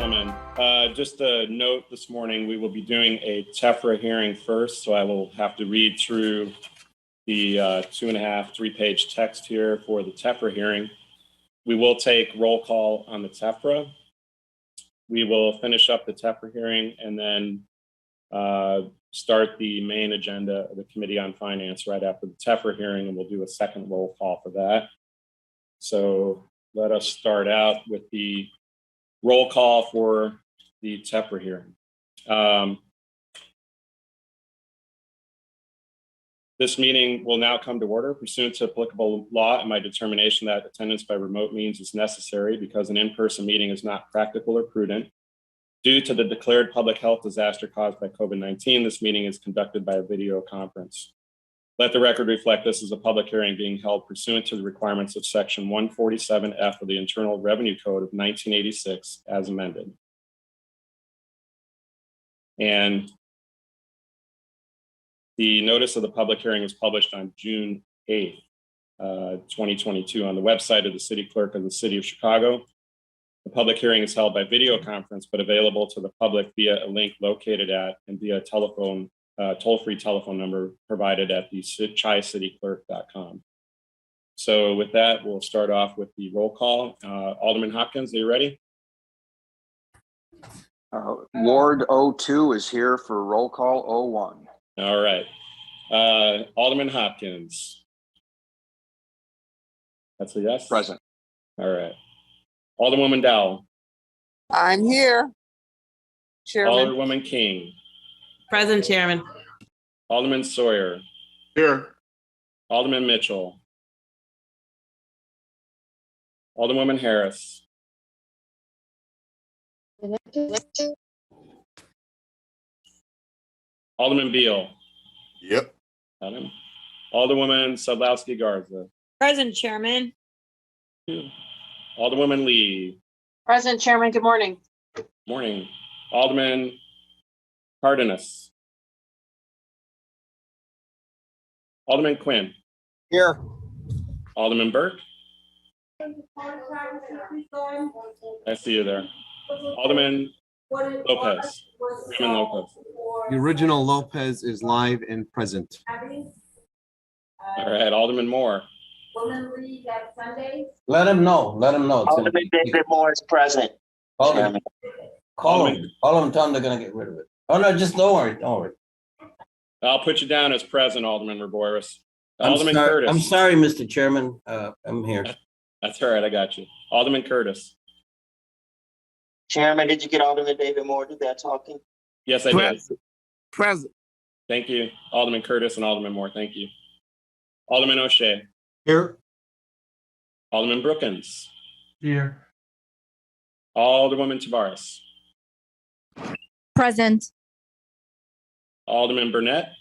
gentlemen, just a note this morning, we will be doing a TEFRA hearing first, so I will have to read through the 2.5, 3-page text here for the TEFRA hearing. We will take roll call on the TEFRA. We will finish up the TEFRA hearing and then start the main agenda of the Committee on Finance right after the TEFRA hearing, and we'll do a second roll call for that. So let us start out with the roll call for the TEFRA hearing. This meeting will now come to order pursuant to applicable law and my determination that attendance by remote means is necessary because an in-person meeting is not practical or prudent. Due to the declared public health disaster caused by COVID-19, this meeting is conducted by a video conference. Let the record reflect this is a public hearing being held pursuant to the requirements of Section 147F of the Internal Revenue Code of 1986 as amended. And the notice of the public hearing was published on June 8th, 2022 on the website of the City Clerk of the City of Chicago. The public hearing is held by video conference, but available to the public via a link located at and via telephone, toll-free telephone number provided at the chi-cityclerk.com. So with that, we'll start off with the roll call. Alderman Hopkins, are you ready? Ward 02 is here for roll call 01. All right. Alderman Hopkins. That's a yes? Present. All right. Alderwoman Dowell. I'm here, Chairman. Alderwoman King. Present, Chairman. Alderman Sawyer. Here. Alderman Mitchell. Alderwoman Harris. Alderman Beal. Yep. Got him. Alderwoman Sadlowski Garza. Present, Chairman. Alderwoman Lee. Present, Chairman. Good morning. Morning. Alderman Cardenas. Alderman Quinn. Here. Alderman Burke. I see you there. Alderman Lopez. Chairman Lopez. The original Lopez is live and present. All right, Alderman Moore. Let him know. Let him know. Alderman David Moore is present. Call him. Call him. Call him. Tell him they're gonna get rid of it. Oh no, just don't worry. Don't worry. I'll put you down as present, Alderman Roboris. I'm Alderman sorry, Curtis. I'm sorry, Mr. Chairman. I'm here. That's all right. I got you. Alderman Curtis. Chairman, did you get Alderman David Moore to do that talking? Yes, I did. Present. Thank you. Alderman Curtis and Alderman Moore. Thank you. Alderman O'Shea. Here. Alderman Brookins. Here. Alderwoman Tavares. Present. Alderman Burnett.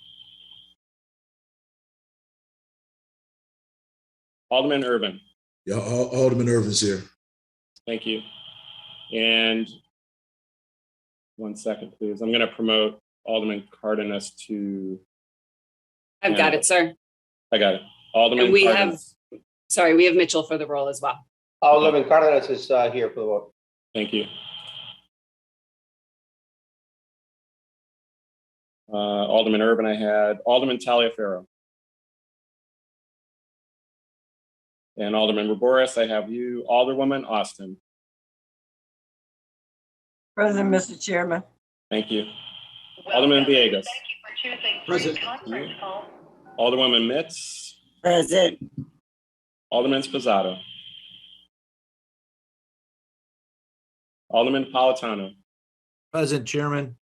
Alderman Irvin. Yeah, Alderman Irvin's here. Thank you. And 1 second, please. I'm going to promote Alderman Cardenas to. I've got it, sir. I got it. Alderman And we Cardenas. we have Mitchell for the roll as well. Alderman Cardenas is here for the vote. Thank you. Alderman Irvin, I had Alderman Taliaferro. And Alderman Roboris, I have you. Alderwoman Austin. Present, Mr. Chairman. Thank you. Alderman Villegas. Present. Alderwoman Mitz. Present. Alderman Spizzato. Alderman Politano. Present, Chairman.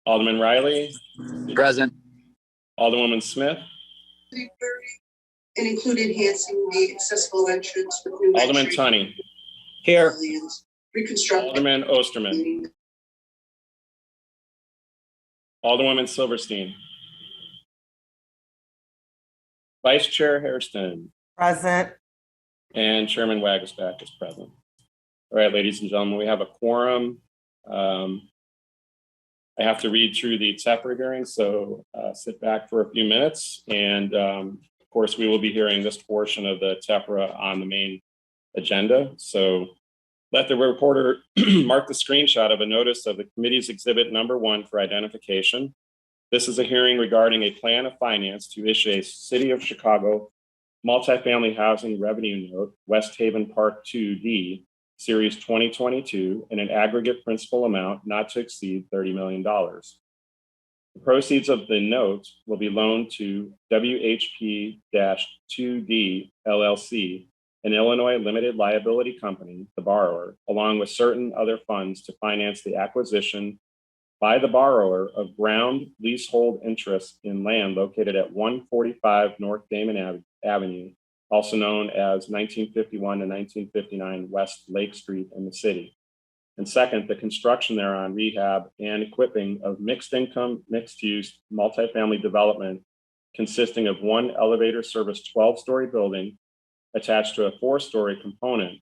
Alderman Riley. Present. Alderwoman Smith. And include enhancing the accessible entrance with new Alderman entry Tunney. Here. pavilions, reconstruct. Alderman Osterman. Alderwoman Silverstein. Vice Chair Hairston. Present. And Chairman Wagersback is present. All right, ladies and gentlemen, we have a quorum. I have to read through the TEFRA hearing, so sit back for a few minutes. And of course, we will be hearing this portion of the TEFRA on the main agenda. So Let the reporter mark the screenshot of a notice of the committee's exhibit number 1 for identification. This is a hearing regarding a plan of finance to issue a City of Chicago multifamily housing revenue note, West Haven Park 2D, Series 2022, in an aggregate principal amount not to exceed $30 million. The proceeds of the note will be loaned to WHP-2D LLC, an Illinois limited liability company, the borrower, along with certain other funds to finance the acquisition by the borrower of ground leasehold interests in land located at 145 North Damon Avenue, also known as 1951 to 1959 West Lake Street in the city. And second, the construction thereon, rehab, and equipping of mixed income, mixed use, multifamily development consisting of one elevator service 12-story building attached to a 4-story component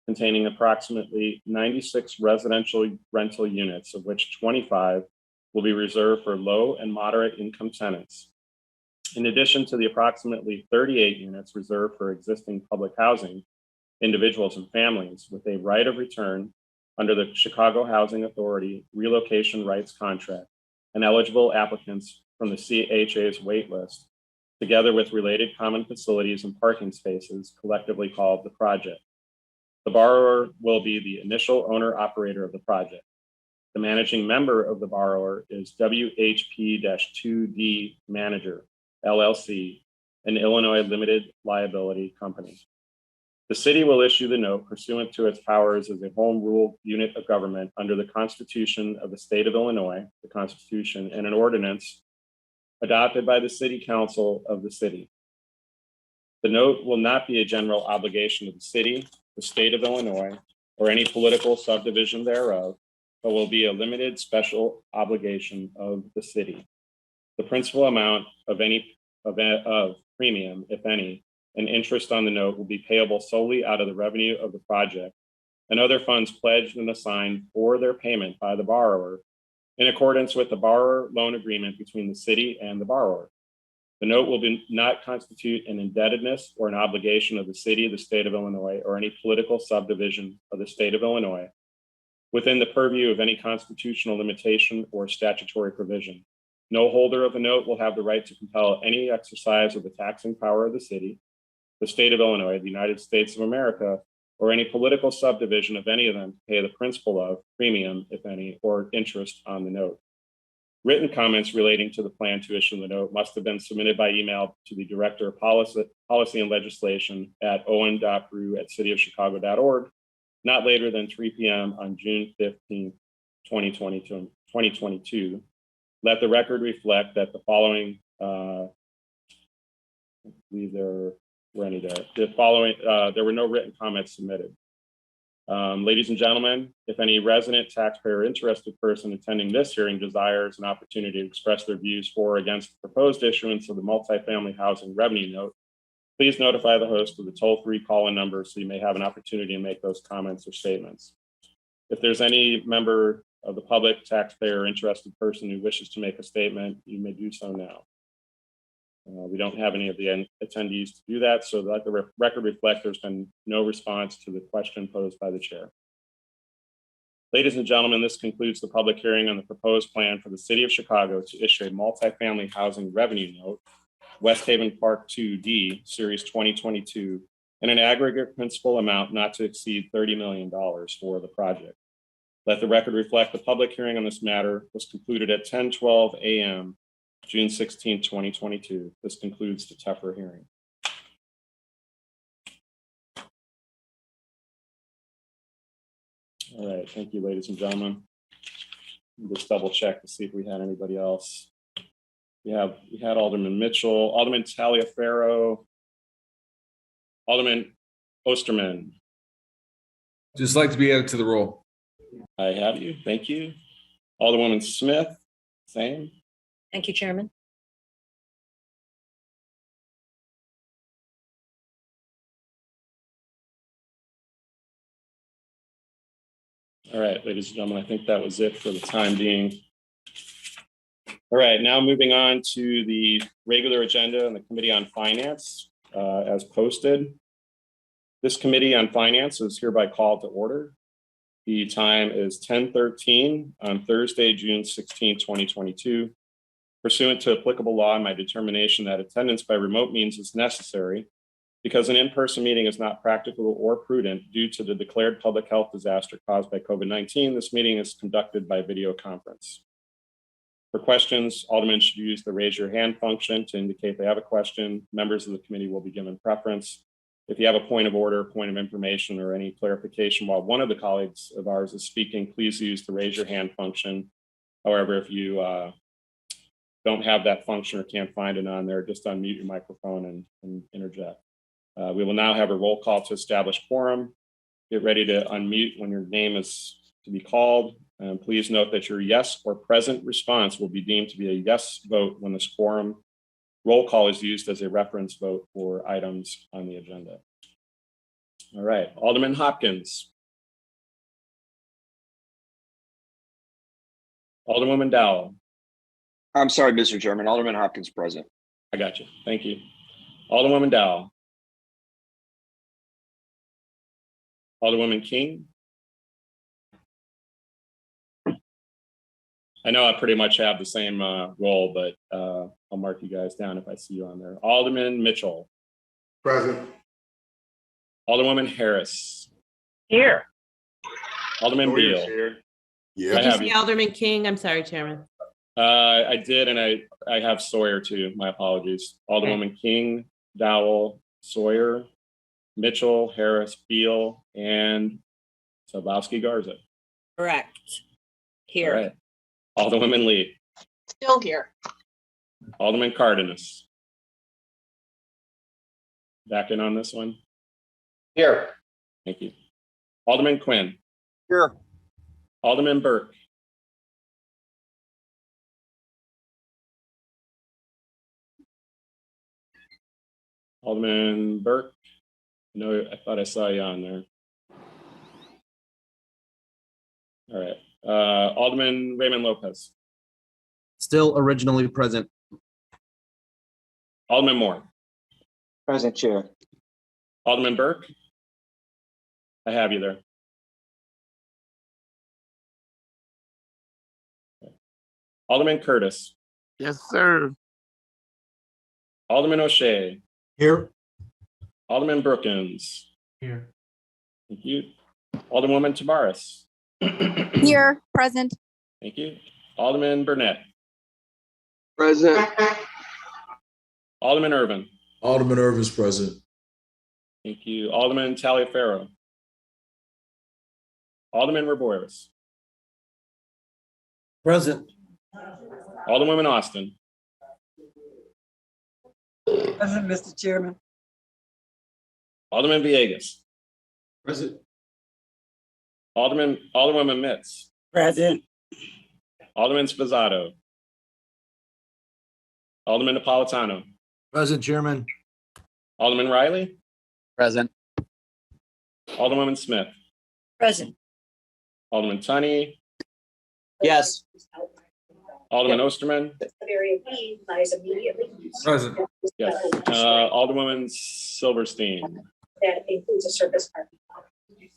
containing approximately 96 residential rental units, of which 25 will be reserved for low and moderate income tenants. In addition to the approximately 38 units reserved for existing public housing, individuals and families with a right of return under the Chicago Housing Authority relocation rights contract and eligible applicants from the CHA's wait list, together with related common facilities and parking spaces collectively called the project. The borrower will be the initial owner-operator of the project. The managing member of the borrower is WHP-2D Manager, LLC, an Illinois limited liability company. The city will issue the note pursuant to its powers as a home rule unit of government under the Constitution of the State of Illinois, the Constitution, and an ordinance adopted by the City Council of the city. The note will not be a general obligation of the city, the state of Illinois, or any political subdivision thereof, but will be a limited special obligation of the city. The principal amount of any of premium, if any, and interest on the note will be payable solely out of the revenue of the project and other funds pledged and assigned for their payment by the borrower in accordance with the borrower loan agreement between the city and the borrower. The note will not constitute an indebtedness or an obligation of the city, the state of Illinois, or any political subdivision of the state of Illinois within the purview of any constitutional limitation or statutory provision. No holder of the note will have the right to compel any exercise of the taxing power of the city, the state of Illinois, the United States of America, or any political subdivision of any of them to pay the principal of premium, if any, or interest on the note. Written comments relating to the plan to issue the note must have been submitted by email to the Director of Policy and Legislation at owen.brew@cityofchicago.org, not later than 3 p.m. on June 15th, 2022. Let the record reflect that the following, there were no written comments submitted. Ladies and gentlemen, if any resident, taxpayer, or interested person attending this hearing desires an opportunity to express their views for or against the proposed issuance of the multifamily housing revenue note, please notify the host of the toll-free call-in number so you may have an opportunity to make those comments or statements. If there's any member of the public, taxpayer, or interested person who wishes to make a statement, you may do so now. We don't have any of the attendees to do that, so let the record reflect there's been no response to the question posed by the chair. Ladies and gentlemen, this concludes the public hearing on the proposed plan for the City of Chicago to issue a multifamily housing revenue note, West Haven Park 2D, Series 2022, in an aggregate principal amount not to exceed $30 million for the project. Let the record reflect the public hearing on this matter was concluded at 10:12 a.m. June 16, 2022. This concludes the TEFRA hearing. All right, thank you, ladies and gentlemen. We'll just double check to see if we had anybody else. We had Alderman Mitchell, Alderman Taliaferro, Alderman Osterman. Just like to be added to the roll. I have you, thank you. Alderwoman Smith, same. Thank you, Chairman. All right, ladies and gentlemen, I think that was it for the time being. All right, now moving on to the regular agenda and the Committee on Finance as posted. This Committee on Finance is hereby called to order. The time is 10:13 on Thursday, June 16, 2022. Pursuant to applicable law and my determination that attendance by remote means is necessary because an in-person meeting is not practical or prudent due to the declared public health disaster caused by COVID-19, this meeting is conducted by video conference. For questions, Aldermen should use the raise your hand function to indicate they have a question. Members of the committee will be given preference. If you have a point of order, point of information, or any clarification while one of the colleagues of ours is speaking, please use the raise your hand function. However, if you don't have that function or can't find it on there, just unmute your microphone and interject. We will now have a roll call to establish quorum. Get ready to unmute when your name is to be called. And please note that your yes or present response will be deemed to be a yes vote when this quorum roll call is used as a reference vote for items on the agenda. All right, Alderman Hopkins. Alderwoman Dowell. I'm sorry, Mr. Chairman. Alderman Hopkins present. I got you. Thank you. Alderwoman Dowell. Alderwoman King. I know I pretty much have the same role, but I'll mark you guys down if I see you on there. Alderman Mitchell. Present. Alderwoman Harris. Here. Alderman Beal. Here. I Yeah. have you. Alderman King? I'm sorry, Chairman. I did, and I have Sawyer too. My apologies. Alderwoman King, Dowell, Sawyer, Mitchell, Harris, Beal, and Sadlowski Garza. Correct. All right. Alderwoman Lee. Still here. Alderman Cardenas. Back in on this one. Here. Thank you. Alderman Quinn. Here. Alderman Burke. Alderman Burke. No, I thought I saw you on there. All right. Alderman Raymond Lopez. Still originally present. Alderman Moore. Present, Chair. Alderman Burke. I have you there. Alderman Curtis. Yes, sir. Alderman O'Shea. Here. Alderman Brookins. Here. Thank you. Alderwoman Tabaris. Here, present. Thank you. Alderman Burnett. Present. Alderman Irvin. Alderman Irvin's present. Thank you. Alderman Taliaferro. Alderman Reboyers. Present. Alderwoman Austin. Present, Mr. Chairman. Alderman Villegas. Present. Alderwoman Mitz. Present. Alderman Spizzato. Alderman Napolitano. Present, Chairman. Alderman Riley. Present. Alderwoman Smith. Present. Alderman Tunney. Yes. Alderman Osterman. Present. Yes. Alderwoman Silverstein. That includes a surface parking lot.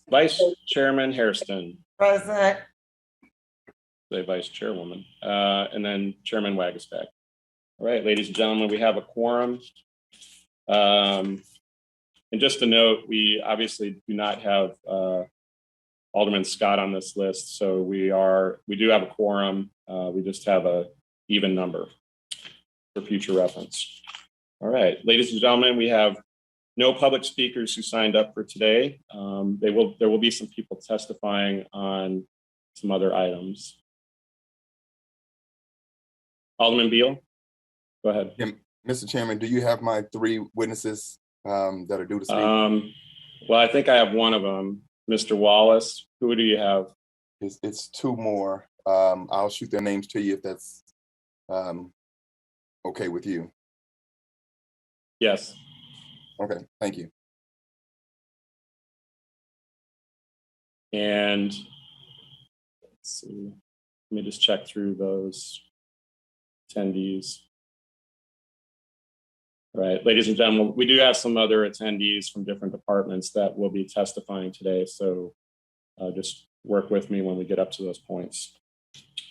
Vice Chairman Hairston. Present. The Vice Chairwoman. And then Chairman Wagasback. All right, ladies and gentlemen, we have a quorum. And just a note, we obviously do not have Alderman Scott on this list, so we do have a quorum. We just have a even number for future reference. All right, ladies and gentlemen, we have no public speakers who signed up for today. There will be some people testifying on some other items. Alderman Beal, go ahead. Yeah, Mr. Chairman, do you have my 3 witnesses that are due to speak? Well, I think I have one of them, Mr. Wallace. Who do you have? It's 2 more. I'll shoot their names to you if that's okay with you. Yes. Okay, thank you. And let's see, let me just check through those attendees. All right, ladies and gentlemen, we do have some other attendees from different departments that will be testifying today. So just work with me when we get up to those points.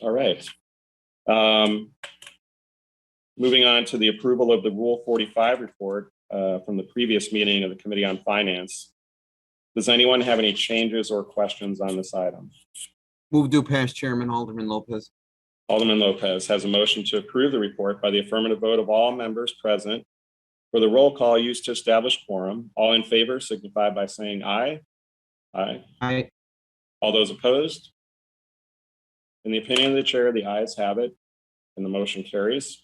All right. Moving on to the approval of the Rule 45 report from the previous meeting of the Committee on Finance. Does anyone have any changes or questions on this item? Move to pass, Chairman. Alderman Lopez. Alderman Lopez has a motion to approve the report by the affirmative vote of all members present. For the roll call used to establish quorum, all in favor signify by saying aye. Aye. Aye. All those opposed? In the opinion of the chair, the ayes have it, and the motion carries.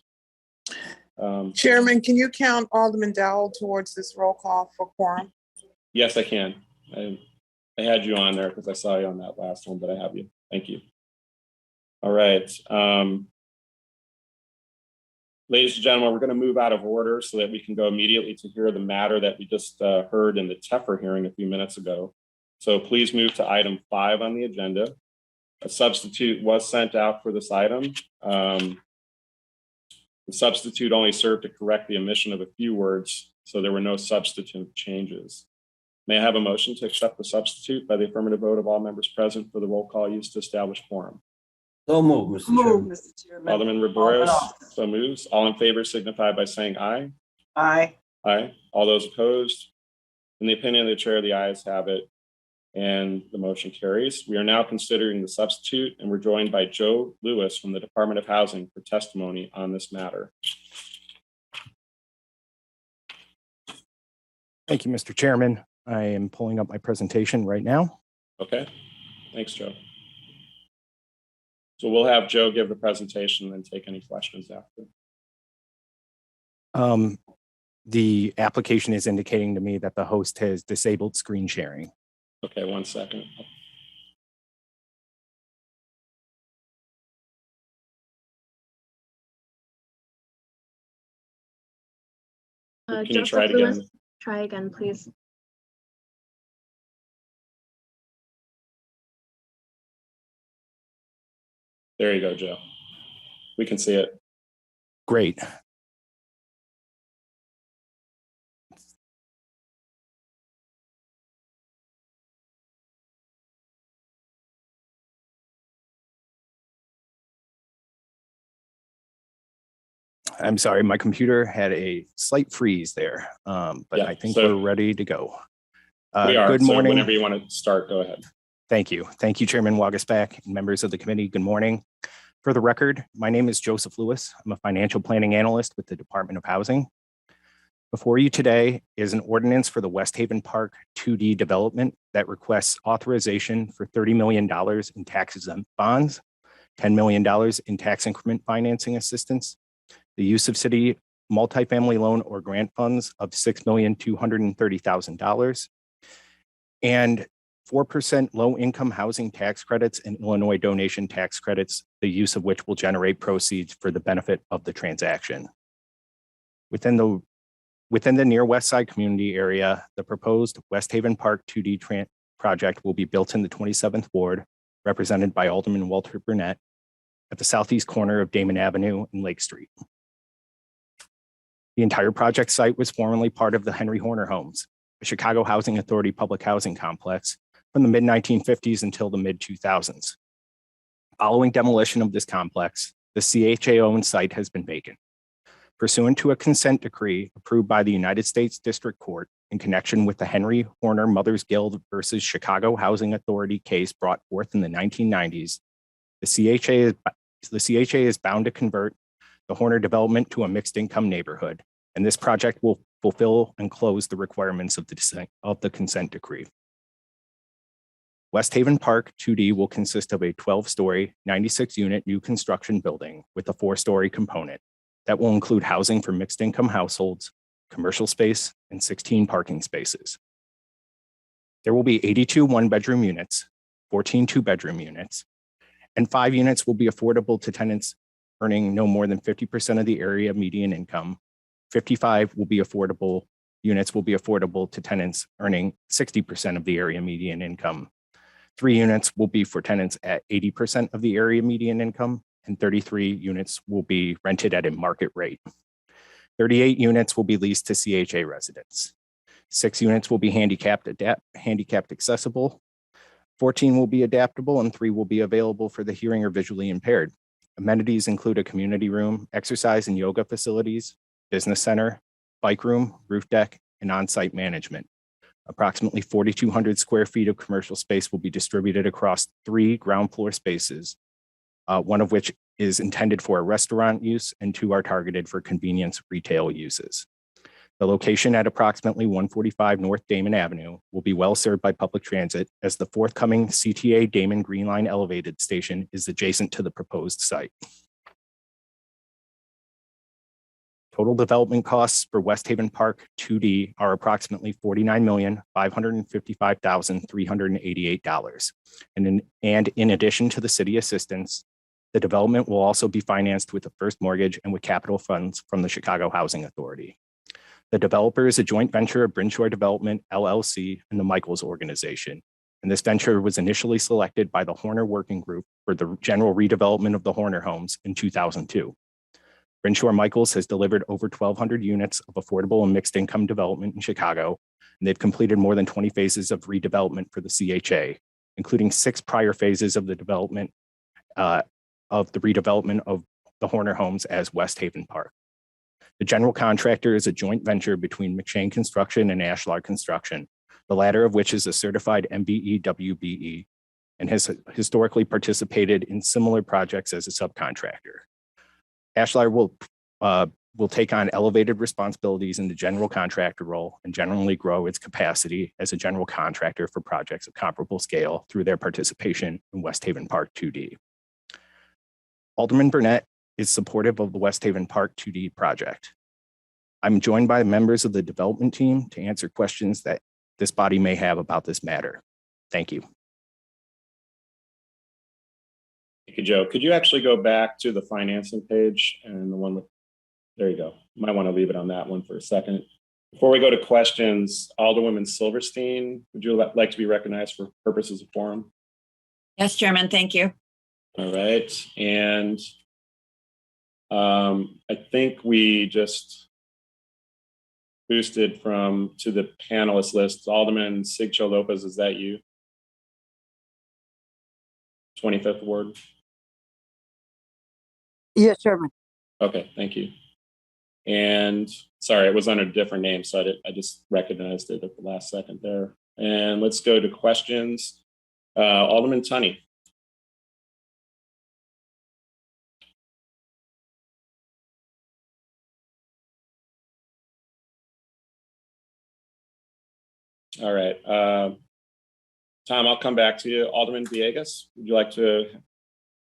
Chairman, can you count Alderman Dowell towards this roll call for quorum? Yes, I can. I had you on there because I saw you on that last one, but I have you. Thank you. All right. Ladies and gentlemen, we're going to move out of order so that we can go immediately to hear the matter that we just heard in the TEFRA hearing a few minutes ago. So please move to item 5 on the agenda. A substitute was sent out for this item. The substitute only served to correct the omission of a few words, so there were no substantive changes. May I have a motion to accept the substitute by the affirmative vote of all members present for the roll call used to establish quorum? So move, Mr. Chairman. Mr. Chairman. Alderman Rebouros, so moves. All in favor signify by saying aye. Aye. Aye. All those opposed? In the opinion of the chair, the ayes have it, and the motion carries. We are now considering the substitute, and we're joined by Joe Lewis from the Department of Housing for testimony on this matter. Thank you, Mr. Chairman. I am pulling up my presentation right now. Okay. Thanks, Joe. So we'll have Joe give the presentation and take any questions after. The application is indicating to me that the host has disabled screen sharing. Okay, 1 second. Can you try it again? Try again, please. There you go, Joe. We can see it. Great. I'm sorry, my computer had a slight freeze there, but Yeah, I think so we're ready to go. We are. Good So morning. whenever you want to start, go ahead. Thank you. Thank you, Chairman Wagasback and members of the committee. Good morning. For the record, my name is Joseph Lewis. I'm a financial planning analyst with the Department of Housing. Before you today is an ordinance for the West Haven Park 2D development that requests authorization for $30 million in tax-exempt bonds, $10 million in tax increment financing assistance, the use of city multifamily loan or grant funds of $6,230,000, and 4% low-income housing tax credits and Illinois donation tax credits, the use of which will generate proceeds for the benefit of the transaction. Within the near West Side community area, the proposed West Haven Park 2D project will be built in the 27th Ward, represented by Alderman Walter Burnett, at the southeast corner of Damon Avenue and Lake Street. The entire project site was formerly part of the Henry Horner Homes, a Chicago Housing Authority public housing complex from the mid-1950s until the mid-2000s. Following demolition of this complex, the CHA-owned site has been vacant. Pursuant to a consent decree approved by the United States District Court in connection with the Henry Horner Mothers Guild versus Chicago Housing Authority case brought forth in the 1990s, the CHA is bound to convert the Horner development to a mixed income neighborhood, and this project will fulfill and close the requirements of the consent decree. West Haven Park 2D will consist of a 12-story, 96-unit new construction building with a 4-story component that will include housing for mixed income households, commercial space, and 16 parking spaces. There will be 82 one-bedroom units, 14 two-bedroom units, and 5 units will be affordable to tenants earning no more than 50% of the area median income. 55 units will be affordable to tenants earning 60% of the area median income. 3 units will be for tenants at 80% of the area median income, and 33 units will be rented at a market rate. 38 units will be leased to CHA residents. 6 units will be handicapped accessible. 14 will be adaptable and 3 will be available for the hearing or visually impaired. Amenities include a community room, exercise and yoga facilities, business center, bike room, roof deck, and on-site management. Approximately 4,200 square feet of commercial space will be distributed across 3 ground floor spaces, one of which is intended for a restaurant use and 2 are targeted for convenience retail uses. The location at approximately 145 North Damon Avenue will be well served by public transit as the forthcoming CTA Damon Green Line elevated station is adjacent to the proposed site. Total development costs for West Haven Park 2D are approximately $49,555,388. And in addition to the city assistance, the development will also be financed with the first mortgage and with capital funds from the Chicago Housing Authority. The developer is a joint venture of Brinshore Development, LLC, and the Michaels Organization. And this venture was initially selected by the Horner Working Group for the general redevelopment of the Horner homes in 2002. Brinshore Michaels has delivered over 1,200 units of affordable and mixed income development in Chicago, and they've completed more than 20 phases of redevelopment for the CHA, including 6 prior phases of the development of the redevelopment of the Horner homes as West Haven Park. The general contractor is a joint venture between McShane Construction and Ashlar Construction, the latter of which is a certified MBE WBE and has historically participated in similar projects as a subcontractor. Ashlar will take on elevated responsibilities in the general contractor role and generally grow its capacity as a general contractor for projects of comparable scale through their participation in West Haven Park 2D. Alderman Burnett is supportive of the West Haven Park 2D project. I'm joined by members of the development team to answer questions that this body may have about this matter. Thank you. Thank you, Joe. Could you actually go back to the financing page and the one with, there you go. You might want to leave it on that one for a second. Before we go to questions, Alderwoman Silverstein, would you like to be recognized for purposes of forum? Yes, Chairman, thank you. All right. And I think we just boosted to the panelist list. Alderman Sigcho Lopez, is that you? 25th Ward? Yes, Chairman. Okay, thank you. And sorry, it was under a different name, so I just recognized it at the last second there. And let's go to questions. Alderman Tunney. All right. Tom, I'll come back to you. Alderman Villegas, would you like to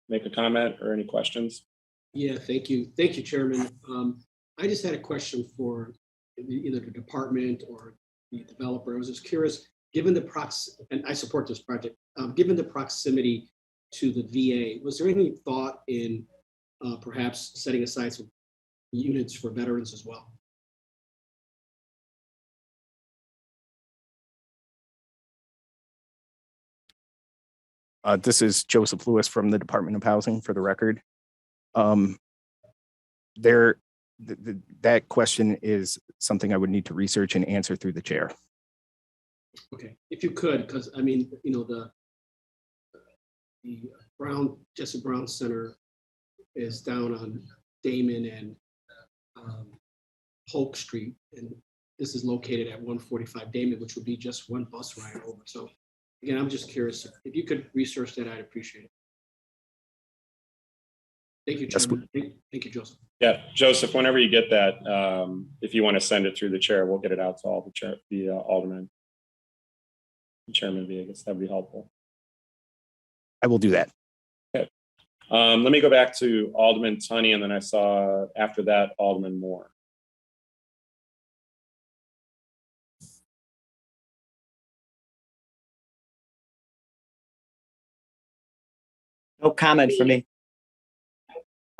make a comment or any questions? Yeah, thank you. Thank you, Chairman. I just had a question for either the department or the developer. I was just curious, given the and I support this project, given the proximity to the VA, was there any thought in perhaps setting aside some units for veterans as well? This is Joseph Lewis from the Department of Housing, for the record. That question is something I would need to research and answer through the chair. Okay, if you could, because I mean, you know, the Jesse Brown Center is down on Damon and Polk Street, and this is located at 145 Damon, which would be just one bus ride over. So again, I'm just curious if you could research that, I'd appreciate it. Thank you, Chairman. Thank you, Joseph. Yeah, Joseph, whenever you get that, if you want to send it through the chair, we'll get it out to all the aldermen. Chairman Villegas, that'd be helpful. I will do that. Okay. Let me go back to Alderman Tunney, and then I saw after that Alderman Moore. No comment for me.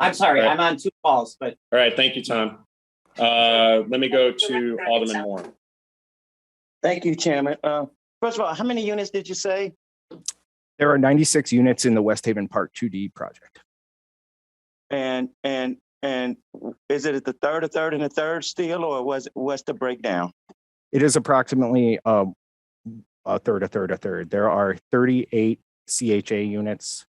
I'm sorry, Right. I'm on 2 calls, but. All right, thank you, Tom. Let me go to Alderman Moore. Thank you, Chairman. First of all, how many units did you say? There are 96 units in the West Haven Park 2D project. And And is it at the third, and a third still, or what's the breakdown? It is approximately a third, a third, a third. There are 38 CHA units.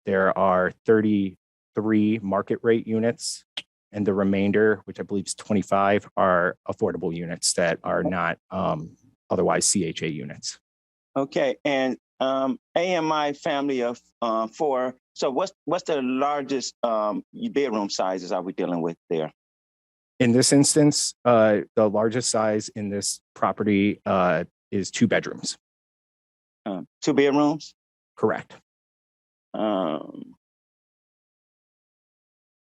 There are 33 market rate units, and the remainder, which I believe is 25, are affordable units that are not otherwise CHA units. Okay, and AMI family of 4. So what's the largest bedroom sizes are we dealing with there? In this instance, the largest size in this property is 2 bedrooms. 2 bedrooms? Correct.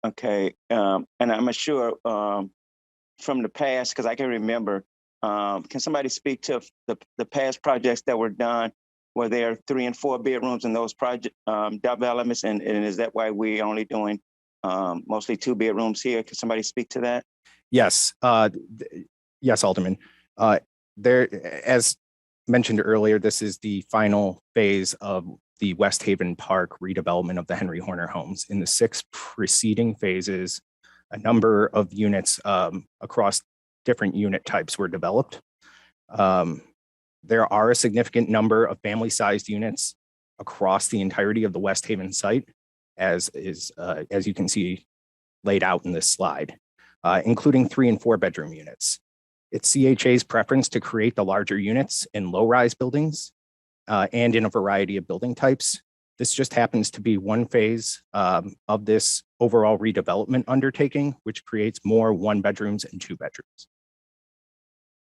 Okay, and I'm sure from the past, because I can remember, can somebody speak to the past projects that were done? Were there 3 and 4 bedrooms in those project developments? And is that why we're only doing mostly 2 bedrooms here? Can somebody speak to that? Yes, yes, Alderman. There, as mentioned earlier, this is the final phase of the West Haven Park redevelopment of the Henry Horner homes. In the 6 preceding phases, a number of units across different unit types were developed. There are a significant number of family-sized units across the entirety of the West Haven site, as you can see laid out in this slide, including 3 and 4 bedroom units. It's CHA's preference to create the larger units in low-rise buildings and in a variety of building types. This just happens to be one phase of this overall redevelopment undertaking, which creates more 1 bedrooms and 2 bedrooms.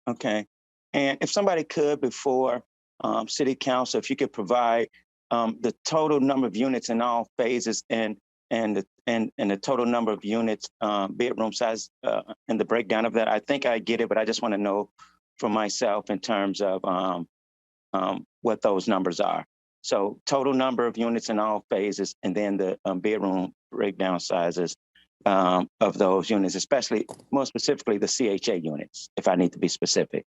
Okay. And if somebody could, before City Council, if you could provide the total number of units in all phases and the total number of units, bedroom size, and the breakdown of that. I think I get it, but I just want to know for myself in terms of what those numbers are. So total number of units in all phases, and then the bedroom breakdown sizes of those units, especially more specifically the CHA units, if I need to be specific.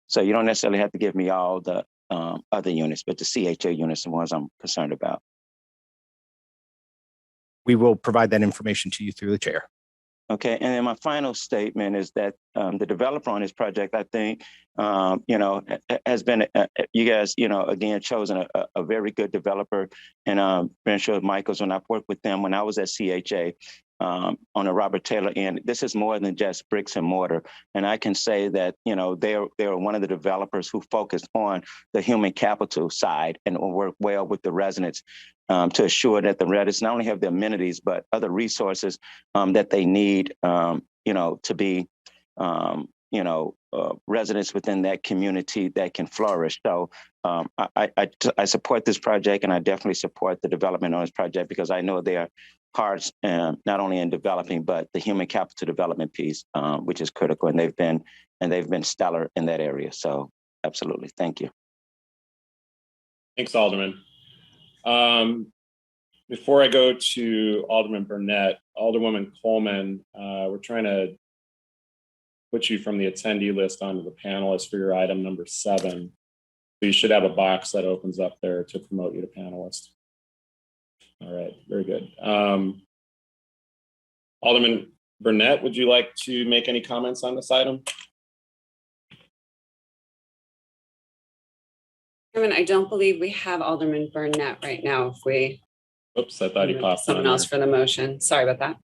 So you don't necessarily have to give me all the other units, but the CHA units are the ones I'm concerned about. We will provide that information to you through the chair. Okay, and then my final statement is that the developer on this project, I think, has been, you guys, again, chosen a very good developer. And Ben Sure Michaels, when I've worked with them when I was at CHA on the Robert Taylor end, this is more than just bricks and mortar. And I can say that, they're one of the developers who focused on the human capital side and work well with the residents to assure that the residents not only have the amenities, but other resources that they need, to be, residents within that community that can flourish. So I support this project, and I definitely support the development on this project because I know there are parts not only in developing, but the human capital development piece, which is critical, and they've been stellar in that area. So absolutely, thank you. Thanks, Alderman. Before I go to Alderman Burnett, Alderwoman Coleman, we're trying to put you from the attendee list onto the panelist for your item number 7. So you should have a box that opens up there to promote you to panelist. All right, very good. Alderman Burnett, would you like to make any comments on this item? Chairman, I don't believe we have Alderman Burnett right now. If we Oops, I thought he popped someone on else for the motion. Sorry about that.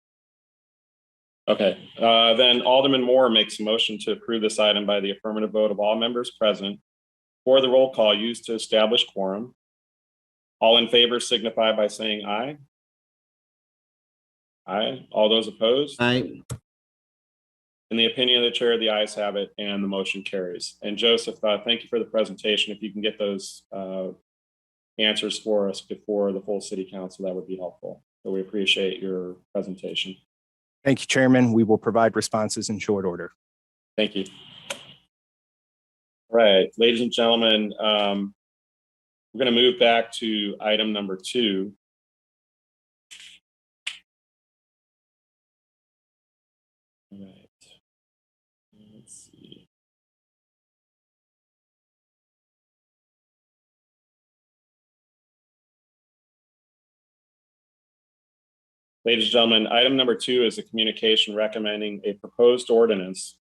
Okay, then Alderman Moore makes a motion to approve this item by the affirmative vote of all members present for the roll call used to establish quorum. All in favor signify by saying aye. Aye. All those opposed? Aye. In the opinion of the chair, the ayes have it and the motion carries. And Joseph, thank you for the presentation. If you can get those answers for us before the full city council, that would be helpful. So we appreciate your presentation. Thank you, Chairman. We will provide responses in short order. Thank you. All right, ladies and gentlemen, we're going to move back to item number 2. All right. Let's see. Ladies and gentlemen, item number 2 is a communication recommending a proposed ordinance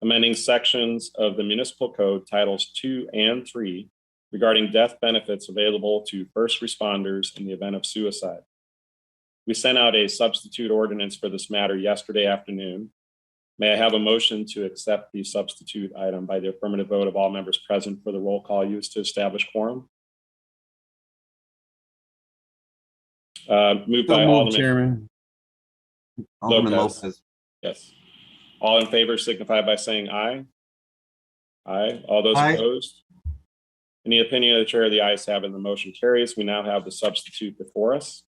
amending sections of the municipal code titles 2 and 3 regarding death benefits available to first responders in the event of suicide. We sent out a substitute ordinance for this matter yesterday afternoon. May I have a motion to accept the substitute item by the affirmative vote of all members present for the roll call used to establish quorum? Moved by Alderman Chairman. Alderman Lopez. Yes. All in favor signify by saying aye. Aye. All those Aye. opposed? Any opinion of the chair? The ayes have it. The motion carries. We now have the substitute before us.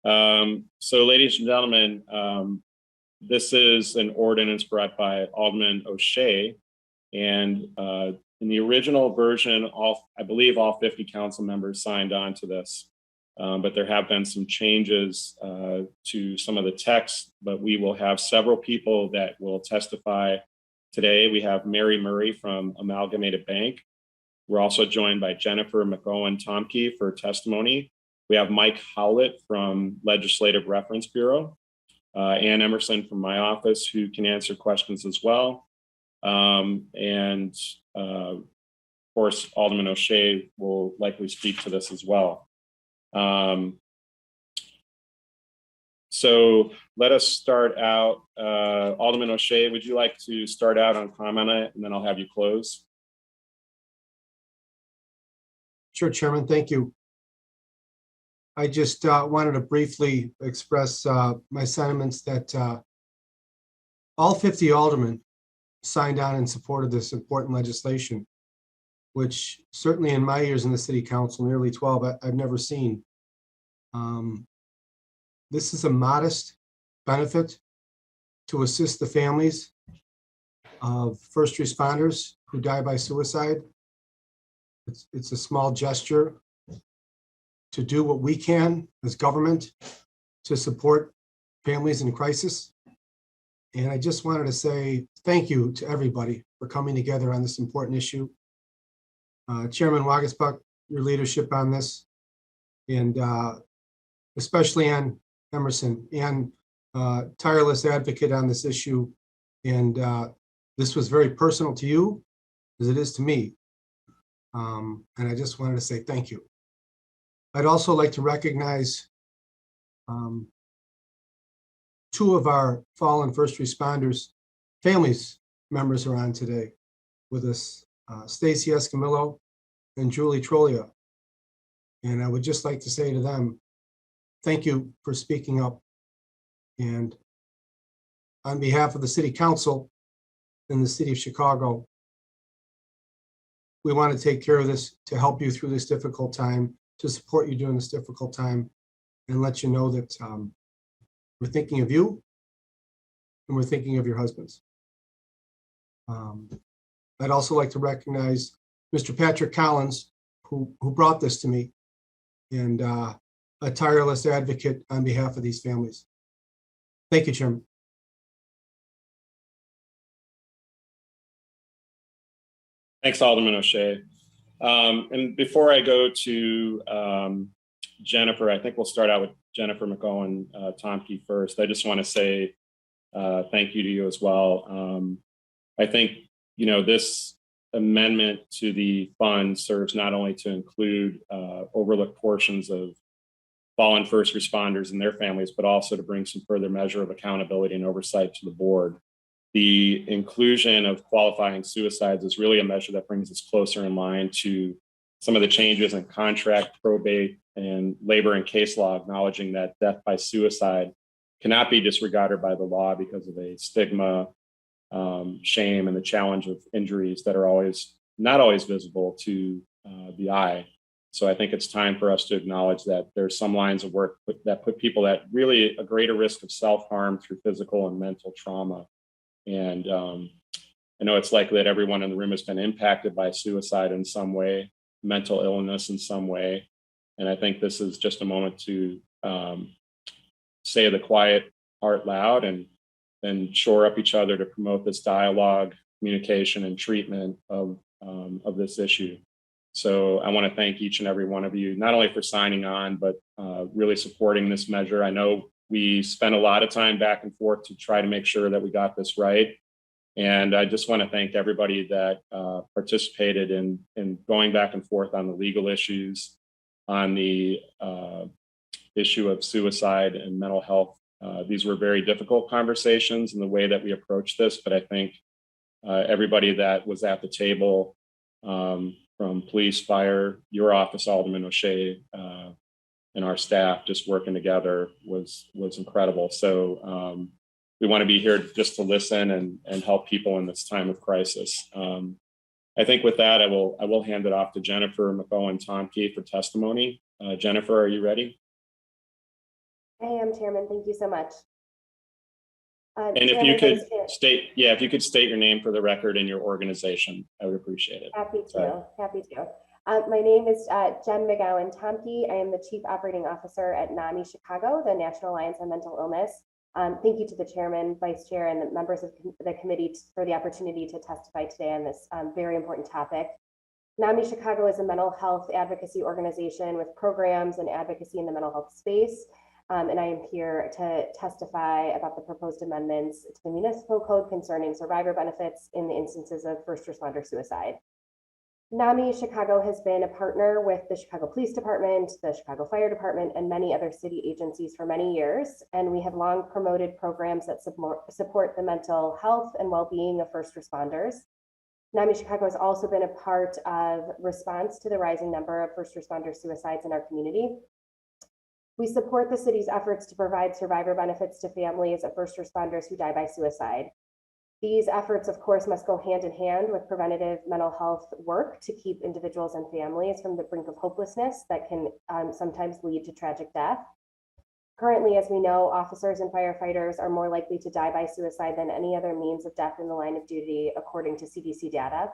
So, ladies and gentlemen, this is an ordinance brought by Alderman O'Shea, and in the original version, I believe all 50 council members signed on to this, but there have been some changes to some of the text, but we will have several people that will testify today. We have Mary Murray from Amalgamated Bank. We're also joined by Jennifer McGowan-Tomke for testimony. We have Mike Howlett from Legislative Reference Bureau, Ann Emerson from my office, who can answer questions as well. And of course, Alderman O'Shea will likely speak to this as well. So let us start out. Alderman O'Shea, would you like to start out on comment on it, and then I'll have you close? Sure, Chairman, thank you. I just wanted to briefly express my sentiments that all 50 aldermen signed on in support of this important legislation, which certainly in my years in the city council, nearly 12, I've never seen. This is a modest benefit to assist the families of first responders who die by suicide. It's a small gesture to do what we can as government to support families in crisis. And I just wanted to say thank you to everybody for coming together on this important issue. Chairman Wagasbuck, your leadership on this, and especially Ann Emerson, and tireless advocate on this issue. And this was very personal to you, as it is to me. And I just wanted to say thank you. I'd also like to recognize two of our fallen first responders, families members are on today with us, Stacy Escamillo and Julie Trollia. And I would just like to say to them, thank you for speaking up. And on behalf of the City Council and the City of Chicago, we want to take care of this to help you through this difficult time, to support you during this difficult time, and let you know that we're thinking of you and we're thinking of your husbands. I'd also like to recognize Mr. Patrick Collins, who brought this to me, and a tireless advocate on behalf of these families. Thank you, Chairman. Thanks, Alderman O'Shea. And before I go to Jennifer, I think we'll start out with Jennifer McGowan-Tomke first. I just want to say thank you to you as well. I think, you know, this amendment to the fund serves not only to include overlooked portions of fallen first responders and their families, but also to bring some further measure of accountability and oversight to the board. The inclusion of qualifying suicides is really a measure that brings us closer in line to some of the changes in contract, probate, and labor and case law, acknowledging that death by suicide cannot be disregarded by the law because of a stigma, shame, and the challenge of injuries that are not always visible to the eye. So I think it's time for us to acknowledge that there's some lines of work that put people at really a greater risk of self-harm through physical and mental trauma. And I know it's likely that everyone in the room has been impacted by suicide in some way, mental illness in some way. And I think this is just a moment to say the quiet part loud and shore up each other to promote this dialogue, communication, and treatment of this issue. So I want to thank each and every one of you, not only for signing on, but really supporting this measure. I know We spent a lot of time back and forth to try to make sure that we got this right. And I just want to thank everybody that participated in going back and forth on the legal issues, on the issue of suicide and mental health. These were very difficult conversations in the way that we approached this, but I think everybody that was at the table, from police, fire, your office, Alderman O'Shea, and our staff just working together was incredible. So we want to be here just to listen and help people in this time of crisis. I think with that, I will hand it off to Jennifer McCohen-Tomke for testimony. Jennifer, are you ready? I am, Chairman. Thank you so much. And if you could state your name for the record and your organization, I would appreciate it. Happy to. My name is Jen McGowan-Tomke. I am the Chief Operating Officer at NAMI Chicago, the National Alliance on Mental Illness. Thank you to the Chairman, Vice Chair, and the members of the committee for the opportunity to testify today on this very important topic. NAMI Chicago is a mental health advocacy organization with programs and advocacy in the mental health space. And I am here to testify about the proposed amendments to the municipal code concerning survivor benefits in the instances of first responder suicide. NAMI Chicago has been a partner with the Chicago Police Department, the Chicago Fire Department, and many other city agencies for many years. And we have long promoted programs that support the mental health and well-being of first responders. NAMI Chicago has also been a part of response to the rising number of first responder suicides in our community. We support the city's efforts to provide survivor benefits to families of first responders who die by suicide. These efforts, of course, must go hand in hand with preventative mental health work to keep individuals and families from the brink of hopelessness that can sometimes lead to tragic death. Currently, as we know, officers and firefighters are more likely to die by suicide than any other means of death in the line of duty, according to CDC data.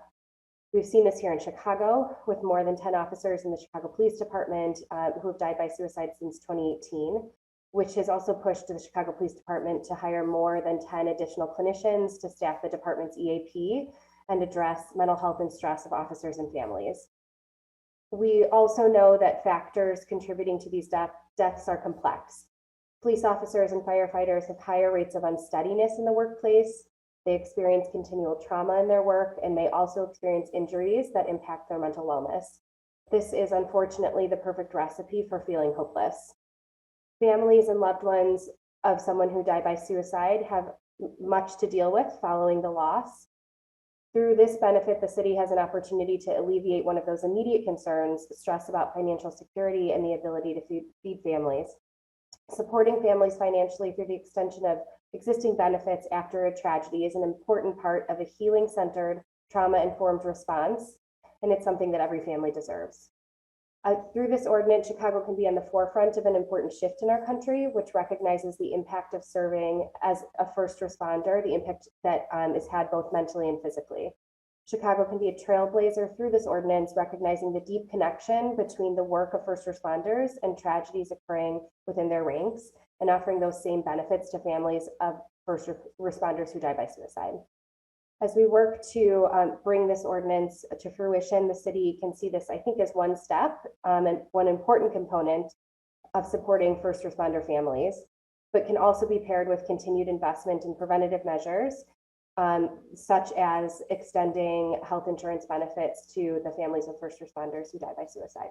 We've seen this here in Chicago with more than 10 officers in the Chicago Police Department who have died by suicide since 2018, which has also pushed the Chicago Police Department to hire more than 10 additional clinicians to staff the department's EAP and address mental health and stress of officers and families. We also know that factors contributing to these deaths are complex. Police officers and firefighters have higher rates of unsteadiness in the workplace. They experience continual trauma in their work and may also experience injuries that impact their mental wellness. This is unfortunately the perfect recipe for feeling hopeless. Families and loved ones of someone who died by suicide have much to deal with following the loss. Through this benefit, the city has an opportunity to alleviate one of those immediate concerns, stress about financial security and the ability to feed families. Supporting families financially through the extension of existing benefits after a tragedy is an important part of a healing-centered, trauma-informed response, and it's something that every family deserves. Through this ordinance, Chicago can be on the forefront of an important shift in our country, which recognizes the impact of serving as a first responder, the impact that is had both mentally and physically. Chicago can be a trailblazer through this ordinance, recognizing the deep connection between the work of first responders and tragedies occurring within their ranks, and offering those same benefits to families of first responders who die by suicide. As we work to bring this ordinance to fruition, the city can see this, I think, as one step and one important component of supporting first responder families, but can also be paired with continued investment in preventative measures, such as extending health insurance benefits to the families of first responders who die by suicide.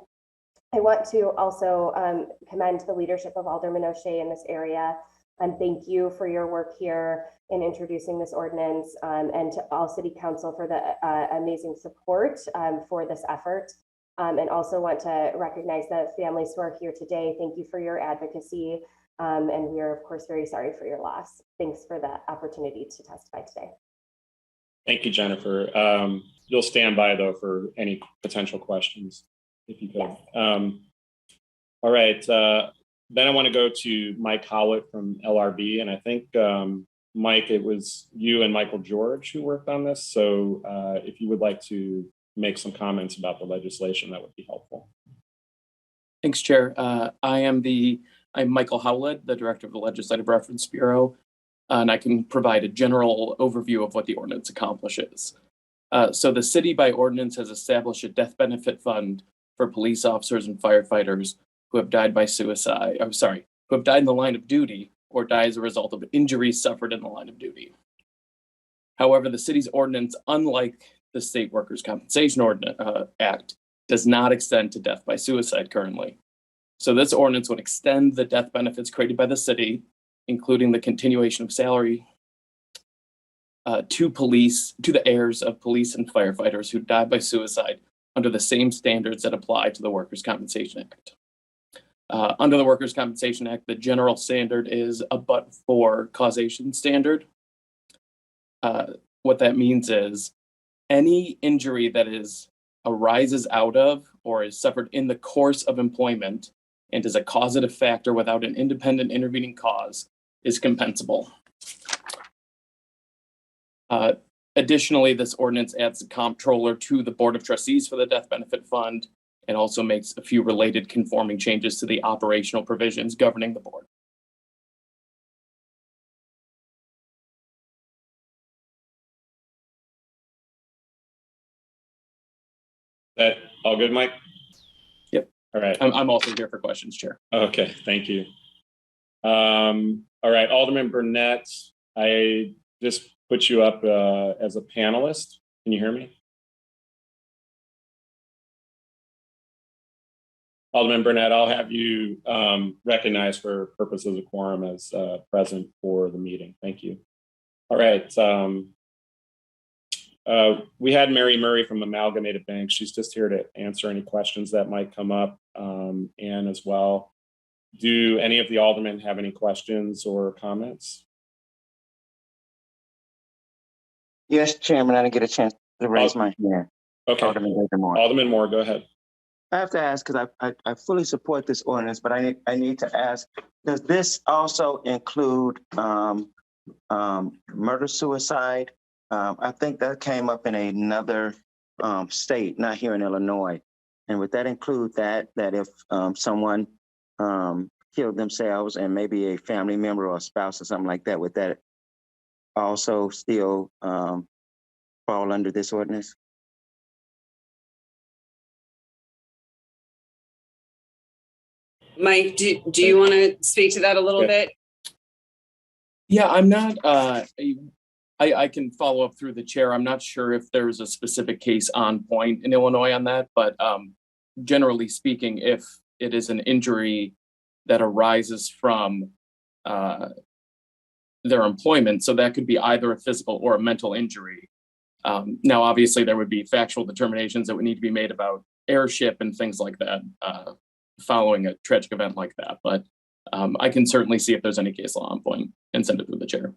I want to also commend the leadership of Alderman O'Shea in this area, and thank you for your work here in introducing this ordinance, and to all City Council for the amazing support for this effort. And also want to recognize the families who are here today. Thank you for your advocacy, and we are, of course, very sorry for your loss. Thanks for the opportunity to testify today. Thank you, Jennifer. You'll stand by, though, for any potential questions, if you could. Yes. All right. Then I want to go to Mike Howlett from LRB. And I think, Mike, it was you and Michael George who worked on this. So if you would like to make some comments about the legislation, that would be helpful. Thanks, Chair. I'm Michael Howlett, the Director of the Legislative Reference Bureau, and I can provide a general overview of what the ordinance accomplishes. So the city by ordinance has established a death benefit fund for police officers and firefighters who have died by suicide, who have died in the line of duty or die as a result of injuries suffered in the line of duty. However, the city's ordinance, unlike the State Workers' Compensation Act, does not extend to death by suicide currently. So this ordinance would extend the death benefits created by the city, including the continuation of salary, to the heirs of police and firefighters who died by suicide under the same standards that apply to the Workers' Compensation Act. Under the Workers' Compensation Act, the general standard is a but-for causation standard. What that means is any injury that arises out of or is suffered in the course of employment and is a causative factor without an independent intervening cause is compensable. Additionally, this ordinance adds the comptroller to the Board of Trustees for the Death Benefit Fund and also makes a few related conforming changes to the operational provisions governing the board. That all good, Mike? Yep. All right. I'm also here for questions, Chair. Okay, thank you. All right, Alderman Burnett, I just put you up as a panelist. Can you hear me? Alderman Burnett, I'll have you recognized for purposes of quorum as present for the meeting. Thank you. All right. We had Mary Murray from Amalgamated Bank. She's just here to answer any questions that might come up, and as well. Do any of the aldermen have any questions or comments? Yes, Chairman, I didn't get a chance to raise my hand. Okay. Alderman Moore, go ahead. I have to ask, because I fully support this ordinance, but I need to ask, does this also include murder-suicide? I think that came up in another state, not here in Illinois. And would that include that if someone killed themselves and maybe a family member or a spouse or something like that, would that also still fall under this ordinance? Mike, do you want to speak to that a little bit? Yeah, I'm not, I can follow up through the chair. I'm not sure if there's a specific case on point in Illinois on that, but generally speaking, if it is an injury that arises from their employment, so that could be either a physical or a mental injury. Now, obviously, there would be factual determinations that would need to be made about airship and things like that following a tragic event like that. But I can certainly see if there's any case law on point and send it through the chair.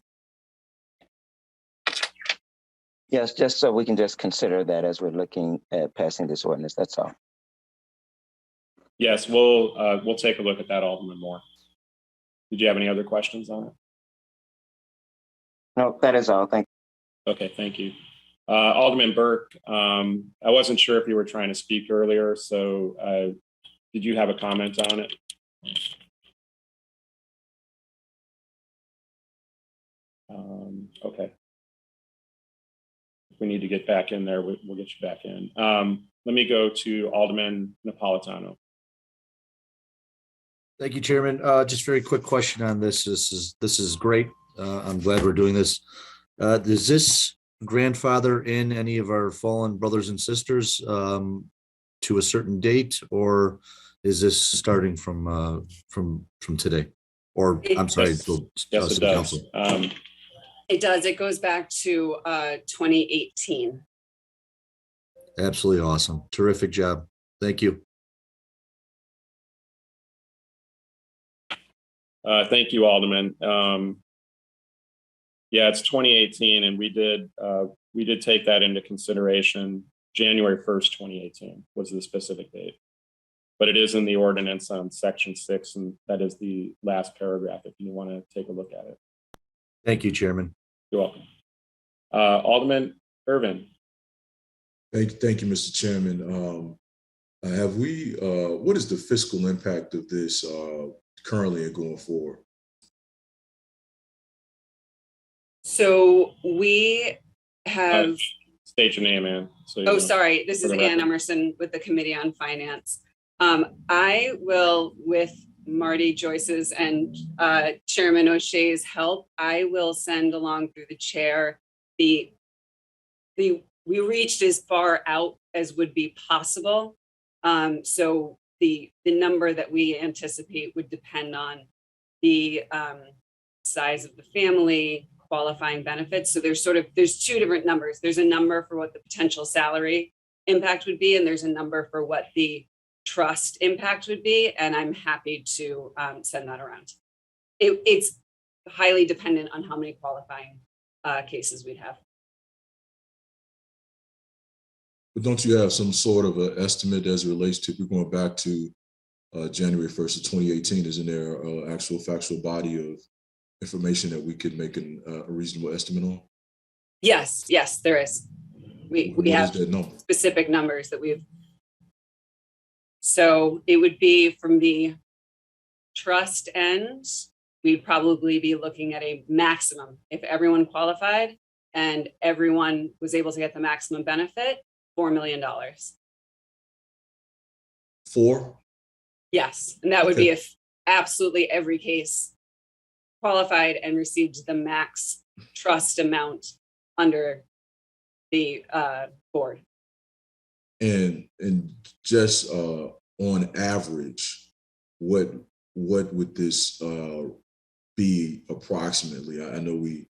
Yes, just so we can just consider that as we're looking at passing this ordinance, that's all. Yes, we'll take a look at that, Alderman Moore. Did you have any other questions on it? No, that is all. Thank you. Okay, thank you. Alderman Burke, I wasn't sure if you were trying to speak earlier, so did you have a comment on it? Okay. If we need to get back in there, we'll get you back in. Let me go to Alderman Napolitano. Thank you, Chairman. Just very quick question on this. This is great. I'm glad we're doing this. Does this grandfather in any of our fallen brothers and sisters to a certain date, or is this starting from today? Or I'm sorry, yes, it does. It does. It goes back to 2018. Absolutely awesome. Terrific job. Thank you. Thank you, Alderman. Yeah, it's 2018, and we did take that into consideration. January 1st, 2018 was the specific date, but it is in the ordinance on section 6, and that is the last paragraph if you want to take a look at it. Thank you, Chairman. You're welcome. Alderman Irvin. Thank you, Mr. Chairman. What is the fiscal impact of this currently and going forward? So we have. State your name, Ann. Sorry. This is Ann Emerson with the Committee on Finance. I will, with Marty Joyce's and Chairman O'Shea's help, I will send along through the chair we reached as far out as would be possible. So the number that we anticipate would depend on the size of the family, qualifying benefits. So there's two different numbers. There's a number for what the potential salary impact would be, and there's a number for what the trust impact would be. And I'm happy to send that around. It's highly dependent on how many qualifying cases we'd have. But don't you have some sort of an estimate as it relates to, we're going back to January 1st of 2018, isn't there an actual factual body of information that we could make a reasonable estimate on? Yes, there is. We have that number? Specific numbers that we've. So it would be from the trust end, we'd probably be looking at a maximum if everyone qualified and everyone was able to get the maximum benefit, $4 million. 4? Yes, and that would be if absolutely every case qualified and received the max trust amount under the board. And just on average, what would this be approximately? I know we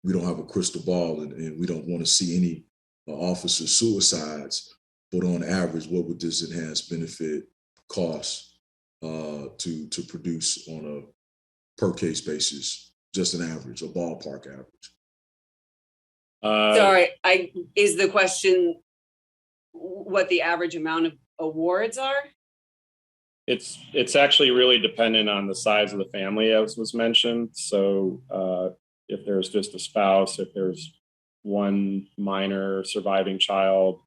don't have a crystal ball and we don't want to see any officer suicides, but on average, what would this enhanced benefit cost to produce on a per case basis? Just an average, a ballpark average. Sorry, is the question what the average amount of awards are? It's actually really dependent on the size of the family, as was mentioned. So if there's just a spouse, if there's one minor surviving child,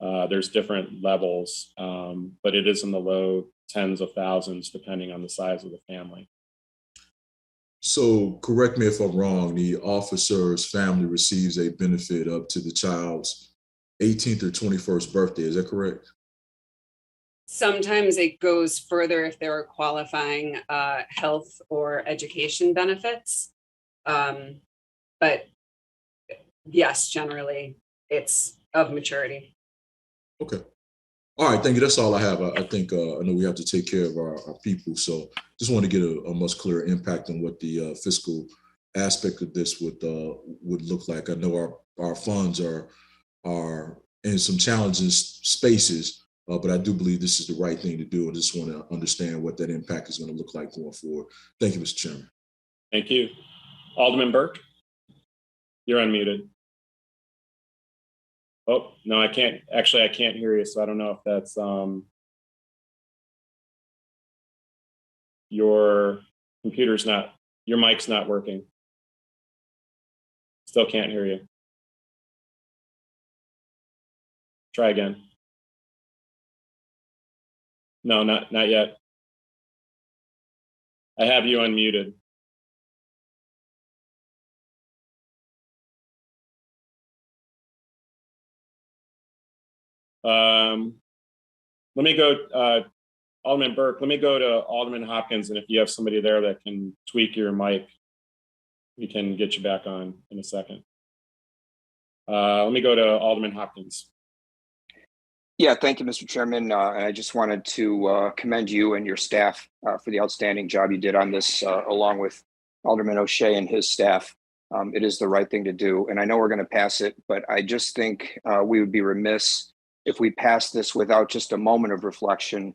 there's different levels, but it is in the low tens of thousands, depending on the size of the family. So correct me if I'm wrong, the officer's family receives a benefit up to the child's 18th or 21st birthday. Is that correct? Sometimes it goes further if there are qualifying health or education benefits. But yes, generally it's of maturity. Okay. All right, thank you. That's all I have. I think I know we have to take care of our people. So just want to get a much clearer impact on what the fiscal aspect of this would look like. I know our funds are in some challenging spaces, but I do believe this is the right thing to do. I just want to understand what that impact is going to look like going forward. Thank you, Mr. Chairman. Thank you. Alderman Burke, you're unmuted. Oh, no, I can't hear you, so I don't know if that's your mic's not working. Still can't hear you. Try again. No, not yet. I have you unmuted. Let me go, Alderman Burke, let me go to Alderman Hopkins, and if you have somebody there that can tweak your mic, we can get you back on in a second. Let me go to Alderman Hopkins. Yeah, thank you, Mr. Chairman. And I just wanted to commend you and your staff for the outstanding job you did on this, along with Alderman O'Shea and his staff. It is the right thing to do. And I know we're going to pass it, but I just think we would be remiss if we pass this without just a moment of reflection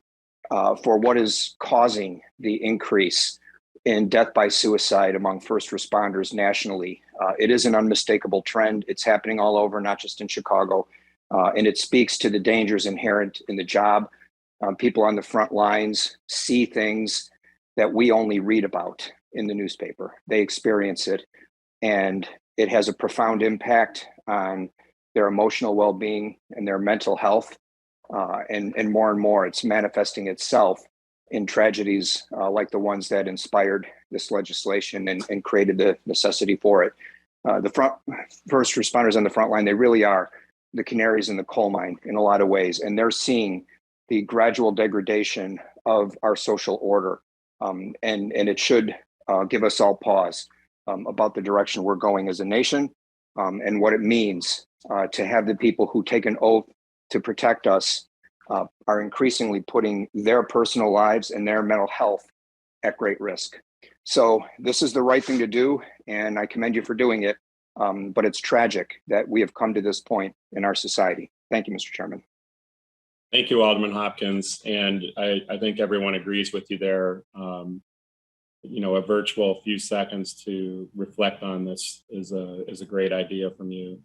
for what is causing the increase in death by suicide among first responders nationally. It is an unmistakable trend. It's happening all over, not just in Chicago. And it speaks to the dangers inherent in the job. People on the front lines see things that we only read about in the newspaper. They experience it, and it has a profound impact on their emotional well-being and their mental health. And more, it's manifesting itself in tragedies like the ones that inspired this legislation and created the necessity for it. The first responders on the front line, they really are the canaries in the coal mine in a lot of ways, and they're seeing the gradual degradation of our social order and it should give us all pause about the direction we're going as a nation, and what it means to have the people who take an oath to protect us are increasingly putting their personal lives and their mental health at great risk. So this is the right thing to do, and I commend you for doing it. But it's tragic that we have come to this point in our society. Thank you, Mr. Chairman. Thank you, Alderman Hopkins. And I think everyone agrees with you there. A virtual few seconds to reflect on this is a great idea from you.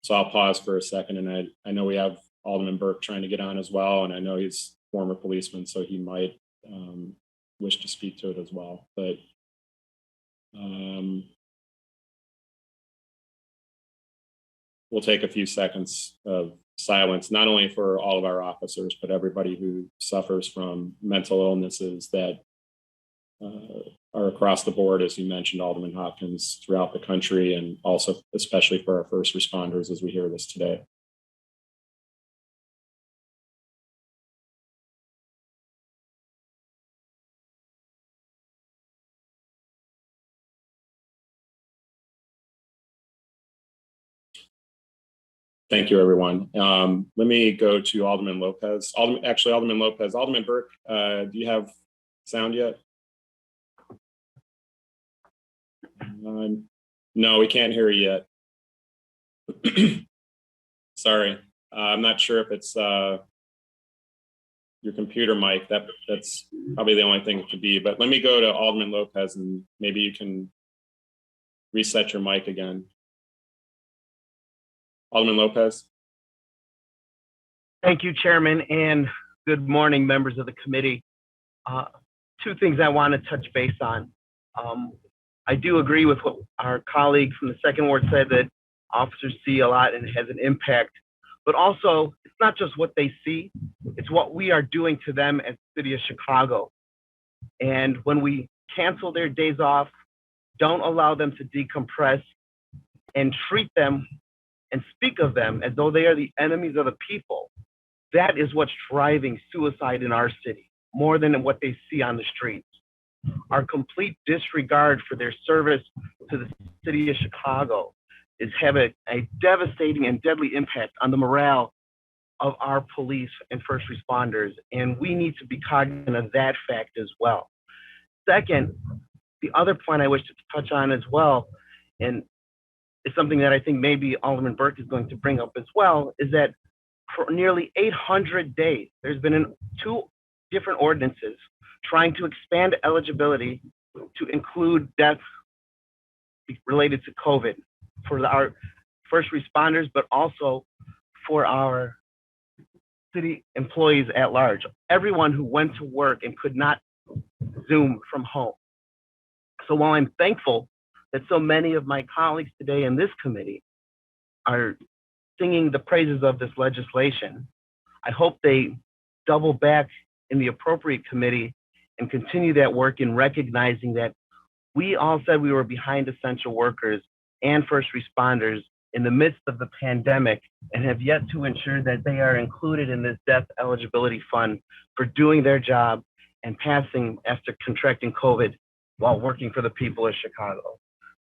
So I'll pause for a second. And I know we have Alderman Burke trying to get on as well. And I know he's a former policeman, so he might wish to speak to it as well. But we'll take a few seconds of silence, not only for all of our officers, but everybody who suffers from mental illnesses that are across the board, as you mentioned, Alderman Hopkins, throughout the country, and also especially for our first responders as we hear this today. Thank you, everyone. Let me go to Alderman Lopez. Alderman Lopez. Alderman Burke, do you have sound yet? No, we can't hear you yet. Sorry. I'm not sure if it's your computer mic. That's probably the only thing it could be. But let me go to Alderman Lopez, and maybe you can reset your mic again. Alderman Lopez. Thank you, Chairman, and good morning, members of the committee. Two things I want to touch base on. I do agree with what our colleague from the second ward said, that officers see a lot and it has an impact, but also it's not just what they see, it's what we are doing to them as the city of Chicago. And when we cancel their days off, don't allow them to decompress, and treat them and speak of them as though they are the enemies of the people, that is what's driving suicide in our city, more than what they see on the streets. Our complete disregard for their service to the city of Chicago is having a devastating and deadly impact on the morale of our police and first responders, and we need to be cognizant of that fact as well. Second, the other point I wish to touch on as well, and it's something that I think maybe Alderman Burke is going to bring up as well, is that for nearly 800 days, there's been two different ordinances trying to expand eligibility to include deaths related to COVID for our first responders, but also for our city employees at large, everyone who went to work and could not Zoom from home. So while I'm thankful that so many of my colleagues today in this committee are singing the praises of this legislation, I hope they double back in the appropriate committee and continue that work in recognizing that we all said we were behind essential workers and first responders in the midst of the pandemic, and have yet to ensure that they are included in this death eligibility fund for doing their job and passing after contracting COVID while working for the people of Chicago.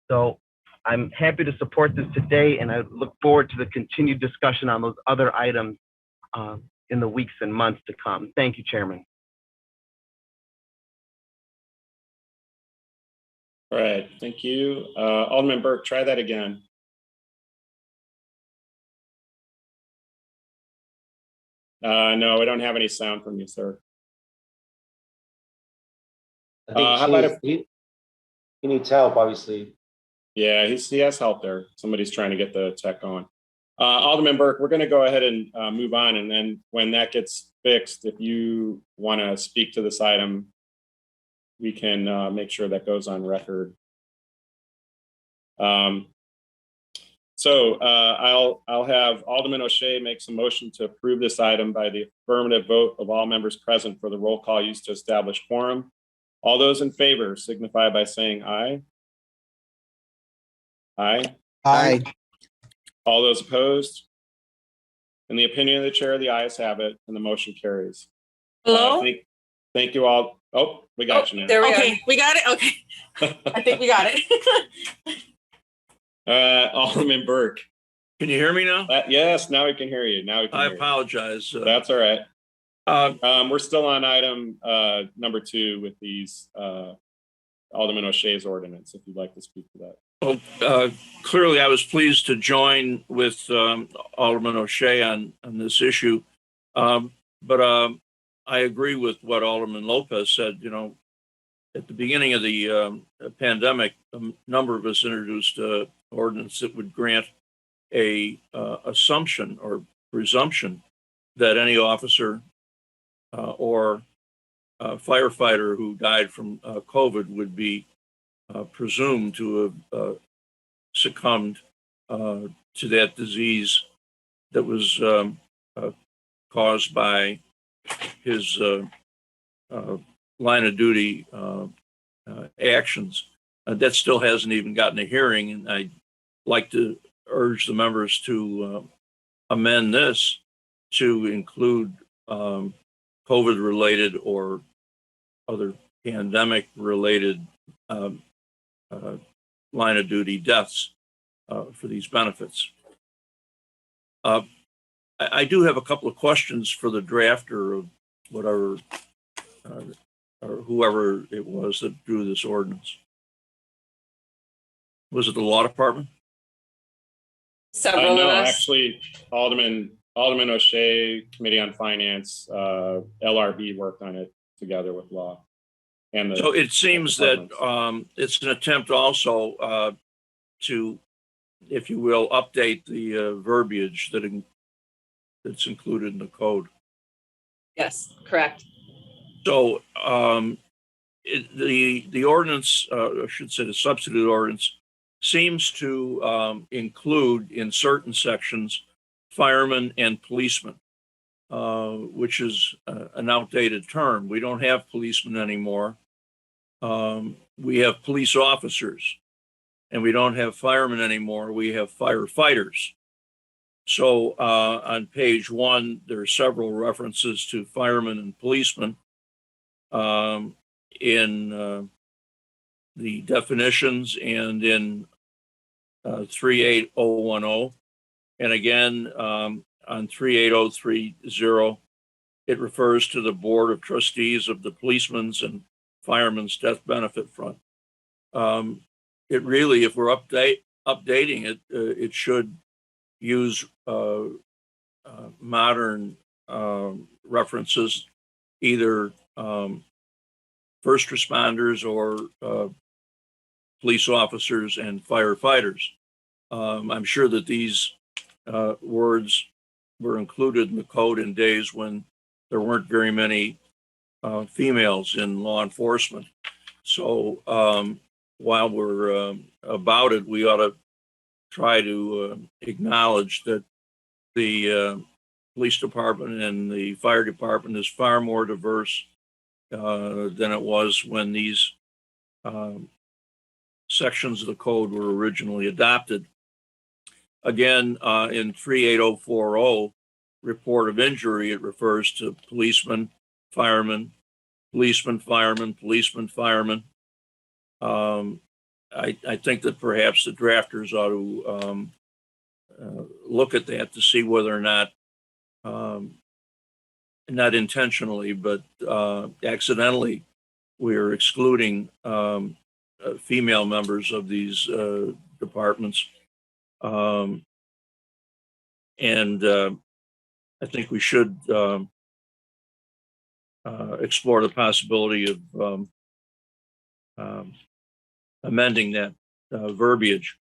So I'm happy to support this today, and I look forward to the continued discussion on those other items in the weeks and months to come. Thank you, Chairman. All right, thank you. Alderman Burke, try that again. No, we don't have any sound from you, sir. How about if he needs help, obviously. Yeah, he has help there. Somebody's trying to get the tech going. Alderman Burke, we're going to go ahead and move on. And then when that gets fixed, if you want to speak to this item, we can make sure that goes on record. So I'll have Alderman O'Shea make some motion to approve this item by the affirmative vote of all members present for the roll call used to establish quorum. All those in favor signify by saying aye. Aye. Aye. All those opposed? In the opinion of the chair, the ayes have it, and the motion carries. Hello? Thank you all. Oh, we got you now. There we Okay, we got it. Okay, I think we got it. Alderman Burke. Can you hear me now? Yes, now we can hear you. Now we can I hear you. apologize. That's all right. We're still on item number 2 with these Alderman O'Shea's ordinance, if you'd like to speak to that. Well, clearly I was pleased to join with Alderman O'Shea on this issue. But I agree with what Alderman Lopez said. You know, at the beginning of the pandemic, a number of us introduced an ordinance that would grant a assumption or presumption that any officer or firefighter who died from COVID would be presumed to have succumbed to that disease that was caused by his line of duty actions. That still hasn't even gotten a hearing, and I'd like to urge the members to amend this to include COVID-related or other pandemic-related line of duty deaths for these benefits. I do have a couple of questions for the drafter of whatever or whoever it was that drew this ordinance. Was it the law department? Several no, of us. actually, Alderman O'Shea, Committee on Finance, LRB worked on it together with law. And so it seems that it's an attempt also to, if you will, update the verbiage that's included in the code. Yes, correct. So the ordinance, I should say the substitute ordinance, seems to include in certain sections firemen and policemen, which is an outdated term. We don't have policemen anymore. We have police officers, and we don't have firemen anymore. We have firefighters. So on page 1, there are several references to firemen and policemen in the definitions and in 38010. And again, on 38030, it refers to the Board of Trustees of the Policemen's and Firemen's Death Benefit Fund. It really, if we're updating it, it should use modern references, either first responders or police officers and firefighters. I'm sure that these words were included in the code in days when there weren't very many females in law enforcement. So while we're about it, we ought to try to acknowledge that the police department and the fire department is far more diverse than it was when these sections of the code were originally adopted. Again, in 38040, report of injury, it refers to policemen, firemen, policemen, firemen, policemen, firemen. I think that perhaps the drafters ought to look at that to see whether or not, not intentionally, but accidentally, we're excluding female members of these departments. And I think we should explore the possibility of amending that verbiage.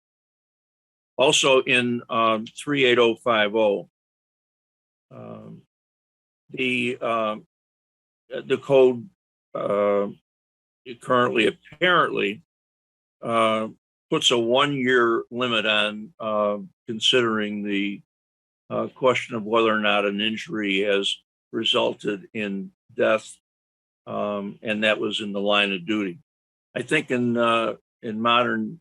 Also in 38050, the code currently apparently puts a 1-year limit on considering the question of whether or not an injury has resulted in death, and that was in the line of duty. I think in modern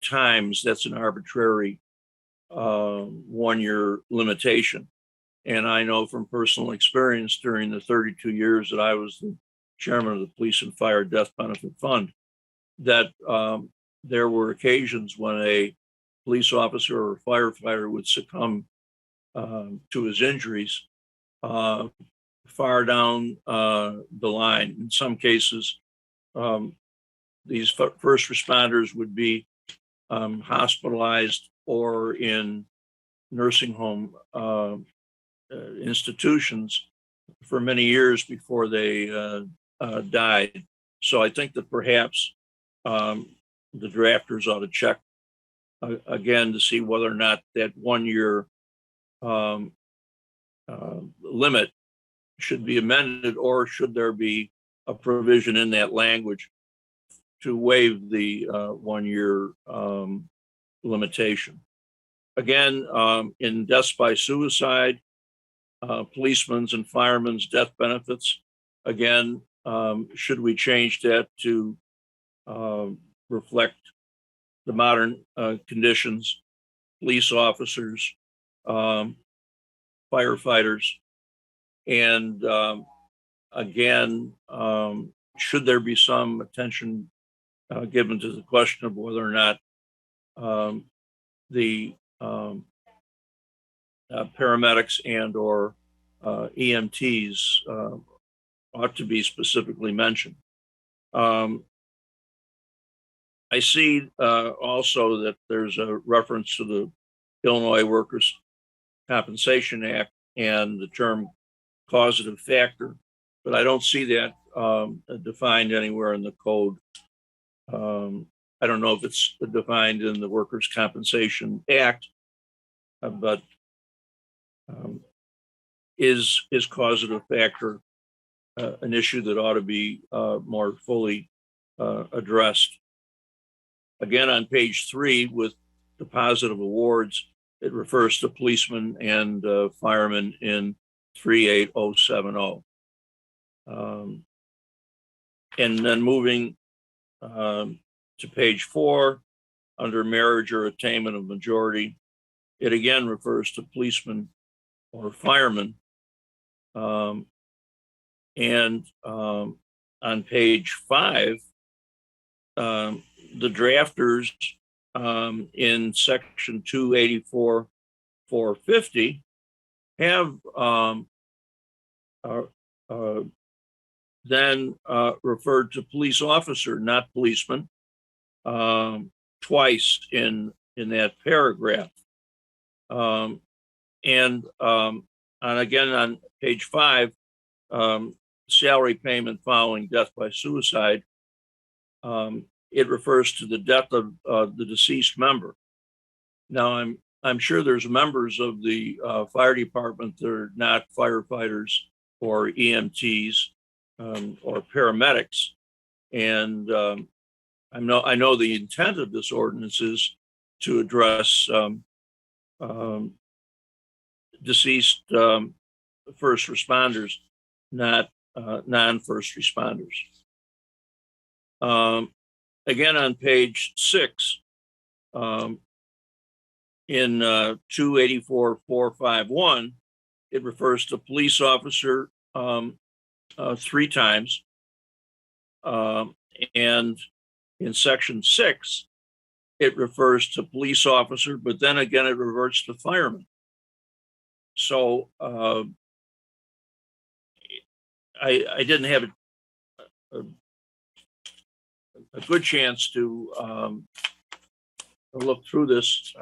times, that's an arbitrary 1-year limitation. And I know from personal experience during the 32 years that I was the chairman of the Police and Fire Death Benefit Fund, that there were occasions when a police officer or firefighter would succumb to his injuries far down the line. In some cases, these first responders would be hospitalized or in nursing home institutions for many years before they died. So I think that perhaps the drafters ought to check again to see whether or not that 1 year limit should be amended, or should there be a provision in that language to waive the 1 year limitation. Again, in deaths by suicide, policemen's and firemen's death benefits, again, should we change that to reflect the modern conditions, police officers, firefighters, and again, should there be some attention given to the question of whether or not the paramedics and or EMTs ought to be specifically mentioned. I see also that there's a reference to the Illinois Workers' Compensation Act and the term causative factor, but I don't see that defined anywhere in the code. I don't know if it's defined in the Workers' Compensation Act, but is causative factor an issue that ought to be more fully addressed? Again, on page 3 with the positive awards, it refers to policemen and firemen in 38070. And then moving to page 4, under marriage or attainment of majority, it again refers to policemen or firemen. And on page 5, the drafters in section 284-450 have then referred to police officer, not policeman, twice in that paragraph. And again, on page 5, salary payment following death by suicide, it refers to the death of the deceased member. Now, I'm sure there's members of the fire department that are not firefighters or EMTs or paramedics, and I know the intent of this ordinance is to address deceased first responders, not non-first responders. Again, on page 6, in 284-451, it refers to police officer 3 times. And in section 6, it refers to police officer, but then again, it reverts to fireman. So I didn't have a good chance to look through this.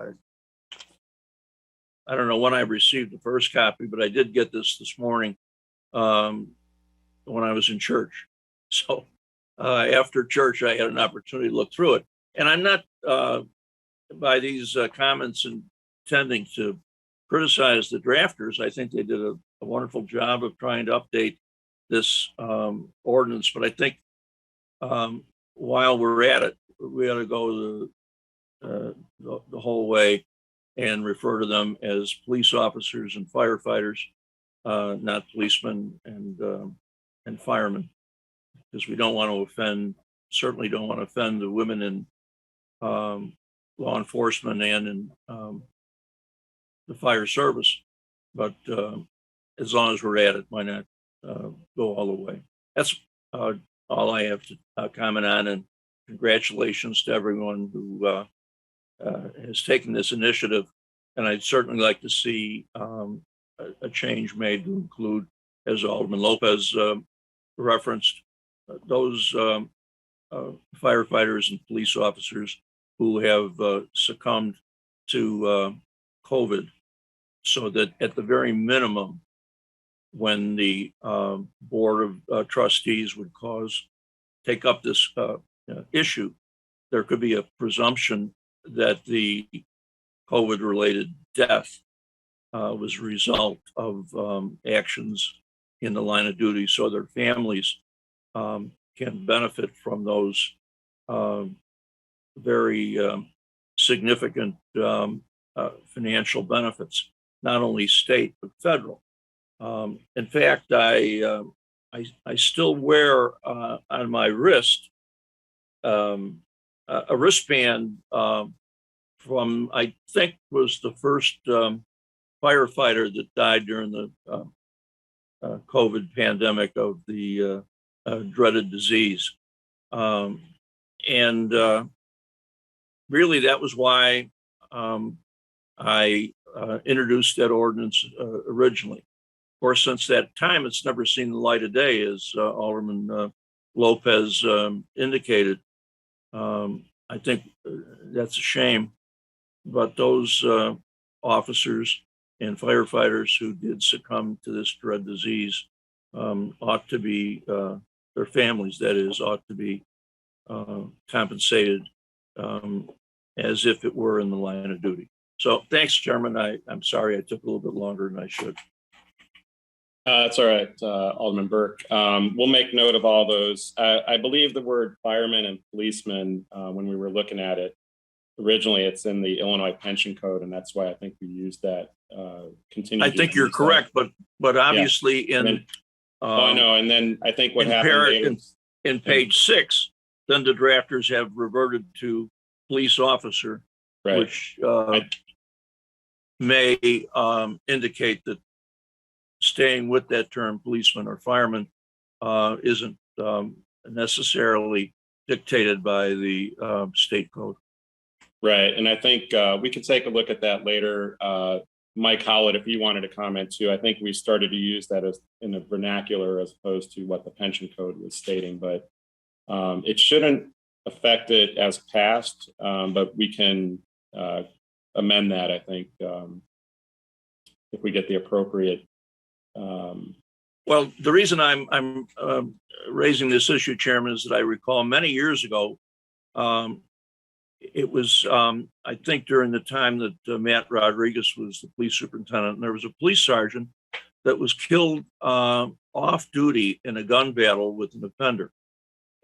I don't know when I received the first copy, but I did get this morning when I was in church. So after church, I had an opportunity to look through it. And I'm not, by these comments, intending to criticize the drafters. I think they did a wonderful job of trying to update this ordinance. But I think while we're at it, we ought to go the whole way and refer to them as police officers and firefighters, not policemen and firemen, because we don't want to offend, certainly don't want to offend the women in law enforcement and in the fire service. But as long as we're at it, why not go all the way? That's all I have to comment on, and congratulations to everyone who has taken this initiative. And I'd certainly like to see a change made to include, as Alderman Lopez referenced, those firefighters and police officers who have succumbed to COVID, so that at the very minimum, when the board of trustees would take up this issue, there could be a presumption that the COVID-related death was a result of actions in the line of duty, so their families can benefit from those very significant financial benefits, not only state but federal. In fact, I still wear on my wrist a wristband from, I think, was the first firefighter that died during the COVID pandemic of the dreaded disease. And really, that was why I introduced that ordinance originally. Of course, since that time, it's never seen the light of day, as Alderman Lopez indicated. I think that's a shame, but those officers and firefighters who did succumb to this dread disease ought to be, their families, that is, ought to be compensated as if it were in the line of duty. So thanks, Chairman. I'm sorry I took a little bit longer than I should. That's all right, Alderman Burke. We'll make note of all those. I believe the word fireman and policeman, when we were looking at it, originally it's in the Illinois Pension Code, and that's why I think we used that. I think you're correct, but obviously yeah. I know, and then I think what happened in page 6, then the drafters have reverted to police officer, right, which may indicate that staying with that term, policeman or fireman, isn't necessarily dictated by the state code. Right, and I think we could take a look at that later. Mike Howlett, if you wanted to comment too, I think we started to use that as in a vernacular as opposed to what the pension code was stating, but it shouldn't affect it as passed, but we can amend that, I think, if we get the appropriate. Well, the reason I'm raising this issue, Chairman, is that I recall many years ago, it was, I think, during the time that Matt Rodriguez was the police superintendent, and there was a police sergeant that was killed off duty in a gun battle with an offender.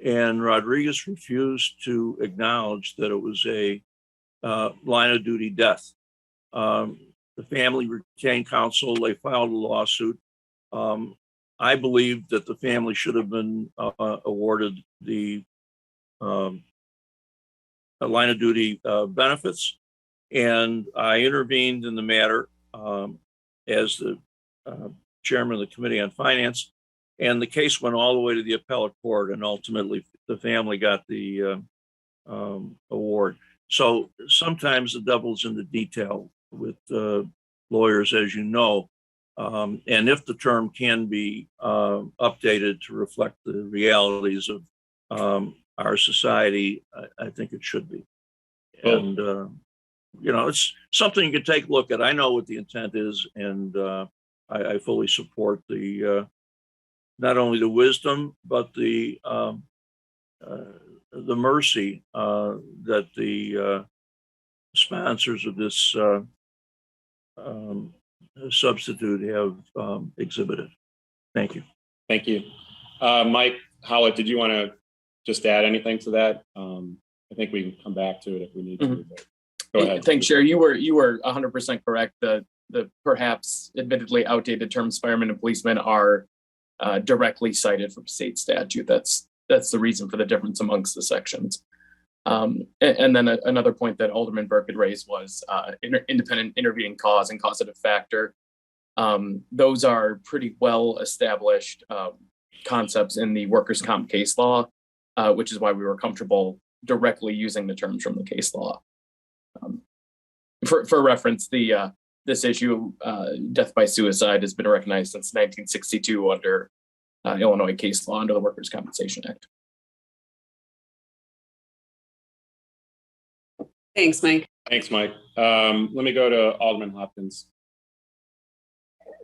And Rodriguez refused to acknowledge that it was a line of duty death. The family retained counsel. They filed a lawsuit. I believe that the family should have been awarded the line of duty benefits. And I intervened in the matter as the chairman of the Committee on Finance. And the case went all the way to the appellate court, and ultimately the family got the award. So sometimes the devil's in the detail with lawyers, as you know. And if the term can be updated to reflect the realities of our society, I think it should be. And, you know, it's something you can take a look at. I know what the intent is, and I fully support the not only the wisdom, but the mercy that the sponsors of this substitute have exhibited. Thank you. Thank you. Mike Howlett, did you want to just add anything to that? I think we can come back to it if we need to. But go ahead. Thanks, Chair. You were 100% correct. The perhaps admittedly outdated terms firemen and policemen are directly cited from state statute. That's the reason for the difference amongst the sections. And then another point that Alderman Burke had raised was independent intervening cause and causative factor. Those are pretty well established concepts in the workers' comp case law, which is why we were comfortable directly using the terms from the case law. For reference, this issue, death by suicide, has been recognized since 1962 under Illinois case law under the Workers' Compensation Act. Thanks, Mike. Thanks, Mike. Let me go to Alderman Hopkins.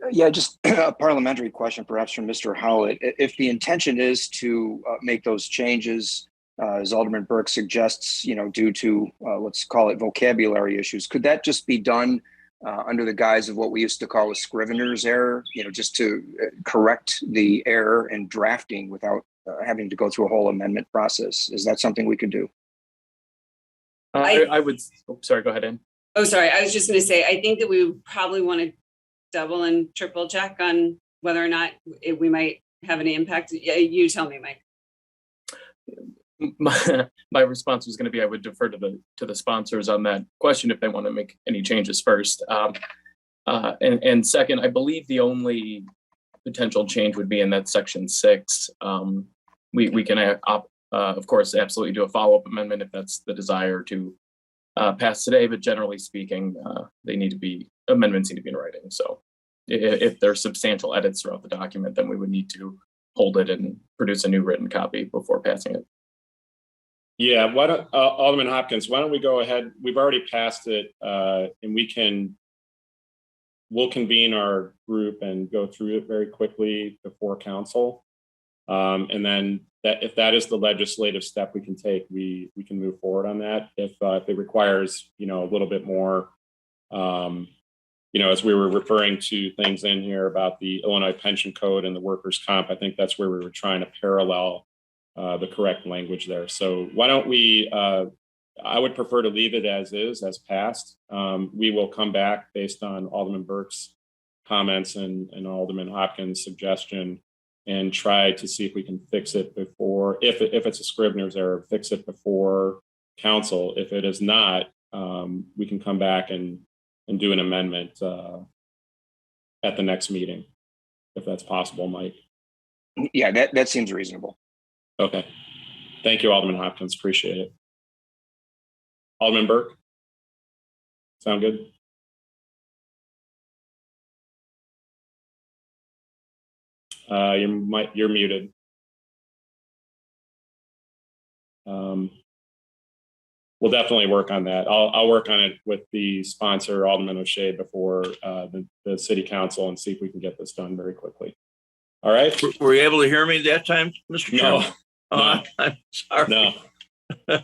Yeah, just a parliamentary question, perhaps from Mr. Howlett. If the intention is to make those changes, as Alderman Burke suggests, due to let's call it vocabulary issues, could that just be done under the guise of what we used to call a scrivener's error? Just to correct the error in drafting without having to go through a whole amendment process. Is that something we could do? I would. Oh, sorry, go ahead, Ann. Oh, sorry. I was just going to say, I think that we would probably want to double and triple check on whether or not we might have any impact. Yeah, you tell me, Mike. My response was going to be I would defer to the sponsors on that question if they want to make any changes first. And second, I believe the only potential change would be in that section 6. We can of course absolutely do a follow-up amendment if that's the desire to pass today, but generally speaking, amendments need to be in writing. So if there's substantial edits throughout the document, then we would need to hold it and produce a new written copy before passing it. Yeah, why don't Alderman Hopkins, why don't we go ahead? We've already passed it, and we'll convene our group and go through it very quickly before council. And then if that is the legislative step we can take, we can move forward on that. If it requires, a little bit more, as we were referring to things in here about the Illinois Pension Code and the workers' comp, I think that's where we were trying to parallel the correct language there. So why don't we, I would prefer to leave it as is, as passed. We will come back based on Alderman Burke's comments and Alderman Hopkins' suggestion and try to see if we can fix it before, if it's a scrivener's error, fix it before council. If it is not, we can come back and do an amendment at the next meeting, if that's possible, Mike. Yeah, that seems reasonable. Okay. Thank you, Alderman Hopkins. Appreciate it. Alderman Burke? Sound good? You're muted. We'll definitely work on that. I'll work on it with the sponsor, Alderman O'Shea, before the city council and see if we can get this done very quickly. All right. Were you able to hear me that time, Mr. Chairman? No. I'm sorry. No,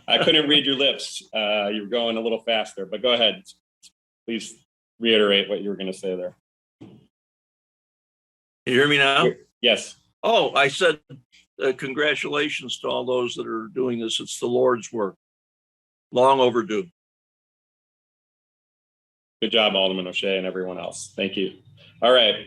I couldn't read your lips. You were going a little faster, but go ahead. Please reiterate what you were going to say there. You hear me now? Yes. Oh, I said congratulations to all those that are doing this. It's the Lord's work. Long overdue. Good job, Alderman O'Shea and everyone else. Thank you. All right.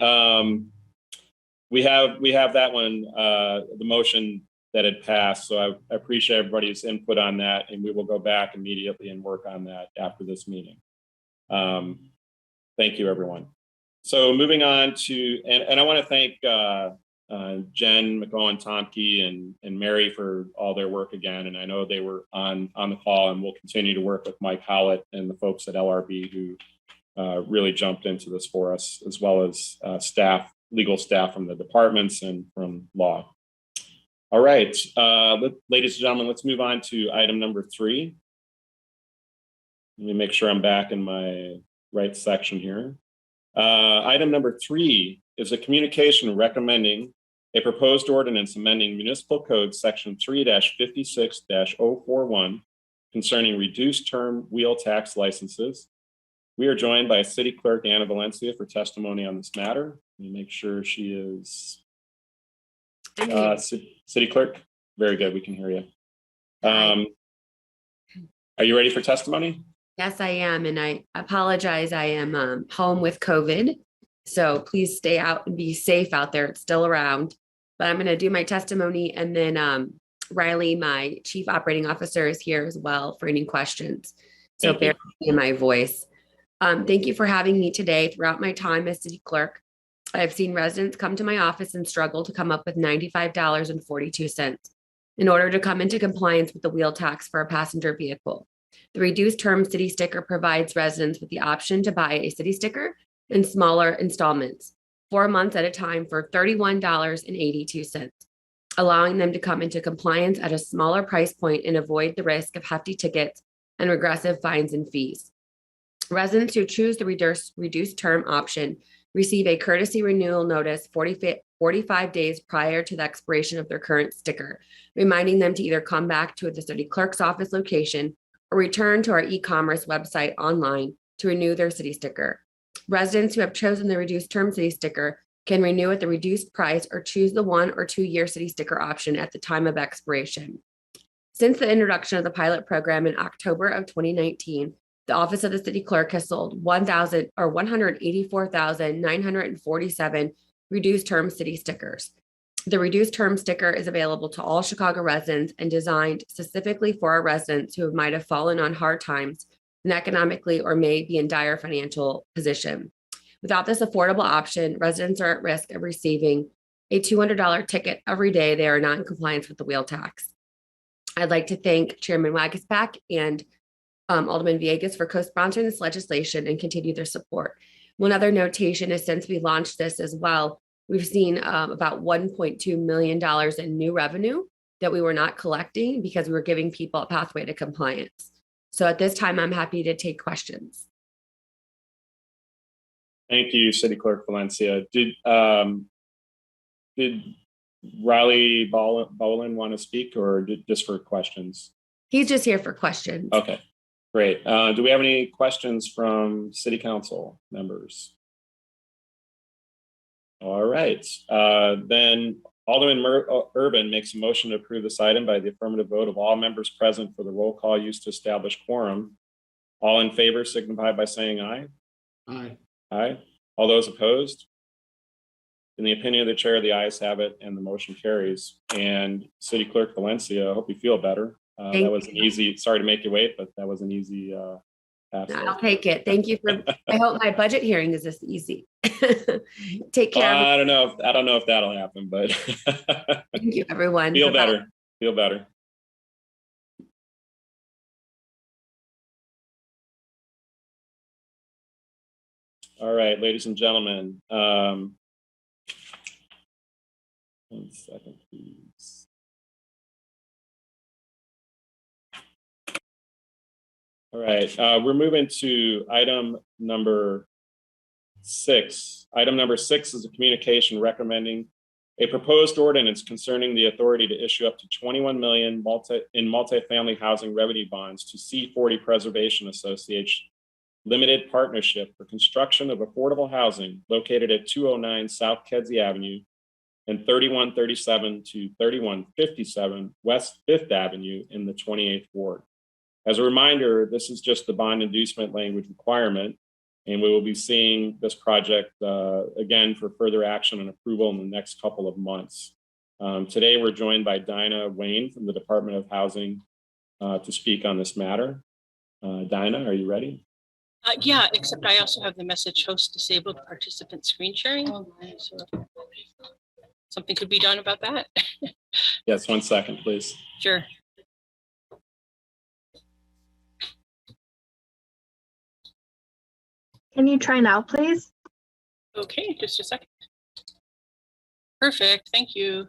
We have that one, the motion that had passed. So I appreciate everybody's input on that, and we will go back immediately and work on that after this meeting. Thank you, everyone. So moving on to, and I want to thank Jen, McGowan, Tomke, and Mary for all their work again. And I know they were on the call, and we'll continue to work with Mike Howlett and the folks at LRB who really jumped into this for us, as well as legal staff from the departments and from law. All right, ladies and gentlemen, let's move on to item number 3. Let me make sure I'm back in my right section here. Item number 3 is a communication recommending a proposed ordinance amending Municipal Code Section 3-56-041 concerning reduced term wheel tax licenses. We are joined by City Clerk Anna Valencia for testimony on this matter. Let me make sure she is City Clerk. Very good. We can hear you. Are you ready for testimony? Yes, I am. And I apologize. I am home with COVID. So please stay out and be safe out there. It's still around. But I'm going to do my testimony. And then Riley, my Chief Operating Officer, is here as well for any questions. So bear with me in my voice. Thank you for having me today throughout my time as City Clerk. I have seen residents come to my office and struggle to come up with $95.42 in order to come into compliance with the wheel tax for a passenger vehicle. The reduced term city sticker provides residents with the option to buy a city sticker in smaller installments, 4 months at a time for $31.82, allowing them to come into compliance at a smaller price point and avoid the risk of hefty tickets and regressive fines and fees. Residents who choose the reduced term option receive a courtesy renewal notice 45 days prior to the expiration of their current sticker, reminding them to either come back to the city clerk's office location or return to our e-commerce website online to renew their city sticker. Residents who have chosen the reduced term city sticker can renew at the reduced price or choose the 1 or 2 year city sticker option at the time of expiration. Since the introduction of the pilot program in October of 2019, the Office of the City Clerk has sold 184,947 reduced term city stickers. The reduced term sticker is available to all Chicago residents and designed specifically for our residents who might have fallen on hard times and economically or may be in dire financial position. Without this affordable option, residents are at risk of receiving a $200 ticket every day they are not in compliance with the wheel tax. I'd like to thank Chairman Wagaspack and Alderman Villegas for co-sponsoring this legislation and continue their support. One other notation is since we launched this as well, we've seen about $1.2 million in new revenue that we were not collecting because we were giving people a pathway to compliance. So at this time, I'm happy to take questions. Thank you, City Clerk Valencia. Did Riley Bolin want to speak, or just for questions? He's just here for questions. Okay, great. Do we have any questions from City Council members? All right, then Alderman Urban makes a motion to approve this item by the affirmative vote of all members present for the roll call used to establish quorum. All in favor signify by saying aye. Aye. Aye. All those opposed? In the opinion of the chair, the ayes have it and the motion carries. And City Clerk Valencia, I hope you feel better. That was an easy, sorry to make you wait, but that was an easy pass. I'll take it. Thank you for, I hope my budget hearing is this easy. Take care. I don't know if that'll happen, but thank you, everyone. Feel better. Feel better. All right, ladies and gentlemen. 1 second, please. All right, we're moving to item number 6. Item number 6 is a communication recommending a proposed ordinance concerning the authority to issue up to $21 million in multifamily housing revenue bonds to C40 Preservation Association Limited Partnership for construction of affordable housing located at 209 South Kedzie Avenue and 3137 to 3157 West 5th Avenue in the 28th Ward. As a reminder, this is just the bond inducement language requirement, and we will be seeing this project again for further action and approval in the next couple of months. Today, we're joined by Dinah Wayne from the Department of Housing to speak on this matter. Dinah, are you ready? Yeah, except I also have the message host disabled participant screen sharing. So something could be done about that. Yes, 1 second, please. Sure. Can you try now, please? Okay, just a second. Perfect, thank you.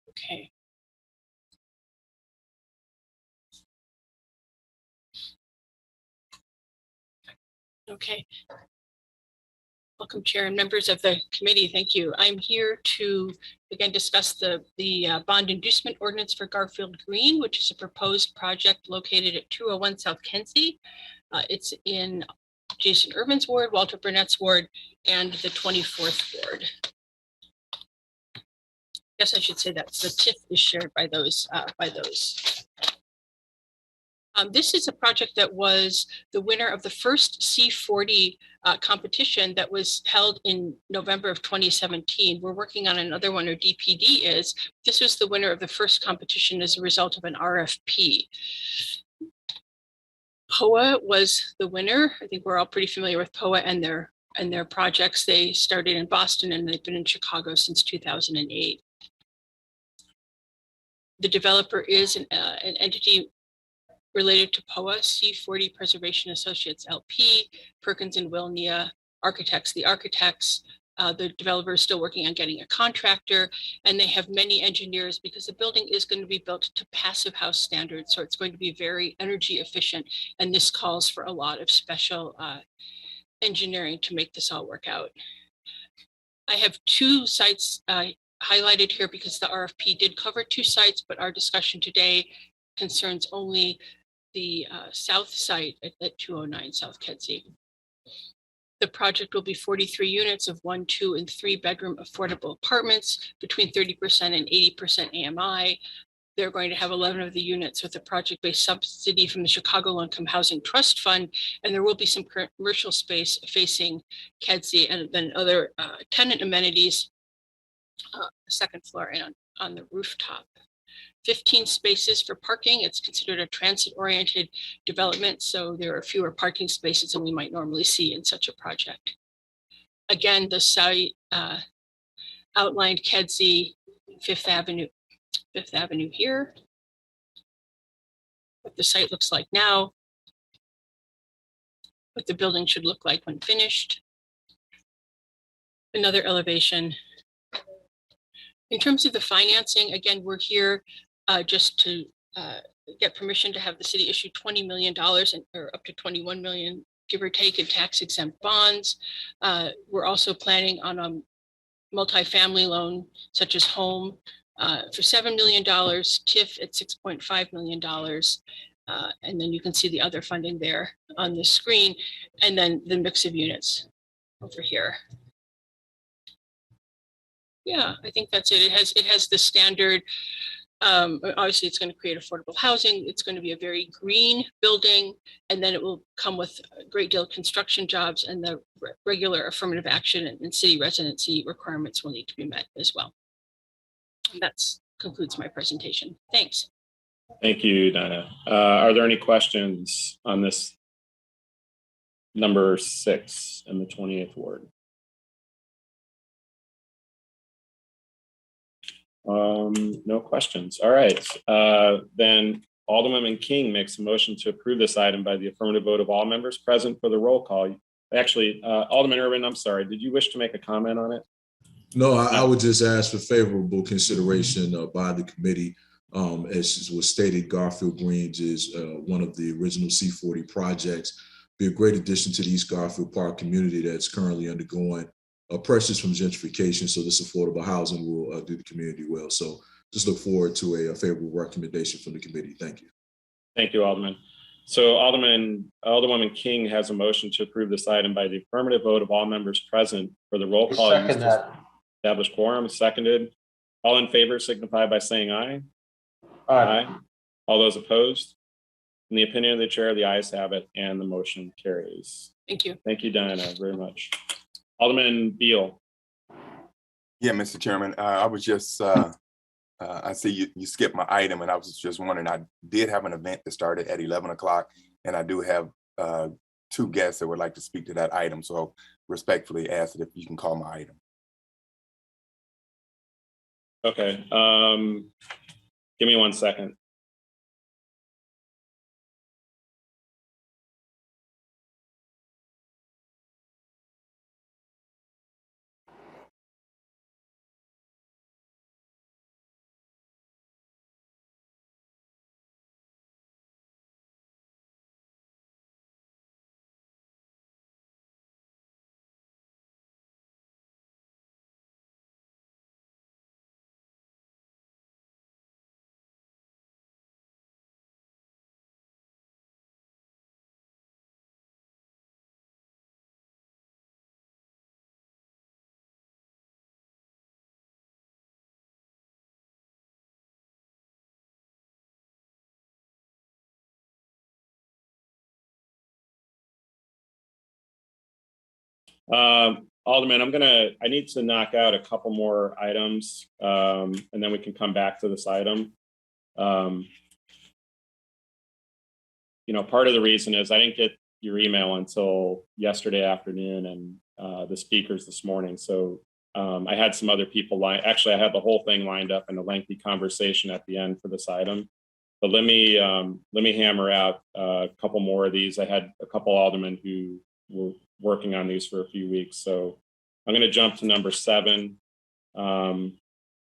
Okay. Okay. Welcome, Chair and members of the committee. Thank you. I'm here to again discuss the bond inducement ordinance for Garfield Green, which is a proposed project located at 201 South Kedzie. It's in Jason Urban's ward, Walter Burnett's ward, and the 24th ward. I guess I should say that the TIF is shared by those. This is a project that was the winner of the first C40 competition that was held in November of 2017. We're working on another one, or DPD is. This was the winner of the first competition as a result of an RFP. POA was the winner. I think we're all pretty familiar with POA and their projects. They started in Boston and they've been in Chicago since 2008. The developer is an entity related to POA, C40 Preservation Associates LP, Perkins and Wilnia Architects, the architects. The developer is still working on getting a contractor, and they have many engineers because the building is going to be built to passive house standards. So it's going to be very energy efficient. And this calls for a lot of special engineering to make this all work out. I have two sites highlighted here because the RFP did cover two sites, but our discussion today concerns only the south site at 209 South Kedzie. The project will be 43 units of 1, 2, and 3 bedroom affordable apartments between 30% and 80% AMI. They're going to have 11 of the units with a project-based subsidy from the Chicago Low-Income Housing Trust Fund, and there will be some commercial space facing Kedzie and then other tenant amenities, second floor and on the rooftop. 15 spaces for parking. It's considered a transit-oriented development, so there are fewer parking spaces than we might normally see in such a project. Again, the site outlined Kedzie, Fifth Avenue here. What the site looks like now, what the building should look like when finished. Another elevation. In terms of the financing, again, we're here just to get permission to have the city issue $20 million or up to 21 million, give or take, in tax exempt bonds. We're also planning on a multifamily loan, such as home, for $7 million, TIF at $6.5 million. And then you can see the other funding there on the screen, and then the mix of units over here. Yeah, I think that's it. It has the standard, obviously it's going to create affordable housing. It's going to be a very green building, and then it will come with a great deal of construction jobs, and the regular affirmative action and city residency requirements will need to be met as well. And that concludes my presentation. Thanks. Thank you, Dinah. Are there any questions on this number 6 in the 28th ward? No questions. All right. Then Alderman King makes a motion to approve this item by the affirmative vote of all members present for the roll call. Actually, Alderman Irvin, I'm sorry. Did you wish to make a comment on it? No, I would just ask for favorable consideration by the committee. As was stated, Garfield Greens is one of the original C40 projects. Be a great addition to the East Garfield Park community that's currently undergoing pressures from gentrification. So this affordable housing will do the community well. So just look forward to a favorable recommendation from the committee. Thank you. Thank you, Alderman. So Alderwoman King has a motion to approve this item by the affirmative vote of all members present for the roll call. Second that. Established quorum, seconded. All in favor signify by saying aye. Aye. All those opposed? In the opinion of the chair, the ayes have it, and the motion carries. Thank you. Thank you, Diana, very much. Alderman Beal. Yeah, Mr. Chairman, I was just, I see you skipped my item, and I was just wondering, I did have an event that started at 11 o'clock, and I do have 2 guests that would like to speak to that item. So respectfully ask if you can call my item. Okay, give me 1 second. Alderman, I need to knock out a couple more items, and then we can come back to this item. part of the reason is I didn't get your email until yesterday afternoon and the speakers this morning. So I had some other people actually I had the whole thing lined up in a lengthy conversation at the end for this item. But let me hammer out a couple more of these. I had a couple aldermen who were working on these for a few weeks. So I'm going to jump to number 7, and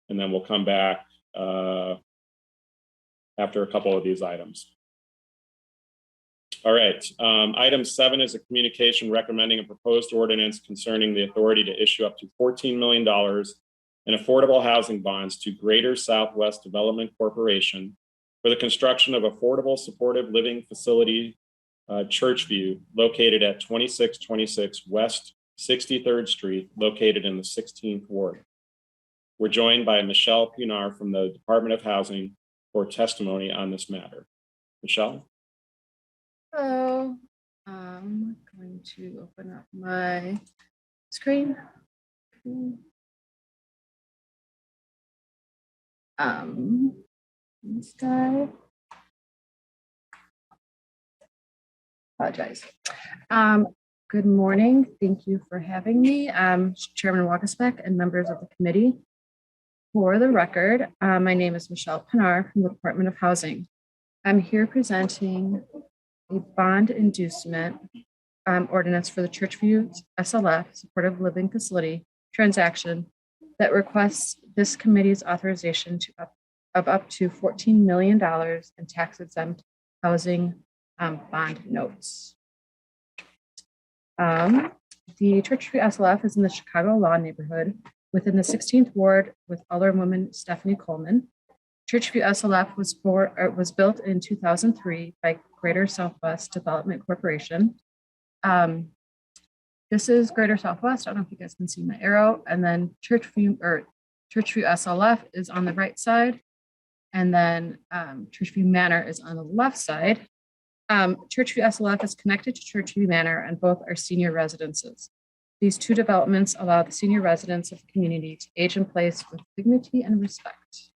then we'll come back after a couple of these items. All right. Item 7 is a communication recommending a proposed ordinance concerning the authority to issue up to $14 million in affordable housing bonds to Greater Southwest Development Corporation for the construction of affordable supportive living facility Churchview, located at 2626 West 63rd Street, located in the 16th Ward. We're joined by Michelle Punar from the Department of Housing for testimony on this matter. Michelle? Hello. I'm going to open up my screen. This guy. Apologize. Good morning. Thank you for having me. Chairman Walkersbeck and members of the committee. For the record, my name is Michelle Pinar from the Department of Housing. I'm here presenting a bond inducement ordinance for the Churchview SLF Supportive Living Facility transaction that requests this committee's authorization of up to $14 million in tax-exempt housing bond notes. The Churchview SLF is in the Chicago Law neighborhood within the 16th Ward with Alderwoman Stephanie Coleman. Churchview SLF was built in 2003 by Greater Southwest Development Corporation. This is Greater Southwest. I don't know if you guys can see my arrow. And then Churchview SLF is on the right side. And then Churchview Manor is on the left side. Churchview SLF is connected to Churchview Manor, and both are senior residences. These two developments allow the senior residents of the community to age in place with dignity and respect.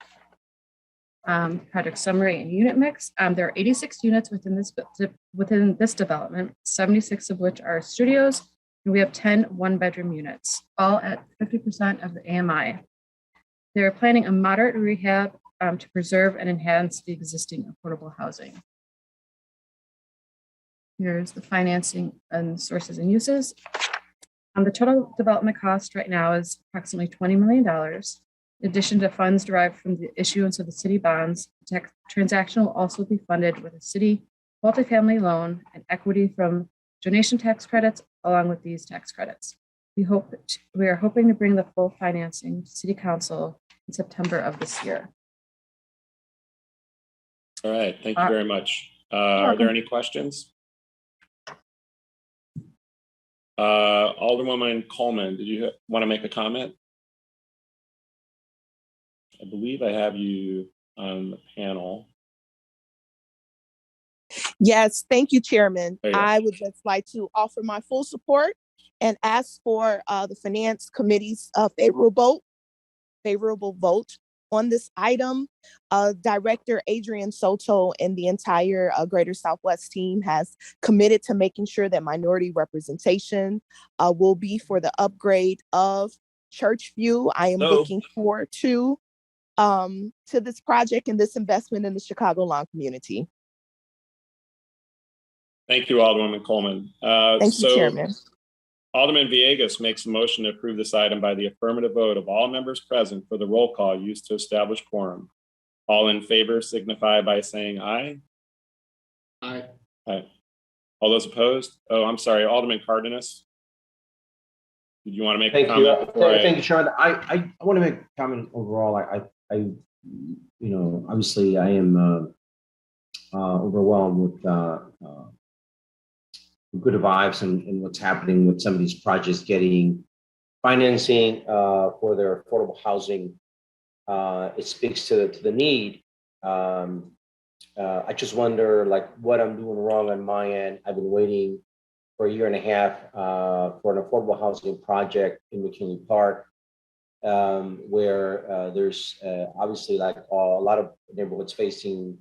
Project summary and unit mix. There are 86 units within this development, 76 of which are studios, and we have 10 one-bedroom units, all at 50% of the AMI. They're planning a moderate rehab to preserve and enhance the existing affordable housing. Here's the financing and sources and uses. The total development cost right now is approximately $20 million. In addition to funds derived from the issuance of the city bonds, the transaction will also be funded with a city multifamily loan and equity from donation tax credits, along with these tax credits. We are hoping to bring the full financing to City Council in September of this year. All right, thank you very much. Are there any questions? Alderwoman Coleman, did you want to make a comment? I believe I have you on the panel. Yes, thank you, Chairman. You I would just like to offer my full support and ask for the Finance Committee's favorable vote on this item. Director Adrian Soto and the entire Greater Southwest team has committed to making sure that minority representation will be for the upgrade of Churchview. I am looking forward to this project and this investment in the Chicago lawn community. Thank you, Alderwoman Coleman. Thank you, Chairman. Alderman Villegas makes a motion to approve this item by the affirmative vote of all members present for the roll call used to establish quorum. All in favor signify by saying aye. Aye. Aye. All those opposed? Oh, I'm sorry, Alderman Cardenas. Did you want to make a comment? Thank you, Sean. I want to make a comment overall. I obviously I am overwhelmed with good vibes and what's happening with some of these projects getting financing for their affordable housing. It speaks to the need. I just wonder, like, what I'm doing wrong on my end. I've been waiting for a year and a half for an affordable housing project in McKinley Park, where there's obviously like a lot of neighborhoods facing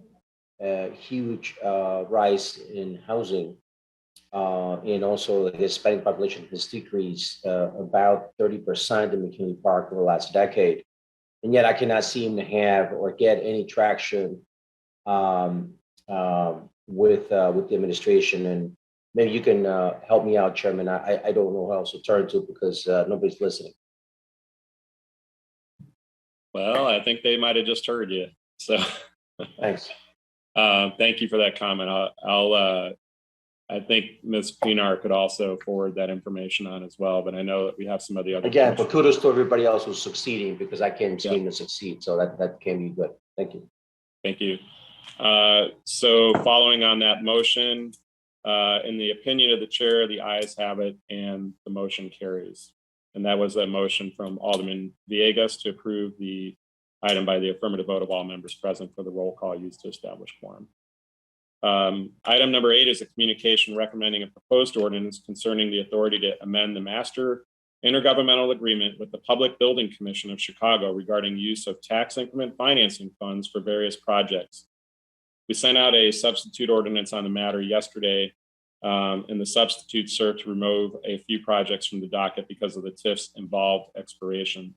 a huge rise in housing, and also the Hispanic population has decreased about 30% in McKinley Park over the last decade. And yet I cannot seem to have or get any traction with the administration. And maybe you can help me out, Chairman. I don't know who else to turn to because nobody's listening. Well, I think they might have just heard you. So thanks. Thank you for that comment. I think Ms. Pinar could also forward that information on as well, but I know that we have some of the other. Again, but kudos to everybody else who's succeeding because I can't seem to succeed. So that can be good. Thank you. Thank you. So following on that motion, in the opinion of the chair, the ayes have it and the motion carries. And that was a motion from Alderman Villegas to approve the item by the affirmative vote of all members present for the roll call used to establish quorum. Item number 8 is a communication recommending a proposed ordinance concerning the authority to amend the master intergovernmental agreement with the Public Building Commission of Chicago regarding use of tax increment financing funds for various projects. We sent out a substitute ordinance on the matter yesterday, and the substitute served to remove a few projects from the docket because of the TIF's involved expiration.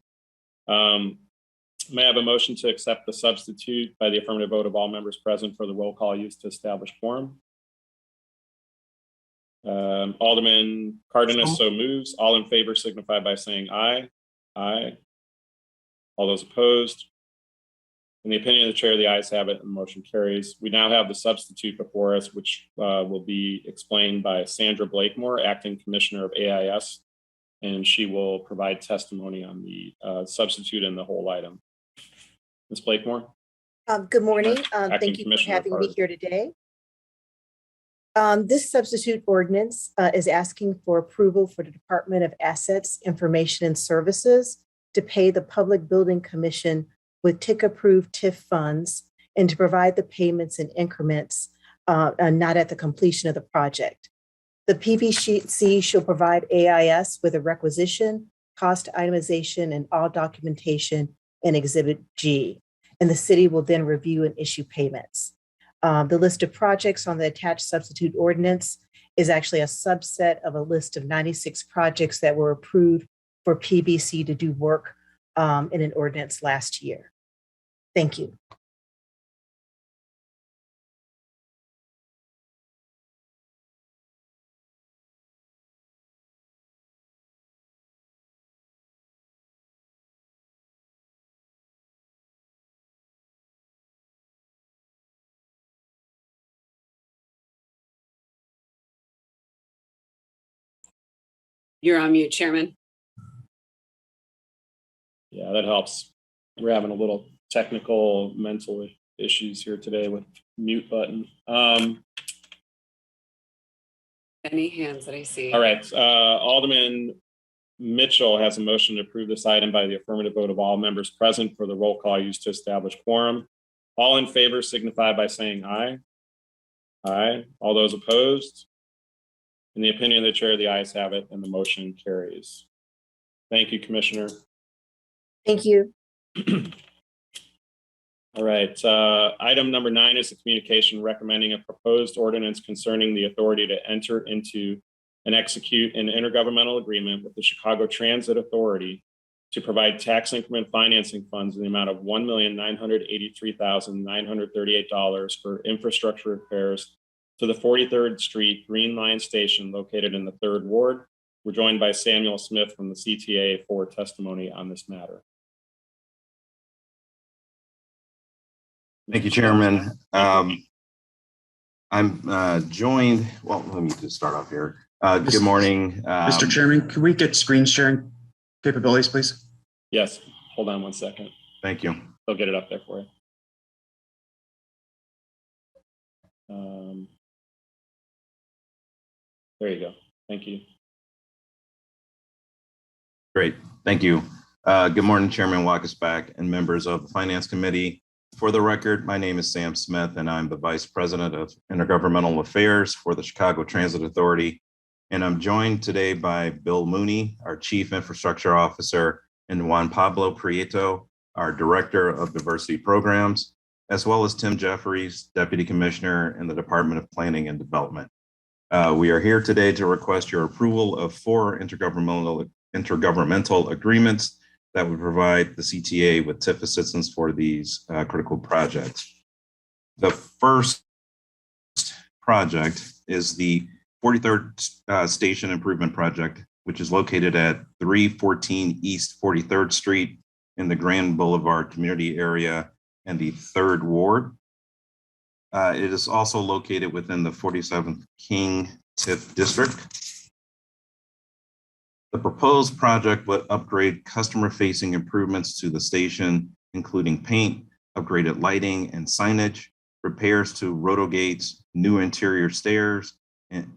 May I have a motion to accept the substitute by the affirmative vote of all members present for the roll call used to establish quorum? Alderman Cardenas so moves. All in favor signify by saying aye. Aye. All those opposed? In the opinion of the chair, the ayes have it and the motion carries. We now have the substitute before us, which will be explained by Sandra Blakemore, Acting Commissioner of AIS, and she will provide testimony on the substitute and the whole item. Ms. Blakemore? Good morning. Acting Thank you for Commissioner having of me Art. here today. This substitute ordinance is asking for approval for the Department of Assets, Information and Services to pay the Public Building Commission with TIC-approved TIF funds and to provide the payments in increments, not at the completion of the project. The PBC shall provide AIS with a requisition, cost itemization, and all documentation in Exhibit G, and the city will then review and issue payments. The list of projects on the attached substitute ordinance is actually a subset of a list of 96 projects that were approved for PBC to do work in an ordinance last year. Thank you. You're on mute, Chairman. Yeah, that helps. We're having a little technical mental issues here today with mute button. Any hands that I see? All right, Alderman Mitchell has a motion to approve this item by the affirmative vote of all members present for the roll call used to establish quorum. All in favor signify by saying aye. Aye. All those opposed? In the opinion of the chair, the ayes have it and the motion carries. Thank you, Commissioner. Thank you. All right, item number 9 is a communication recommending a proposed ordinance concerning the authority to enter into and execute an intergovernmental agreement with the Chicago Transit Authority to provide tax increment financing funds in the amount of $1,983,938 for infrastructure repairs to the 43rd Street Green Line Station located in the 3rd Ward. We're joined by Samuel Smith from the CTA for testimony on this matter. Thank you, Chairman. I'm joined, well, let me just start off here. Good morning. Mr. Chairman, can we get screen sharing capabilities, please? Yes, hold on one second. Thank you. They'll get it up there for you. There you go. Thank you. Great. Thank you. Good morning, Chairman Walkersback and members of the Finance Committee. For the record, my name is Sam Smith, and I'm the Vice President of Intergovernmental Affairs for the Chicago Transit Authority. And I'm joined today by Bill Mooney, our Chief Infrastructure Officer, and Juan Pablo Prieto, our Director of Diversity Programs. as well as Tim Jeffries, Deputy Commissioner in the Department of Planning and Development. We are here today to request your approval of 4 intergovernmental agreements that would provide the CTA with TIF assistance for these critical projects. The first project is the 43rd Station Improvement Project, which is located at 314 East 43rd Street in the Grand Boulevard community area and the 3rd Ward. It is also located within the 47th King TIF District. The proposed project would upgrade customer-facing improvements to the station, including paint, upgraded lighting and signage, repairs to roto gates, new interior stairs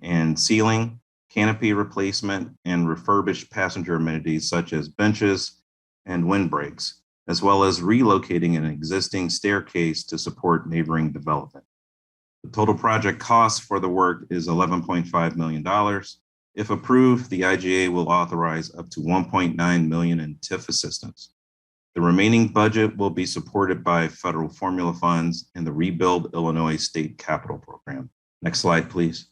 and ceiling, canopy replacement, and refurbished passenger amenities such as benches and windbreaks, as well as relocating an existing staircase to support neighboring development. The total project cost for the work is $11.5 million. If approved, the IGA will authorize up to $1.9 million in TIF assistance. The remaining budget will be supported by federal formula funds and the Rebuild Illinois State Capital Program. Next slide, please.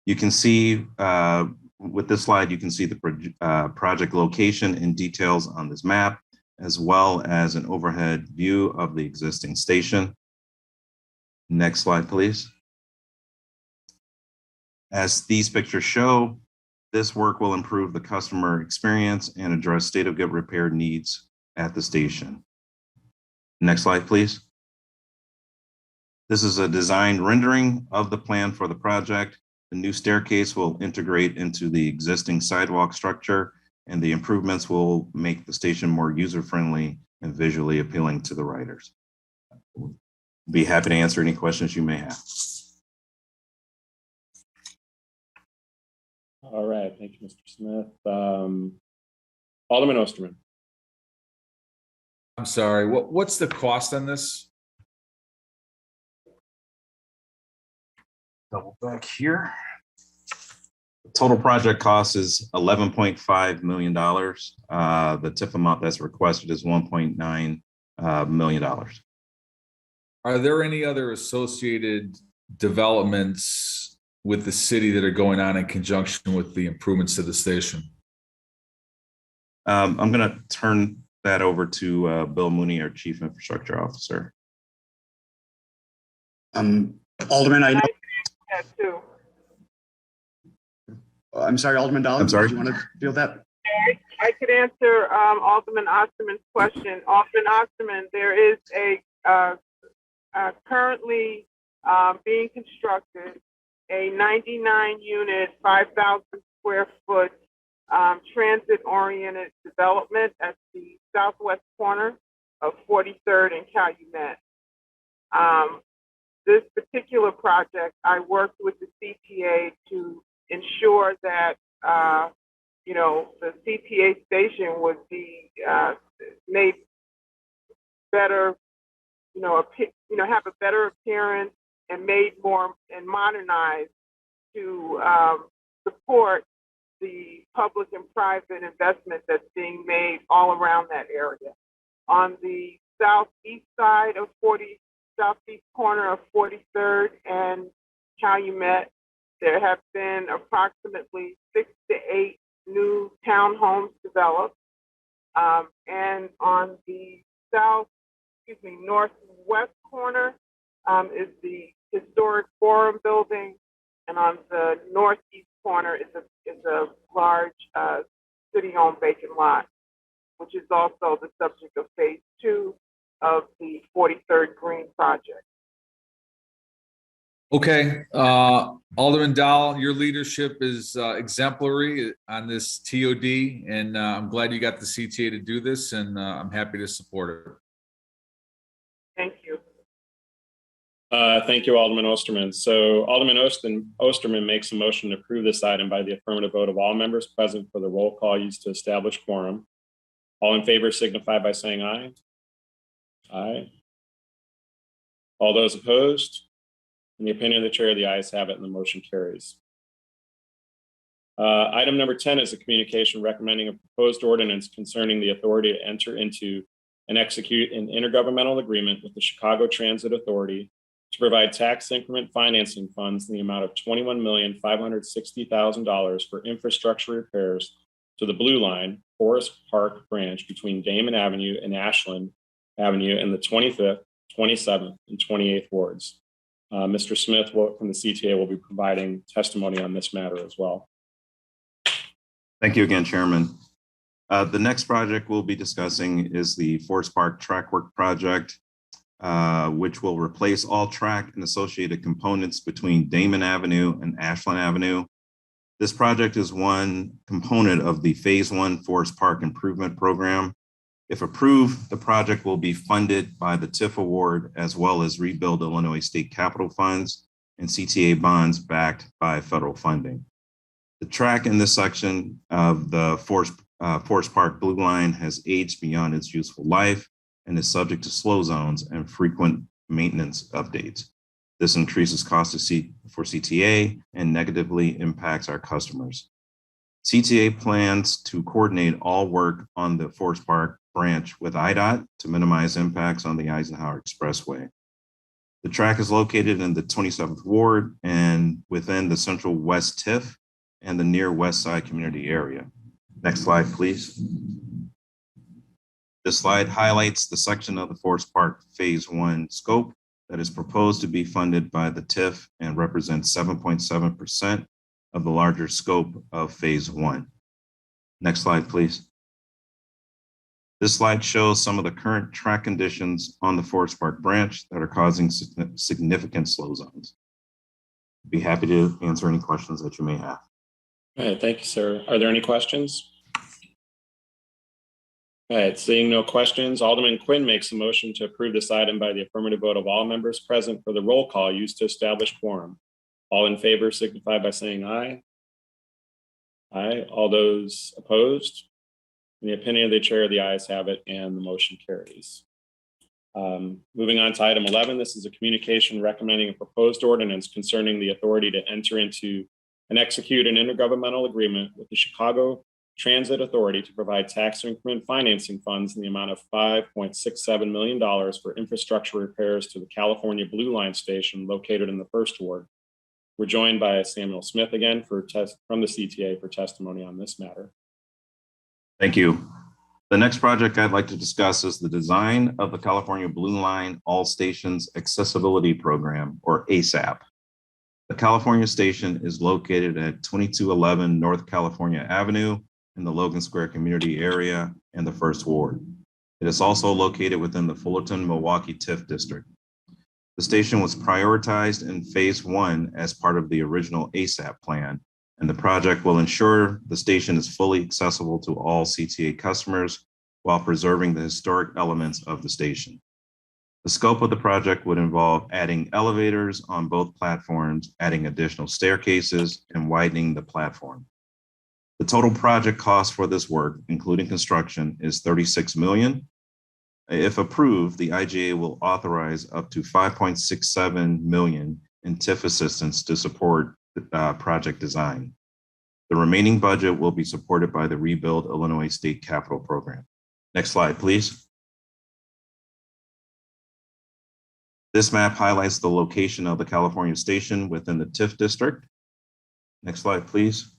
You can see, with this slide, you can see the project location and details on this map, as well as an overhead view of the existing station. Next slide, please. As these pictures show, this work will improve the customer experience and address state-of-good repair needs at the station. Next slide, please. This is a design rendering of the plan for the project. The new staircase will integrate into the existing sidewalk structure, and the improvements will make the station more user-friendly and visually appealing to the riders. Be happy to answer any questions you may have. All right, thank you, Mr. Smith. Alderman Osterman. I'm sorry, what's the cost on this? Double back here. The total project cost is $11.5 million. The TIF amount that's requested is $1.9 million. Are there any other associated developments with the city that are going on in conjunction with the improvements to the station? I'm going to turn that over to Bill Mooney, our Chief Infrastructure Officer. Alderman, I know. I'm sorry, Alderman Dahl. I'm sorry. Do you want to field that? I could answer Alderman Osterman's question. Alderman Osterman, there is a currently being constructed a 99-unit, 5,000 square foot transit-oriented development at the southwest corner of 43rd and Calumet. This particular project, I worked with the CTA to ensure that the CTA station would be made better, have a better appearance and made more and modernized to support the public and private investment that's being made all around that area. On the southeast side of southeast corner of 43rd and Calumet, there have been approximately 6 to 8 new townhomes developed. And on the northwest corner is the historic Forum building, and on the northeast corner is a large city-owned vacant lot, which is also the subject of phase 2 of the 43rd Green project. Okay, Alderman Dahl, your leadership is exemplary on this TOD, and I'm glad you got the CTA to do this, and I'm happy to support it. Thank you. Thank you, Alderman Osterman. So Alderman Osterman makes a motion to approve this item by the affirmative vote of all members present for the roll call used to establish quorum. All in favor signify by saying aye. Aye. All those opposed? In the opinion of the chair, the ayes have it and the motion carries. Item number 10 is a communication recommending a proposed ordinance concerning the authority to enter into and execute an intergovernmental agreement with the Chicago Transit Authority to provide tax increment financing funds in the amount of $21,560,000 for infrastructure repairs to the Blue Line Forest Park branch between Damon Avenue and Ashland Avenue in the 25th, 27th, and 28th wards. Mr. Smith from the CTA will be providing testimony on this matter as well. Thank you again, Chairman. The next project we'll be discussing is the Forest Park Track Work Project, which will replace all track and associated components between Damon Avenue and Ashland Avenue. This project is one component of the Phase 1 Forest Park Improvement Program. If approved, the project will be funded by the TIF award as well as Rebuild Illinois State Capital Funds and CTA bonds backed by federal funding. The track in this section of the Forest Park Blue Line has aged beyond its useful life and is subject to slow zones and frequent maintenance updates. This increases costs for CTA and negatively impacts our customers. CTA plans to coordinate all work on the Forest Park branch with IDOT to minimize impacts on the Eisenhower Expressway. The track is located in the 27th Ward and within the Central West TIF and the near West Side community area. Next slide, please. This slide highlights the section of the Forest Park Phase 1 scope that is proposed to be funded by the TIF and represents 7.7% of the larger scope of Phase 1. Next slide, please. This slide shows some of the current track conditions on the Forest Park branch that are causing significant slow zones. I'd be happy to answer any questions that you may have. All right, thank you, sir. Are there any questions? All right, seeing no questions, Alderman Quinn makes a motion to approve this item by the affirmative vote of all members present for the roll call used to establish quorum. All in favor signify by saying aye. Aye. All those opposed? In the opinion of the chair, the ayes have it and the motion carries. Moving on to item 11, this is a communication recommending a proposed ordinance concerning the authority to enter into and execute an intergovernmental agreement with the Chicago Transit Authority to provide tax increment financing funds in the amount of $5.67 million for infrastructure repairs to the California Blue Line station located in the First Ward. We're joined by Samuel Smith again from the CTA for testimony on this matter. Thank you. The next project I'd like to discuss is the design of the California Blue Line All Stations Accessibility Program, or ASAP. The California station is located at 2211 North California Avenue in the Logan Square community area in the First Ward. It is also located within the Fullerton-Milwaukee TIF district. The station was prioritized in Phase 1 as part of the original ASAP plan, and the project will ensure the station is fully accessible to all CTA customers while preserving the historic elements of the station. The scope of the project would involve adding elevators on both platforms, adding additional staircases, and widening the platform. The total project cost for this work, including construction, is $36 million. If approved, the IGA will authorize up to $5.67 million in TIF assistance to support project design. The remaining budget will be supported by the Rebuild Illinois State Capital Program. Next slide, please. This map highlights the location of the California station within the TIF district. Next slide, please.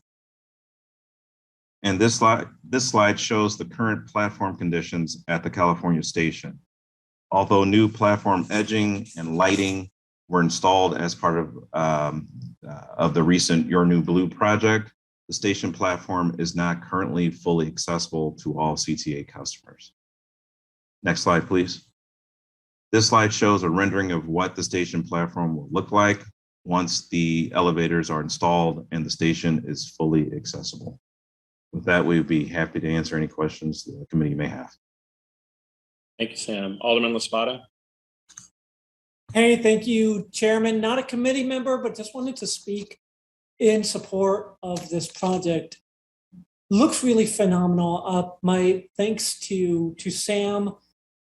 And this slide shows the current platform conditions at the California station. Although new platform edging and lighting were installed as part of the recent Your New Blue project, the station platform is not currently fully accessible to all CTA customers. Next slide, please. This slide shows a rendering of what the station platform will look like once the elevators are installed and the station is fully accessible. With that, we would be happy to answer any questions the committee may have. Thank you, Sam. Alderman LaSpada. Hey, thank you, Chairman. Not a committee member, but just wanted to speak in support of this project. Looks really phenomenal. My thanks to Sam,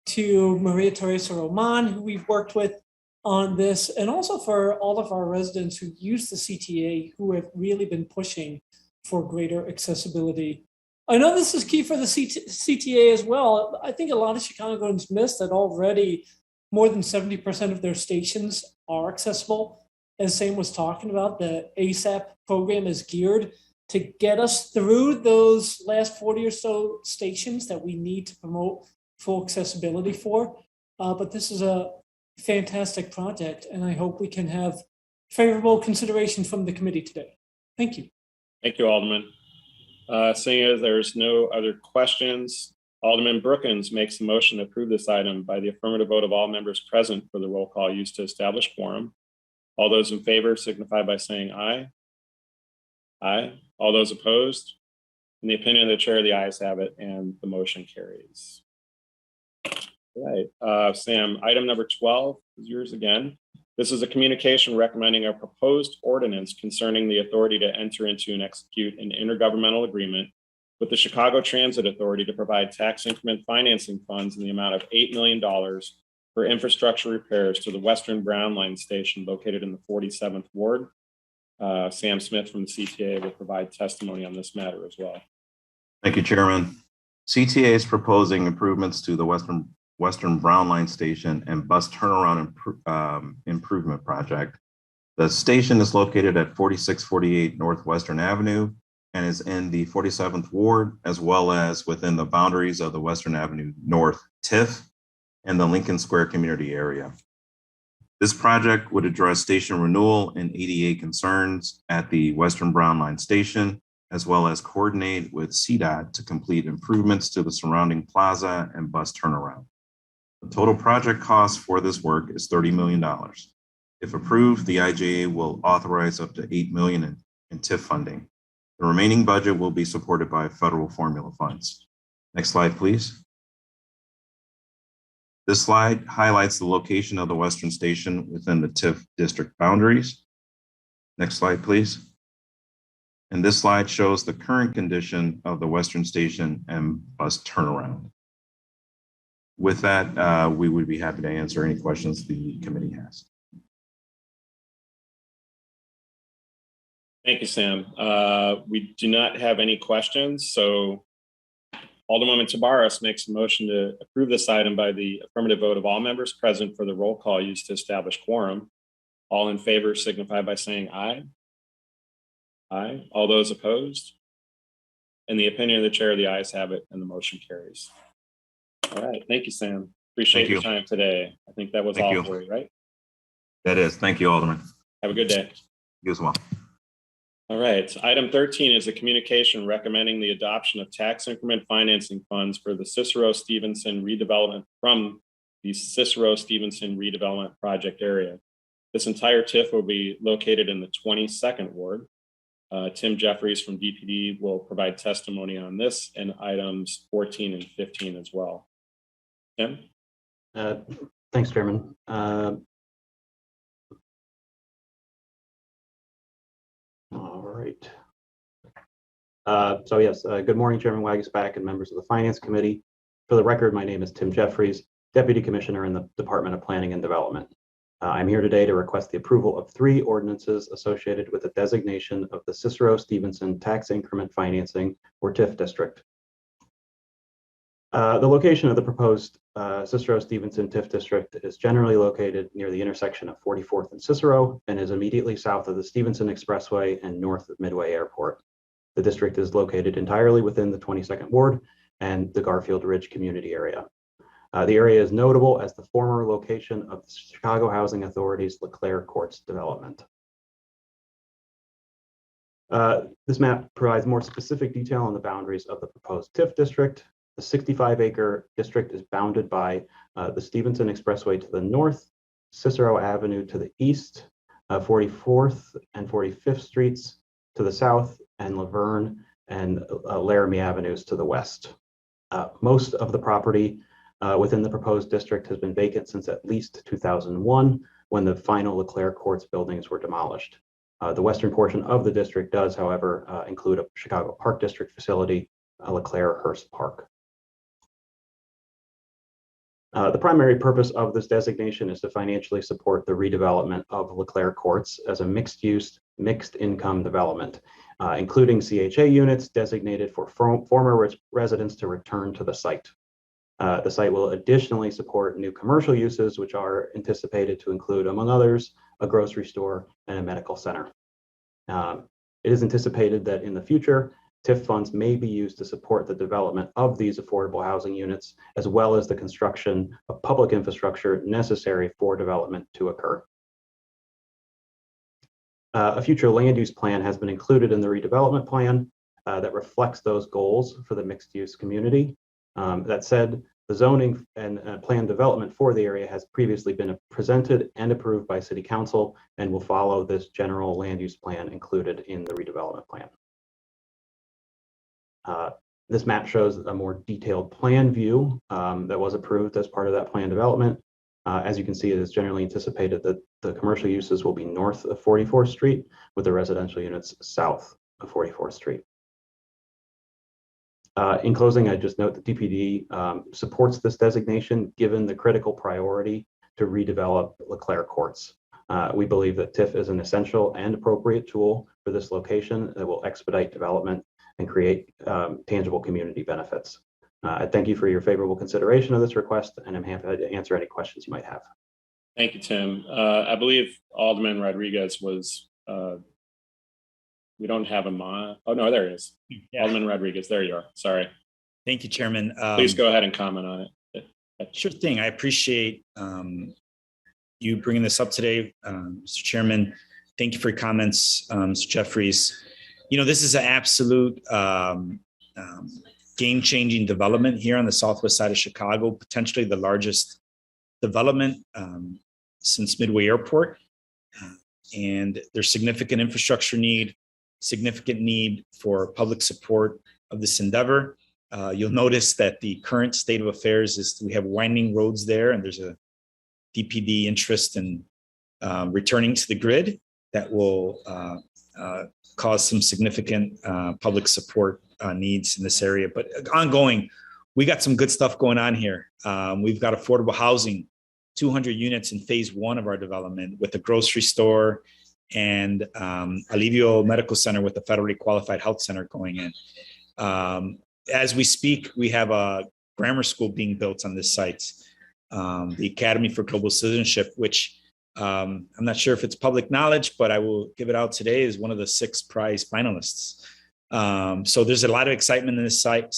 to Maria Teresa Roman, who we've worked with on this, and also for all of our residents who use the CTA, who have really been pushing for greater accessibility. I know this is key for the CTA as well. I think a lot of Chicagoans miss that already more than 70% of their stations are accessible. As Sam was talking about, the ASAP program is geared to get us through those last 40 or so stations that we need to promote full accessibility for. But this is a fantastic project, and I hope we can have favorable consideration from the committee today. Thank you. Thank you, Alderman. Seeing as there's no other questions, Alderman Brookins makes a motion to approve this item by the affirmative vote of all members present for the roll call used to establish quorum. All those in favor signify by saying aye. Aye. All those opposed? In the opinion of the chair, the ayes have it, and the motion carries. All right, Sam, item number 12 is yours again. This is a communication recommending a proposed ordinance concerning the authority to enter into and execute an intergovernmental agreement with the Chicago Transit Authority to provide tax increment financing funds in the amount of $8 million for infrastructure repairs to the Western Brown Line station located in the 47th Ward. Sam Smith from the CTA will provide testimony on this matter as well. Thank you, Chairman. CTA is proposing improvements to the Western Brown Line station and bus turnaround improvement project. The station is located at 4648 Northwestern Avenue and is in the 47th Ward, as well as within the boundaries of the Western Avenue North TIF and the Lincoln Square community area. This project would address station renewal and ADA concerns at the Western Brown Line station, as well as coordinate with CDOT to complete improvements to the surrounding plaza and bus turnaround. The total project cost for this work is $30 million. If approved, the IJA will authorize up to $8 million in TIF funding. The remaining budget will be supported by federal formula funds. Next slide, please. This slide highlights the location of the Western Station within the TIF district boundaries. Next slide, please. And this slide shows the current condition of the Western Station and bus turnaround. With that, we would be happy to answer any questions the committee has. Thank you, Sam. We do not have any questions, so Alderwoman Tabares makes a motion to approve this item by the affirmative vote of all members present for the roll call used to establish quorum. All in favor signify by saying aye. Aye. All those opposed? In the opinion of the chair, the ayes have it, and the motion carries. All right. Thank you, Sam. Appreciate your time today. I think that was all for you, right? That is. Thank you, Alderman. Have a good day. You as well. All right. Item 13 is a communication recommending the adoption of tax increment financing funds for the Cicero-Stevenson redevelopment from the Cicero-Stevenson redevelopment project area. This entire TIF will be located in the 22nd Ward. Tim Jeffries from DPD will provide testimony on this and items 14 and 15 as well. Tim? Thanks, Chairman. All right. So yes, good morning, Chairman Wagasback and members of the Finance Committee. For the record, my name is Tim Jeffries, Deputy Commissioner in the Department of Planning and Development. I'm here today to request the approval of 3 ordinances associated with the designation of the Cicero-Stevenson Tax Increment Financing, or TIF District. The location of the proposed Cicero-Stevenson TIF District is generally located near the intersection of 44th and Cicero and is immediately south of the Stevenson Expressway and north of Midway Airport. The district is located entirely within the 22nd Ward and the Garfield Ridge community area. The area is notable as the former location of the Chicago Housing Authority's LeClaire Courts development. This map provides more specific detail on the boundaries of the proposed TIF district. The 65-acre district is bounded by the Stevenson Expressway to the north, Cicero Avenue to the east, 44th and 45th Streets to the south, and Laverne and Laramie Avenues to the west. Most of the property within the proposed district has been vacant since at least 2001, when the final LeClaire Courts buildings were demolished. The western portion of the district does, however, include a Chicago Park District facility, LeClaire Hearst Park. The primary purpose of this designation is to financially support the redevelopment of LeClaire Courts as a mixed-use mixed income development, including CHA units designated for former residents to return to the site. The site will additionally support new commercial uses, which are anticipated to include, among others, a grocery store and a medical center. It is anticipated that in the future, TIF funds may be used to support the development of these affordable housing units, as well as the construction of public infrastructure necessary for development to occur. A future land use plan has been included in the redevelopment plan that reflects those goals for the mixed use community. That said, the zoning and plan development for the area has previously been presented and approved by City Council and will follow this general land use plan included in the redevelopment plan. This map shows a more detailed plan view that was approved as part of that plan development. As you can see, it is generally anticipated that the commercial uses will be north of 44th Street, with the residential units south of 44th Street. In closing, I just note that DPD supports this designation given the critical priority to redevelop Leclerc Courts. We believe that TIF is an essential and appropriate tool for this location that will expedite development and create tangible community benefits. I thank you for your favorable consideration of this request, and I'm happy to answer any questions you might have. Thank you, Tim. I believe Alderman Rodriguez was, we don't have him on. Oh, no, there he is. Yeah. Alderman Rodriguez, there you are. Sorry. Thank you, Chairman. Please go ahead and comment on it. Sure thing. I appreciate you bringing this up today, Mr. Chairman. Thank you for your comments, Mr. Jeffries. You know, this is an absolute game-changing development here on the southwest side of Chicago, potentially the largest development since Midway Airport. And there's significant infrastructure need, significant need for public support of this endeavor. You'll notice that the current state of affairs is we have winding roads there, and there's a DPD interest in returning to the grid that will cause some significant public support needs in this area. But ongoing, we got some good stuff going on here. We've got affordable housing, 200 units in phase 1 of our development, with a grocery store and Alivio Medical Center with a federally qualified health center going in. As we speak, we have a grammar school being built on this site, the Academy for Global Citizenship, which I'm not sure if it's public knowledge, but I will give it out today, is one of the 6 prize finalists. So there's a lot of excitement in this site,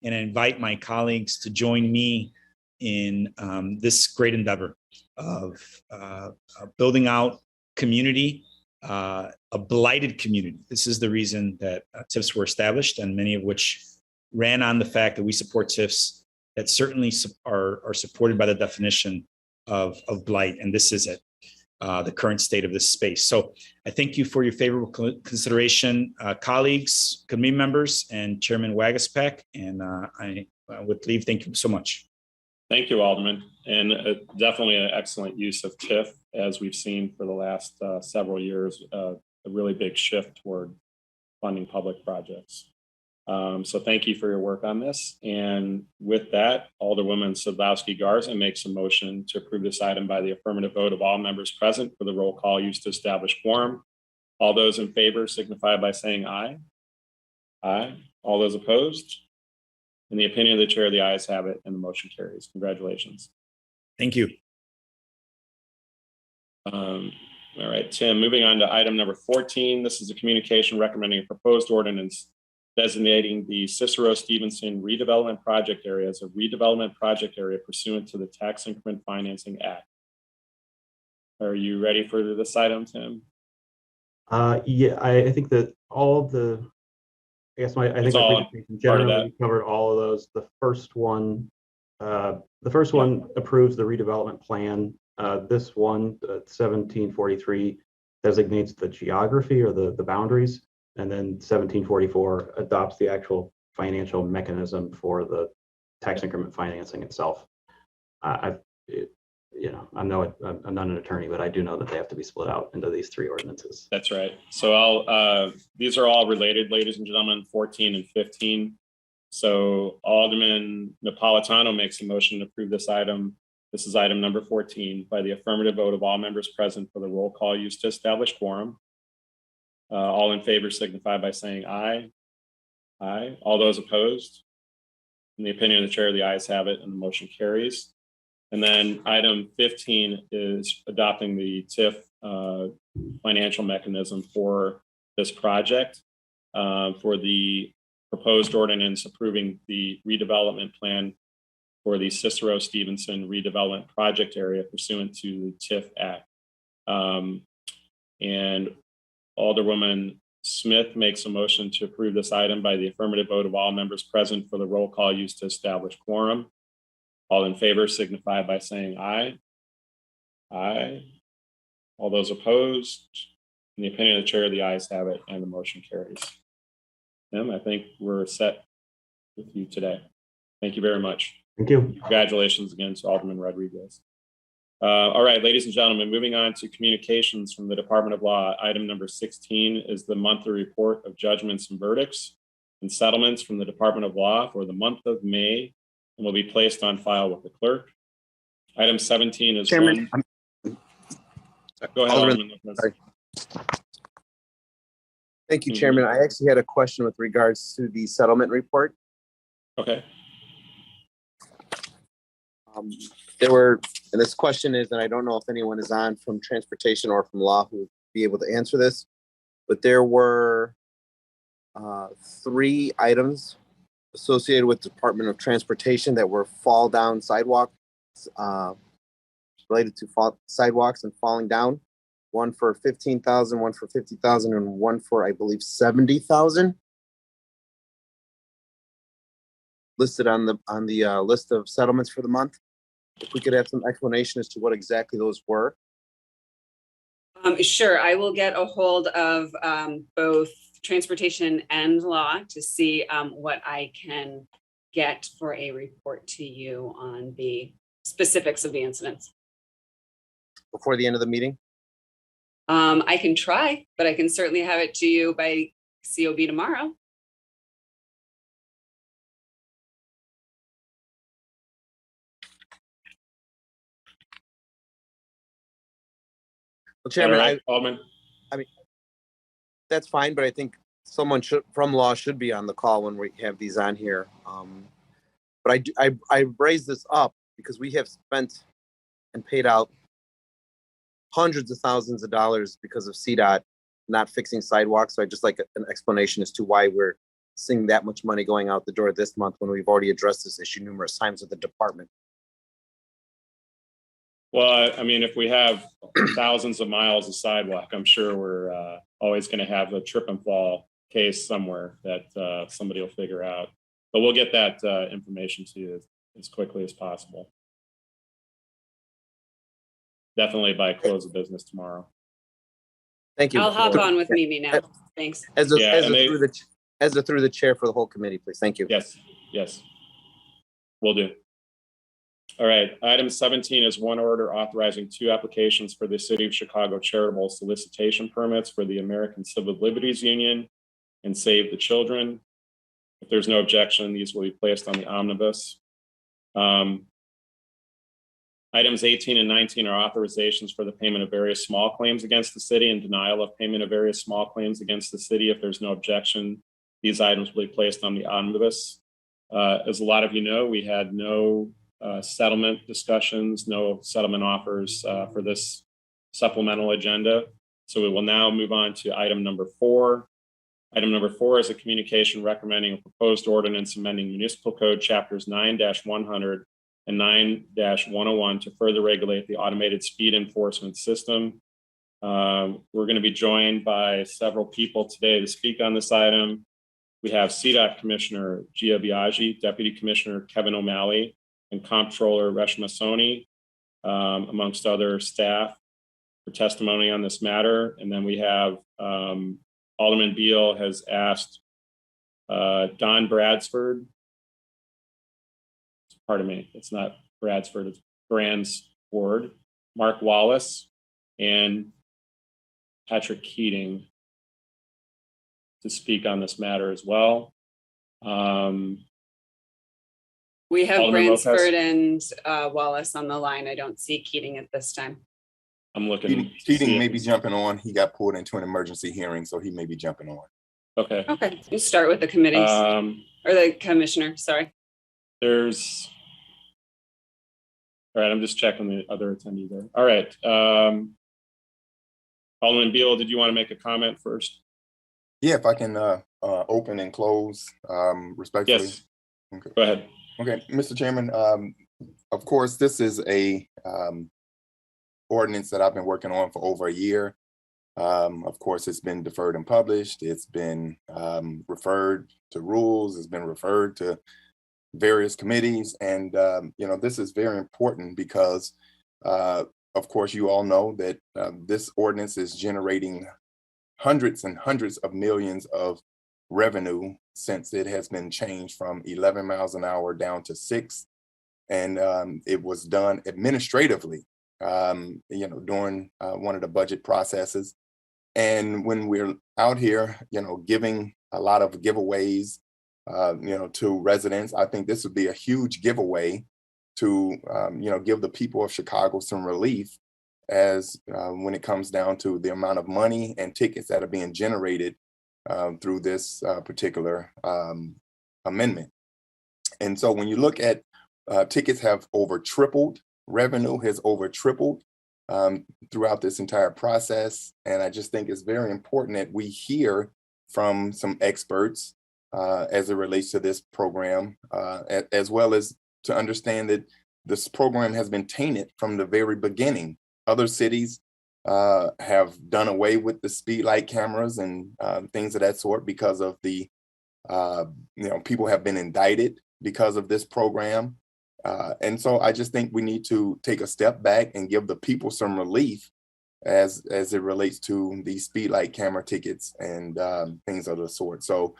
and I invite my colleagues to join me in this great endeavor of building out community, a blighted community. This is the reason that TIFs were established, and many of which ran on the fact that we support TIFs that certainly are supported by the definition of blight, and this is it, the current state of this space. So I thank you for your favorable consideration, colleagues, committee members, and Chairman Wagaspak, and I would leave. Thank you so much. Thank you, Alderman, and definitely an excellent use of TIF, as we've seen for the last several years, a really big shift toward funding public projects. So thank you for your work on this. And with that, Alderwoman Sadlowski-Garza makes a motion to approve this item by the affirmative vote of all members present for the roll call used to establish quorum. All those in favor signify by saying aye. Aye. All those opposed? In the opinion of the chair, the ayes have it and the motion carries. Congratulations. Thank you. All right, Tim, moving on to item number 14. This is a communication recommending a proposed ordinance designating the Cicero Stevenson redevelopment project area as a redevelopment project area pursuant to the Tax Increment Financing Act. Are you ready for this item, Tim? Yeah, I think that all of the, I guess I think my presentation generally covered all of those. The first one approves the redevelopment plan. This one, 1743, designates the geography or the boundaries, and then 1744 adopts the actual financial mechanism for the tax increment financing itself. I'm not an attorney, but I do know that they have to be split out into these 3 ordinances. That's right. So these are all related, ladies and gentlemen, 14 and 15. So Alderman Napolitano makes a motion to approve this item. This is item number 14 by the affirmative vote of all members present for the roll call used to establish quorum. All in favor signify by saying aye. Aye. All those opposed? In the opinion of the chair, the ayes have it and the motion carries. And then item 15 is adopting the TIF financial mechanism for this project, for the proposed ordinance approving the redevelopment plan for the Cicero Stevenson redevelopment project area pursuant to the TIF Act. And Alderwoman Smith makes a motion to approve this item by the affirmative vote of all members present for the roll call used to establish quorum. All in favor signify by saying aye. Aye. All those opposed? In the opinion of the chair, the ayes have it and the motion carries. Tim, I think we're set with you today. Thank you very much. Thank you. Congratulations again to Alderman Rodriguez. All right, ladies and gentlemen, moving on to communications from the Department of Law. Item number 16 is the monthly report of judgments and verdicts and settlements from the Department of Law for the month of May and will be placed on file with the clerk. Item 17 is Chairman, Go ahead, Alderman. Sorry. Thank you, Chairman. I actually had a question with regards to the settlement report. Okay. There were, and this question is, and I don't know if anyone is on from transportation or from law who would be able to answer this, but there were 3 items associated with Department of Transportation that were fall down sidewalks, related to sidewalks and falling down. One for 15,000, one for 50,000, and one for, I believe, 70,000. Listed on the list of settlements for the month. If we could have some explanation as to what exactly those were. Sure, I will get a hold of both transportation and law to see what I can get for a report to you on the specifics of the incidents. Before the end of the meeting? I can try, but I can certainly have it to you by COB tomorrow. Well, Chairman, right, Alderman? I mean, that's fine, but I think someone from law should be on the call when we have these on here. But I raised this up because we have spent and paid out hundreds of thousands of dollars because of CDOT not fixing sidewalks. So I'd just like an explanation as to why we're seeing that much money going out the door this month when we've already addressed this issue numerous times with the department. Well, I mean, if we have thousands of miles of sidewalk, I'm sure we're always going to have a trip and fall case somewhere that somebody will figure out. But we'll get that information to you as quickly as possible. Definitely by close of business tomorrow. Thank you. I'll hop on with Mimi now. Thanks. Through the chair for the whole committee, please. Thank you. Yes, yes, will do. All right, item 17 is one order authorizing 2 applications for the City of Chicago charitable solicitation permits for the American Civil Liberties Union and Save the Children. If there's no objection, these will be placed on the omnibus. Items 18 and 19 are authorizations for the payment of various small claims against the city and denial of payment of various small claims against the city. If there's no objection, these items will be placed on the omnibus. As a lot of you know, we had no settlement discussions, no settlement offers for this supplemental agenda. So we will now move on to item number 4. Item number 4 is a communication recommending a proposed ordinance amending municipal code chapters 9-100 and 9-101 to further regulate the automated speed enforcement system. We're going to be joined by several people today to speak on this item. We have CDOT Commissioner Gia Biaggi, Deputy Commissioner Kevin O'Malley, and Comptroller Reshma Soni, amongst other staff, for testimony on this matter. And then we have Alderman Beal has asked Don Bradsford. Pardon me, it's not Bradsford, it's Bransford, Mark Wallace, and Patrick Keating to speak on this matter as well. We have Alderman Bransford Lopez. and Wallace on the line. I don't see Keating at this time. I'm looking. Keating may be jumping on. He got pulled into an emergency hearing, so he may be jumping on. Okay. Okay, you start with the committees or the commissioner, sorry. There's, all right, I'm just checking the other attendee there. All right. Alderman Beal, did you want to make a comment first? Yeah, if I can open and close respectfully. Yes. Okay. Go ahead. Okay, Mr. Chairman, of course, this is a ordinance that I've been working on for over a year. Of course, it's been deferred and published. It's been referred to rules. It's been referred to various committees. And, this is very important because, of course, you all know that this ordinance is generating hundreds and hundreds of millions of revenue since it has been changed from 11 miles an hour down to 6. And it was done administratively, during one of the budget processes. And when we're out here, giving a lot of giveaways, to residents, I think this would be a huge giveaway to, give the people of Chicago some relief as when it comes down to the amount of money and tickets that are being generated through this particular amendment. And so when you look at tickets have over tripled, revenue has over tripled throughout this entire process. And I just think it's very important that we hear from some experts as it relates to this program, as well as to understand that this program has been tainted from the very beginning. Other cities have done away with the speed light cameras and things of that sort because of the, people have been indicted because of this program. And so I just think we need to take a step back and give the people some relief as it relates to these speed light camera tickets and things of the sort. So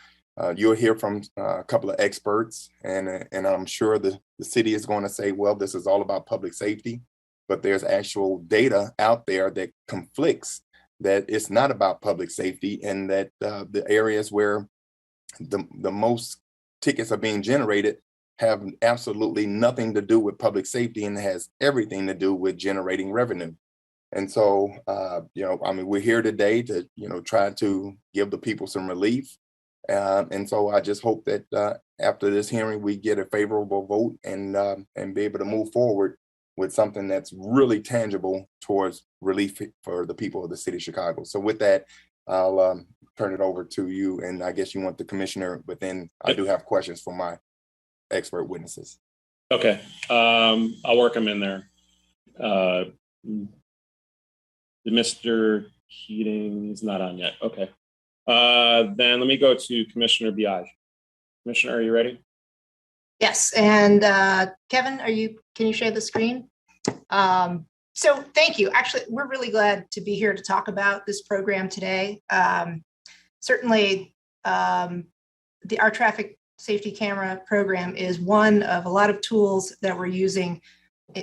you'll hear from a couple of experts, and I'm sure the city is going to say, well, this is all about public safety, but there's actual data out there that conflicts that it's not about public safety, and that the areas where the most tickets are being generated have absolutely nothing to do with public safety and has everything to do with generating revenue. And so, we're here today to, try to give the people some relief. And so I just hope that after this hearing, we get a favorable vote and be able to move forward with something that's really tangible towards relief for the people of the city of Chicago. So with that, I'll turn it over to you. And I guess you want the commissioner, but then I do have questions for my expert witnesses. Okay, I'll work them in there. Mr. Keating is not on yet. Okay. Then let me go to Commissioner Biage. Commissioner, are you ready? Yes, and Kevin, can you share the screen? So thank you. Actually, we're really glad to be here to talk about this program today. Certainly, our traffic safety camera program is one of a lot of tools that we're using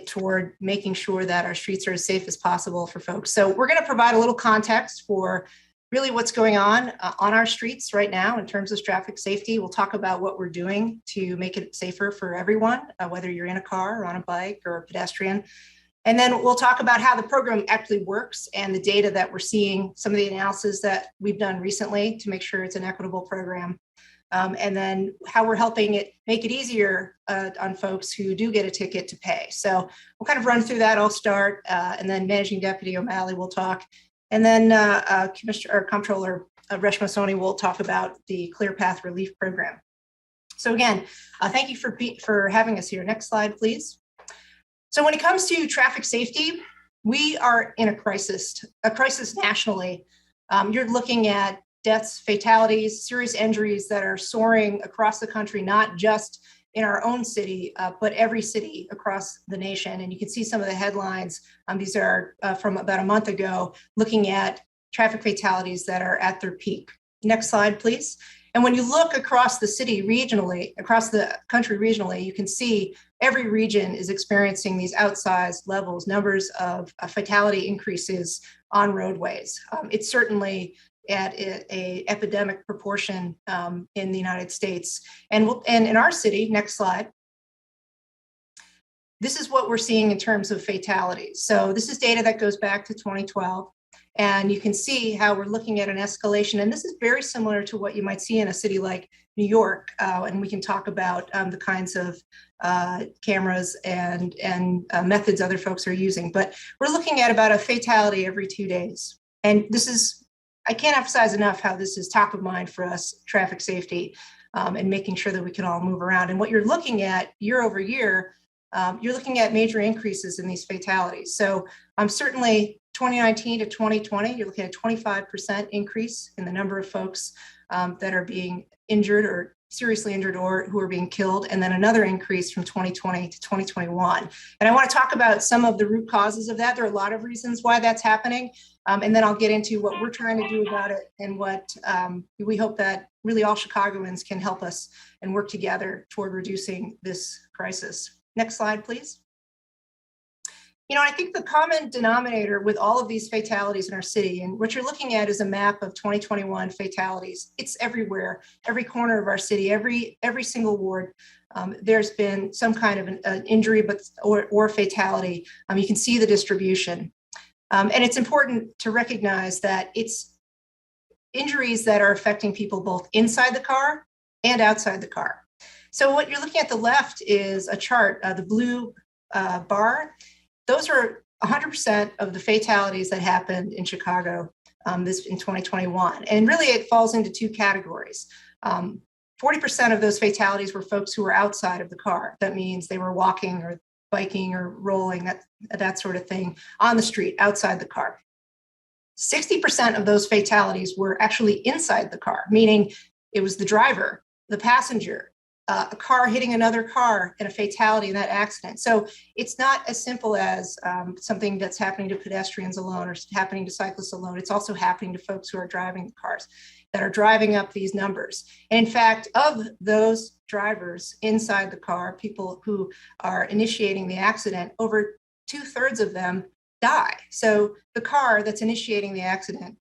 toward making sure that our streets are as safe as possible for folks. So we're going to provide a little context for really what's going on our streets right now in terms of traffic safety. We'll talk about what we're doing to make it safer for everyone, whether you're in a car or on a bike or a pedestrian. And then we'll talk about how the program actually works and the data that we're seeing, some of the analysis that we've done recently to make sure it's an equitable program. And then how we're helping it make it easier on folks who do get a ticket to pay. So we'll kind of run through that. I'll start, and then Managing Deputy O'Malley will talk. And then Commissioner or Comptroller Reshma will talk about the Clear Path Relief Program. So again, thank you for having us here. Next slide, please. So when it comes to traffic safety, we are in a crisis nationally. You're looking at deaths, fatalities, serious injuries that are soaring across the country, not just in our own city, but every city across the nation. And you can see some of the headlines. These are from about a month ago, looking at traffic fatalities that are at their peak. Next slide, please. And when you look across the city regionally, across the country regionally, you can see every region is experiencing these outsized numbers of fatality increases on roadways. It's certainly at a epidemic proportion in the United States. And in our city, next slide, this is what we're seeing in terms of fatalities. So this is data that goes back to 2012. And you can see how we're looking at an escalation. And this is very similar to what you might see in a city like New York. And we can talk about the kinds of cameras and methods other folks are using. But we're looking at about a fatality every 2 days. And this is, I can't emphasize enough how this is top of mind for us, traffic safety, and making sure that we can all move around. And what you're looking at year over year, you're looking at major increases in these fatalities. So certainly 2019 to 2020, you're looking at a 25% increase in the number of folks that are being injured or seriously injured or who are being killed, and then another increase from 2020 to 2021. And I want to talk about some of the root causes of that. There are a lot of reasons why that's happening, and then I'll get into what we're trying to do about it and what we hope that really all Chicagoans can help us and work together toward reducing this crisis. Next slide, please. You know, I think the common denominator with all of these fatalities in our city, and what you're looking at is a map of 2021 fatalities. It's everywhere, every corner of our city, every single ward. There's been some kind of an injury or fatality. You can see the distribution. And it's important to recognize that it's injuries that are affecting people both inside the car and outside the car. So what you're looking at the left is a chart, the blue bar. Those are 100% of the fatalities that happened in Chicago in 2021. And really it falls into two categories. 40% of those fatalities were folks who were outside of the car. That means they were walking or biking or rolling, that sort of thing, on the street, outside the car. 60% of those fatalities were actually inside the car, meaning it was the driver, the passenger, a car hitting another car, and a fatality in that accident. So it's not as simple as something that's happening to pedestrians alone or happening to cyclists alone. It's also happening to folks who are driving the cars that are driving up these numbers. And in fact, of those drivers inside the car, people who are initiating the accident, over 2/3 of them die. So the car that's initiating the accident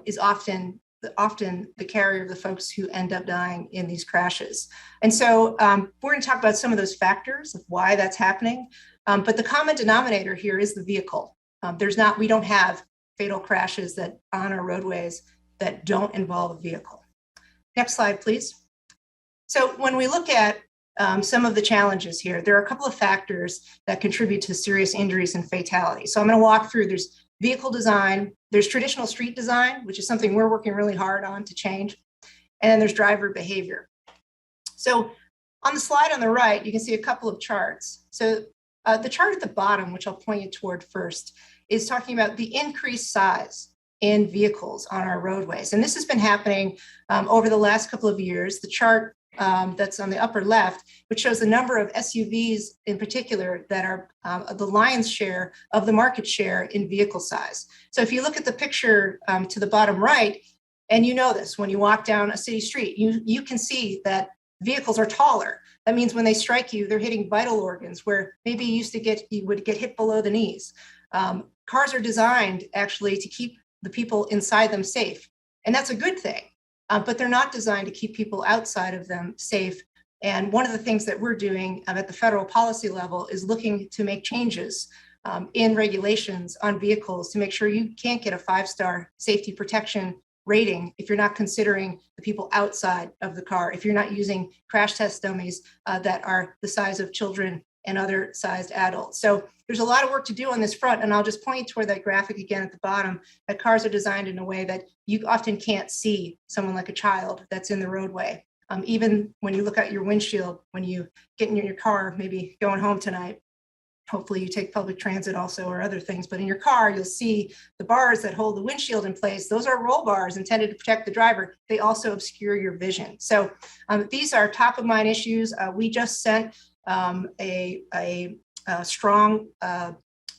is often the carrier of the folks who end up dying in these crashes. And so we're going to talk about some of those factors of why that's happening. But the common denominator here is the vehicle. We don't have fatal crashes that on our roadways that don't involve a vehicle. Next slide, please. So when we look at some of the challenges here, there are a couple of factors that contribute to serious injuries and fatalities. So I'm going to walk through. There's vehicle design, there's traditional street design, which is something we're working really hard on to change, and then there's driver behavior. So on the slide on the right, you can see a couple of charts. So the chart at the bottom, which I'll point you toward first, is talking about the increased size in vehicles on our roadways. And this has been happening over the last couple of years. The chart that's on the upper left, which shows the number of SUVs in particular that are the lion's share of the market share in vehicle size. So if you look at the picture to the bottom right, and you know this, when you walk down a city street, you can see that vehicles are taller. That means when they strike you, they're hitting vital organs where maybe you would get hit below the knees. Cars are designed actually to keep the people inside them safe. And that's a good thing. But they're not designed to keep people outside of them safe. And one of the things that we're doing at the federal policy level is looking to make changes in regulations on vehicles to make sure you can't get a 5-star safety protection rating if you're not considering the people outside of the car, if you're not using crash test dummies that are the size of children and other sized adults. So there's a lot of work to do on this front, and I'll just point toward that graphic again at the bottom, that cars are designed in a way that you often can't see someone like a child that's in the roadway. Even when you look out your windshield, when you get in your car, maybe going home tonight, hopefully you take public transit also or other things, but in your car, you'll see the bars that hold the windshield in place. Those are roll bars intended to protect the driver. They also obscure your vision. So these are top of mind issues. We just sent a strong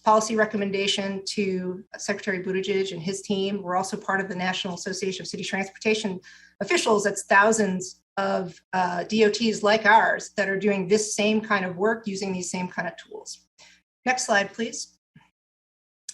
policy recommendation to Secretary Buttigieg and his team. We're also part of the National Association of City Transportation Officials. That's thousands of DOTs like ours that are doing this same kind of work using these same kind of tools. Next slide, please.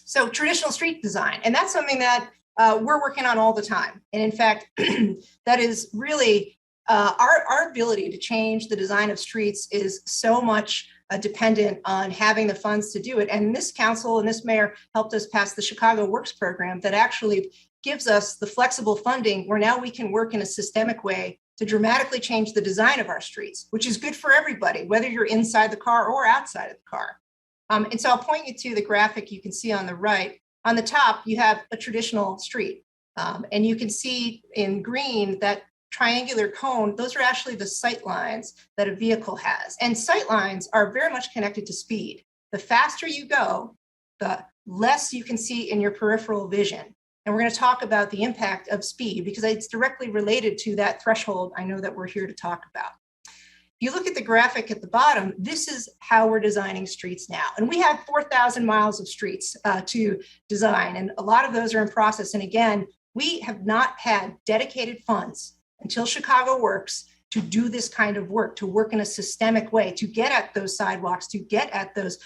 So traditional street design, and that's something that we're working on all the time. And in fact, that is really our ability to change the design of streets is so much dependent on having the funds to do it. And this council and this mayor helped us pass the Chicago Works program that actually gives us the flexible funding where now we can work in a systemic way to dramatically change the design of our streets, which is good for everybody, whether you're inside the car or outside of the car. And so I'll point you to the graphic you can see on the right. On the top, you have a traditional street. And you can see in green that triangular cone, those are actually the sight lines that a vehicle has. And sight lines are very much connected to speed. The faster you go, the less you can see in your peripheral vision. And we're going to talk about the impact of speed because it's directly related to that threshold I know that we're here to talk about. If you look at the graphic at the bottom, this is how we're designing streets now. And we have 4,000 miles of streets to design, and a lot of those are in process. And again, we have not had dedicated funds until Chicago Works to do this kind of work, to work in a systemic way, to get at those sidewalks, to get at those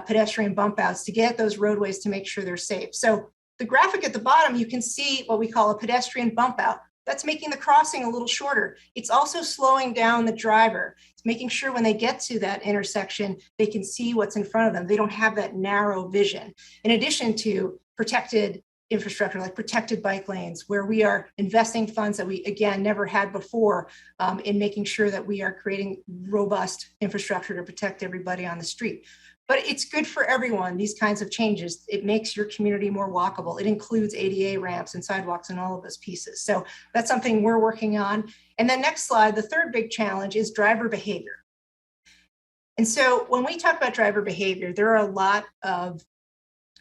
pedestrian bump outs, to get at those roadways to make sure they're safe. So the graphic at the bottom, you can see what we call a pedestrian bump out. That's making the crossing a little shorter. It's also slowing down the driver. It's making sure when they get to that intersection, they can see what's in front of them. They don't have that narrow vision. In addition to protected infrastructure, like protected bike lanes, where we are investing funds that we, again, never had before in making sure that we are creating robust infrastructure to protect everybody on the street. But it's good for everyone, these kinds of changes. It makes your community more walkable. It includes ADA ramps and sidewalks and all of those pieces. So that's something we're working on. And then next slide, the third big challenge is driver behavior. And so when we talk about driver behavior, there are a lot of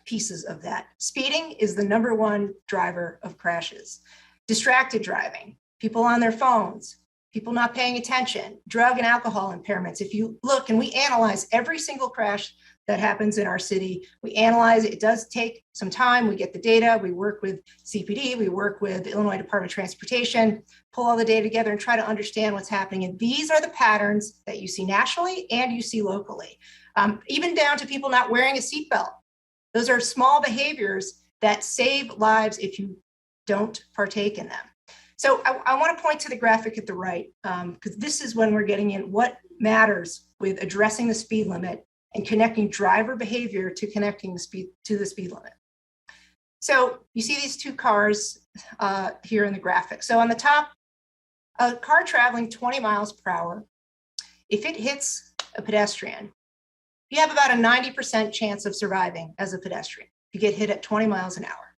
pieces of that. Speeding is the #1 driver of crashes. Distracted driving, people on their phones, people not paying attention, drug and alcohol impairments. If you look and we analyze every single crash that happens in our city, we analyze it. It does take some time. We get the data. We work with CPD. We work with the Illinois Department of Transportation, pull all the data together and try to understand what's happening. And these are the patterns that you see nationally and you see locally, even down to people not wearing a seatbelt. Those are small behaviors that save lives if you don't partake in them. So I want to point to the graphic at the right, because this is when we're getting in what matters with addressing the speed limit and connecting driver behavior to connecting the speed to the speed limit. So you see these two cars here in the graphic. So on the top, a car traveling 20 miles per hour, if it hits a pedestrian, you have about a 90% chance of surviving as a pedestrian. If you get hit at 20 miles an hour.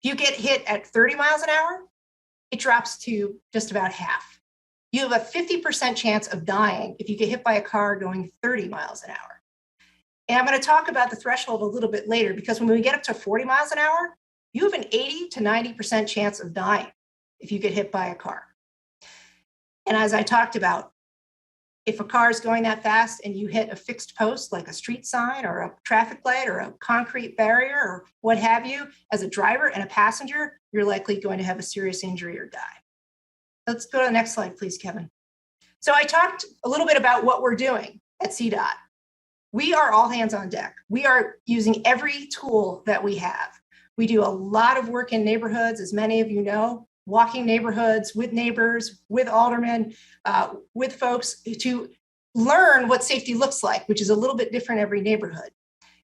If you get hit at 30 miles an hour, it drops to just about half. You have a 50% chance of dying if you get hit by a car going 30 miles an hour. And I'm going to talk about the threshold a little bit later, because when we get up to 40 miles an hour, you have an 80 to 90% chance of dying if you get hit by a car. And as I talked about, if a car is going that fast and you hit a fixed post like a street sign or a traffic light or a concrete barrier or what have you, as a driver and a passenger, you're likely going to have a serious injury or die. Let's go to the next slide, please, Kevin. So I talked a little bit about what we're doing at CDOT. We are all hands on deck. We are using every tool that we have. We do a lot of work in neighborhoods, as many of you know, walking neighborhoods with neighbors, with aldermen, with folks to learn what safety looks like, which is a little bit different every neighborhood.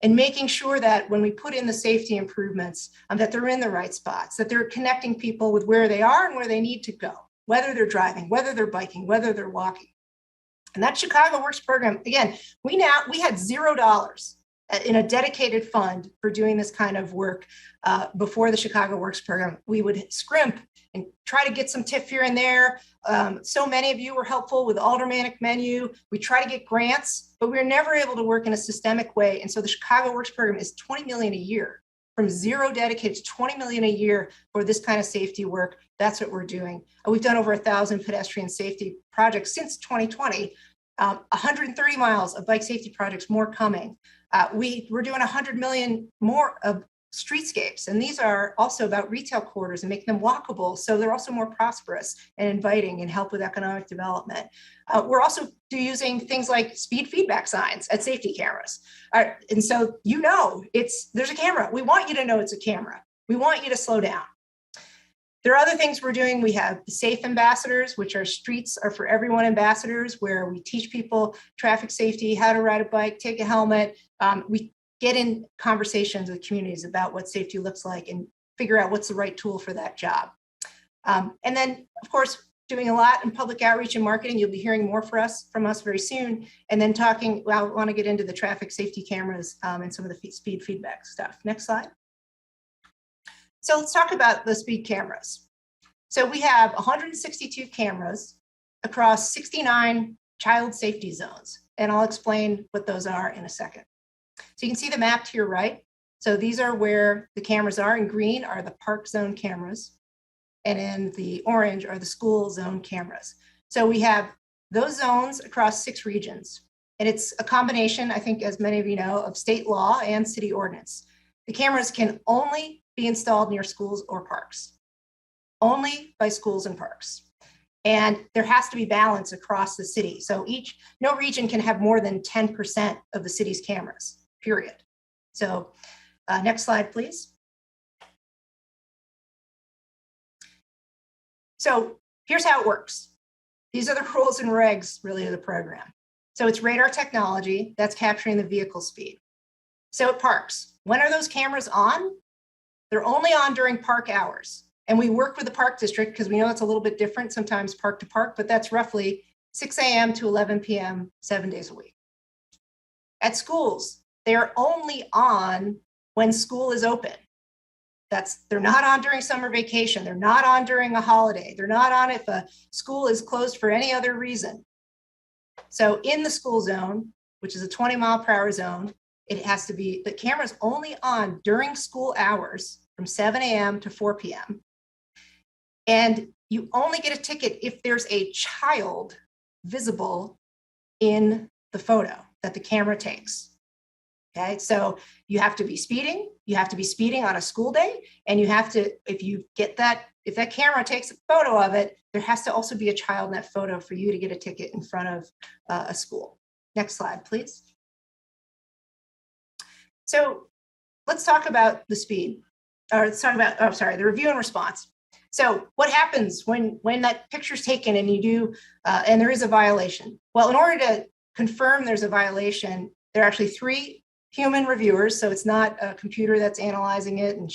And making sure that when we put in the safety improvements, that they're in the right spots, that they're connecting people with where they are and where they need to go, whether they're driving, whether they're biking, whether they're walking. And that Chicago Works program, again, we had $0 in a dedicated fund for doing this kind of work before the Chicago Works program. We would scrimp and try to get some TIF here and there. So many of you were helpful with the aldermanic menu. We try to get grants, but we were never able to work in a systemic way. And so the Chicago Works program is $20 million a year, from $0 dedicated to $20 million a year for this kind of safety work. That's what we're doing. We've done over 1,000 pedestrian safety projects since 2020, 130 miles of bike safety projects, more coming. We're doing 100 million more of streetscapes, and these are also about retail corridors and making them walkable, so they're also more prosperous and inviting and help with economic development. We're also using things like speed feedback signs at safety cameras, and so there's a camera. We want you to know it's a camera. We want you to slow down. There are other things we're doing. We have the Safe Ambassadors, which are Streets Are For Everyone ambassadors, where we teach people traffic safety, how to ride a bike, take a helmet. We get in conversations with communities about what safety looks like and figure out what's the right tool for that job. And then, of course, doing a lot in public outreach and marketing. You'll be hearing more from us very soon. And then talking, well, I want to get into the traffic safety cameras and some of the speed feedback stuff. Next slide. So let's talk about the speed cameras. So we have 162 cameras across 69 child safety zones. And I'll explain what those are in a second. So you can see the map to your right. So these are where the cameras are. In green are the park zone cameras. And in the orange are the school zone cameras. So we have those zones across 6 regions. And it's a combination, I think, as many of you know, of state law and city ordinance. The cameras can only be installed near schools or parks, only by schools and parks. And there has to be balance across the city. So no region can have more than 10% of the city's cameras, period. So next slide, please. So here's how it works. These are the rules and regs really of the program. So it's radar technology that's capturing the vehicle speed. So at parks, when are those cameras on? They're only on during park hours. And we work with the park district because we know it's a little bit different sometimes park to park, but that's roughly 6 a.m. to 11 p.m., 7 days a week. At schools, they're only on when school is open. They're not on during summer vacation. They're not on during a holiday. They're not on if a school is closed for any other reason. So in the school zone, which is a 20-mile-per-hour zone, it has to be, the camera's only on during school hours from 7 a.m. to 4 p.m. And you only get a ticket if there's a child visible in the photo that the camera takes. Okay, so you have to be speeding, on a school day, and you have to, if that camera takes a photo of it, there has to also be a child in that photo for you to get a ticket in front of a school. Next slide, please. So let's talk about the speed, or let's talk about, the review and response. So what happens when that picture's taken and you do, and there is a violation? Well, in order to confirm there's a violation, there are actually 3 human reviewers. So it's not a computer that's analyzing it and,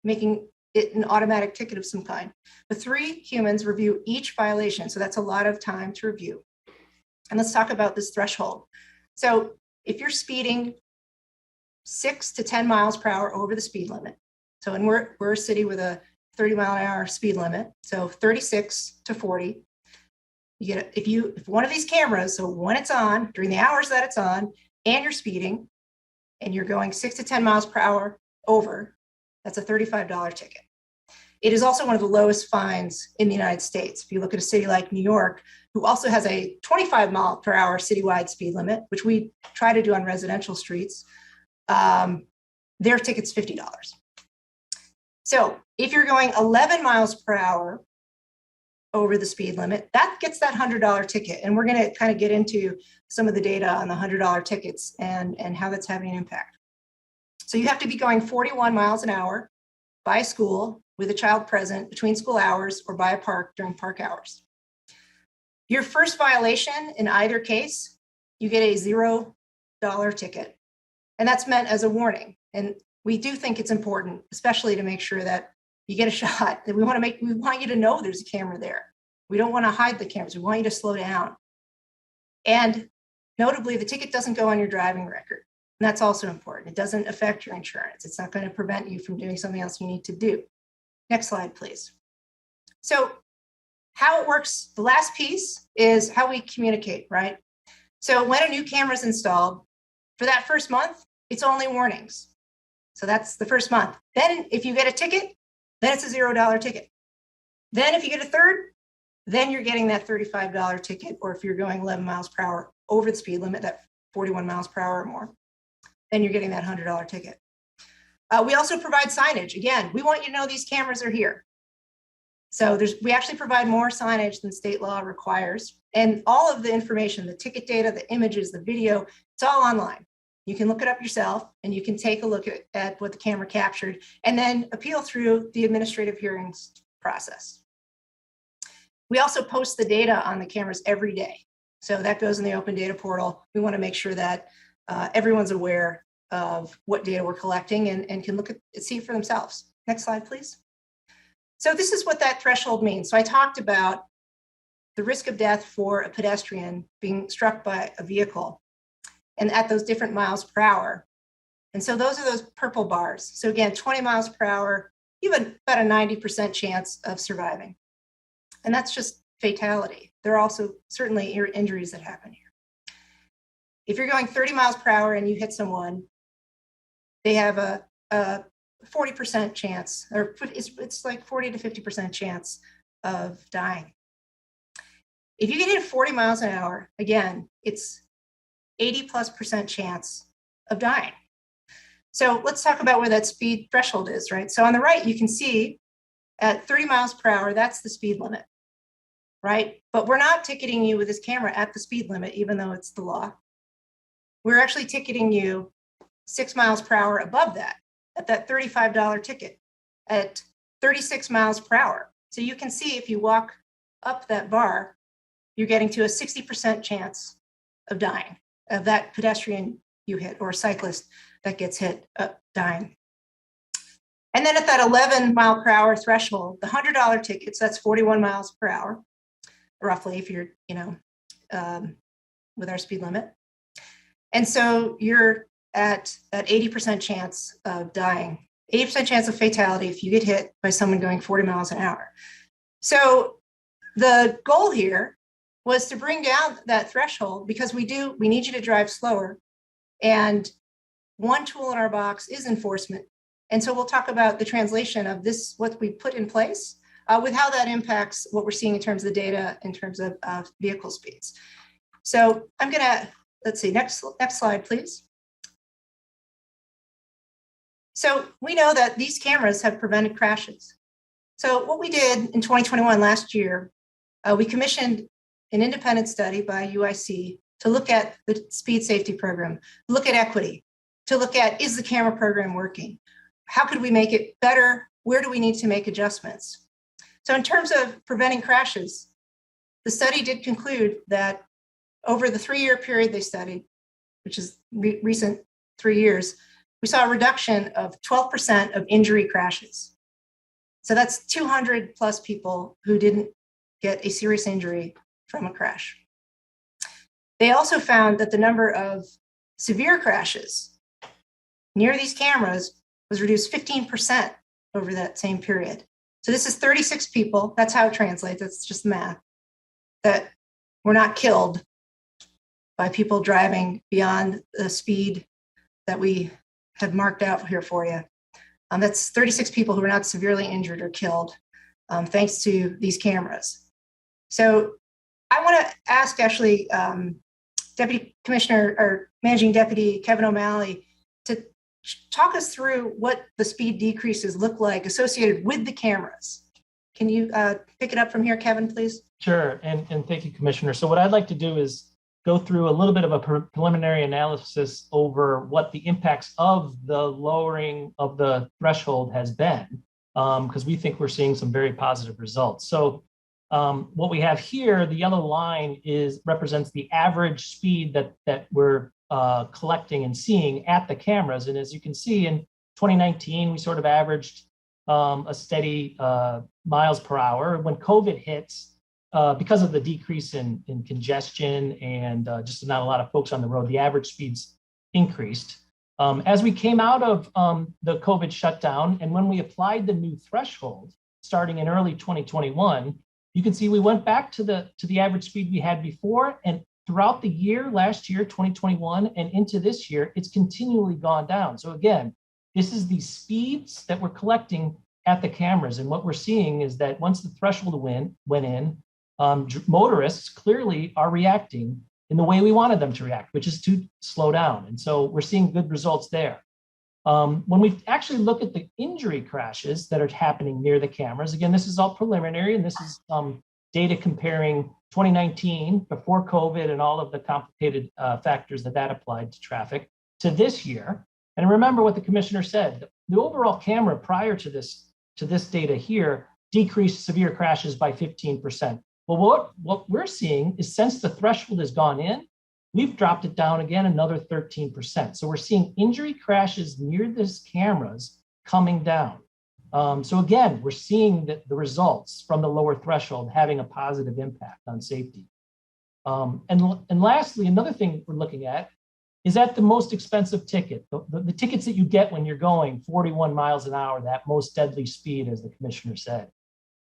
making it an automatic ticket of some kind. The 3 humans review each violation. So that's a lot of time to review. And let's talk about this threshold. So if you're speeding 6 to 10 miles per hour over the speed limit. So, and we're a city with a 30-mile-an-hour speed limit. So 36 to 40. You get if one of these cameras, so when it's on during the hours that it's on, and you're speeding, and you're going 6 to 10 miles per hour over, that's a $35 ticket. It is also one of the lowest fines in the United States. If you look at a city like New York, who also has a 25-mile-per-hour citywide speed limit, which we try to do on residential streets, their ticket's $50. So if you're going 11 miles per hour over the speed limit, that gets that $100 ticket. And we're going to kind of get into some of the data on the $100 tickets and how that's having an impact. So you have to be going 41 miles an hour by school with a child present between school hours or by a park during park hours. Your first violation in either case, you get a $0 ticket. And that's meant as a warning. And we do think it's important, especially to make sure that you get a shot, that we want you to know there's a camera there. We don't want to hide the cameras. We want you to slow down. And notably, the ticket doesn't go on your driving record. And that's also important. It doesn't affect your insurance. It's not going to prevent you from doing something else you need to do. Next slide, please. So how it works, the last piece is how we communicate, right? So when a new camera is installed, for that first month, it's only warnings. So that's the first month. Then if you get a ticket, then it's a $0 ticket. Then if you get a third, then you're getting that $35 ticket, or if you're going 11 miles per hour over the speed limit, that 41 miles per hour or more, then you're getting that $100 ticket. We also provide signage. Again, we want you to know these cameras are here. So we actually provide more signage than state law requires. And all of the information, the ticket data, the images, the video, it's all online. You can look it up yourself and you can take a look at what the camera captured and then appeal through the administrative hearings process. We also post the data on the cameras every day. So that goes in the open data portal. We want to make sure that everyone's aware of what data we're collecting and can look at see for themselves. Next slide, please. So this is what that threshold means. So I talked about the risk of death for a pedestrian being struck by a vehicle and at those different miles per hour. And so those are those purple bars. So again, 20 miles per hour, you have about a 90% chance of surviving. And that's just fatality. There are also certainly injuries that happen here. If you're going 30 miles per hour and you hit someone, they have a 40% chance, or it's like 40 to 50% chance of dying. If you get hit 40 miles an hour, again, it's 80+% chance of dying. So let's talk about where that speed threshold is, right? So on the right, you can see at 30 miles per hour, that's the speed limit, right? But we're not ticketing you with this camera at the speed limit, even though it's the law. We're actually ticketing you 6 miles per hour above that, at that $35 ticket at 36 miles per hour. So you can see if you walk up that bar, you're getting to a 60% chance of dying, of that pedestrian you hit or cyclist that gets hit dying. And then at that 11 mile per hour threshold, the $100 tickets, that's 41 miles per hour, roughly, if you're, with our speed limit. And so you're at that 80% chance of dying, 80% chance of fatality if you get hit by someone going 40 miles an hour. So the goal here was to bring down that threshold because we need you to drive slower. And one tool in our box is enforcement. And so we'll talk about the translation of this, what we put in place, with how that impacts what we're seeing in terms of the data, in terms of vehicle speeds. So I'm gonna, let's see, next slide, please. So we know that these cameras have prevented crashes. So what we did in 2021, last year, we commissioned an independent study by UIC to look at the speed safety program, look at equity, to look at, is the camera program working? How could we make it better? Where do we need to make adjustments? So in terms of preventing crashes, the study did conclude that over the 3-year period they studied, which is recent 3 years, we saw a reduction of 12% of injury crashes. So that's 200 plus people who didn't get a serious injury from a crash. They also found that the number of severe crashes near these cameras was reduced 15% over that same period. So this is 36 people, that's how it translates, that's just math, that were not killed by people driving beyond the speed that we have marked out here for you. That's 36 people who were not severely injured or killed thanks to these cameras. So I want to ask actually Deputy Commissioner or Managing Deputy Kevin O'Malley to talk us through what the speed decreases look like associated with the cameras. Can you pick it up from here, Kevin, please? Sure, and thank you, Commissioner. So what I'd like to do is go through a little bit of a preliminary analysis over what the impacts of the lowering of the threshold has been, because we think we're seeing some very positive results. So what we have here, the yellow line represents the average speed that we're collecting and seeing at the cameras. And as you can see, in 2019, we sort of averaged a steady miles per hour. When COVID hits, because of the decrease in congestion and just not a lot of folks on the road, the average speeds increased. As we came out of the COVID shutdown and when we applied the new threshold, starting in early 2021, you can see we went back to the average speed we had before, and throughout the year, last year, 2021, and into this year, it's continually gone down. So again, this is the speeds that we're collecting at the cameras. And what we're seeing is that once the threshold went in, motorists clearly are reacting in the way we wanted them to react, which is to slow down. And so we're seeing good results there. When we actually look at the injury crashes that are happening near the cameras, again, this is all preliminary, and this is data comparing 2019 before COVID and all of the complicated factors that applied to traffic to this year. And remember what the commissioner said, the overall camera prior to this data here decreased severe crashes by 15%. Well, what we're seeing is since the threshold has gone in, we've dropped it down again another 13%. So we're seeing injury crashes near these cameras coming down. So again, we're seeing the results from the lower threshold having a positive impact on safety. And lastly, another thing we're looking at is at the most expensive ticket, the tickets that you get when you're going 41 miles an hour, that most deadly speed, as the commissioner said.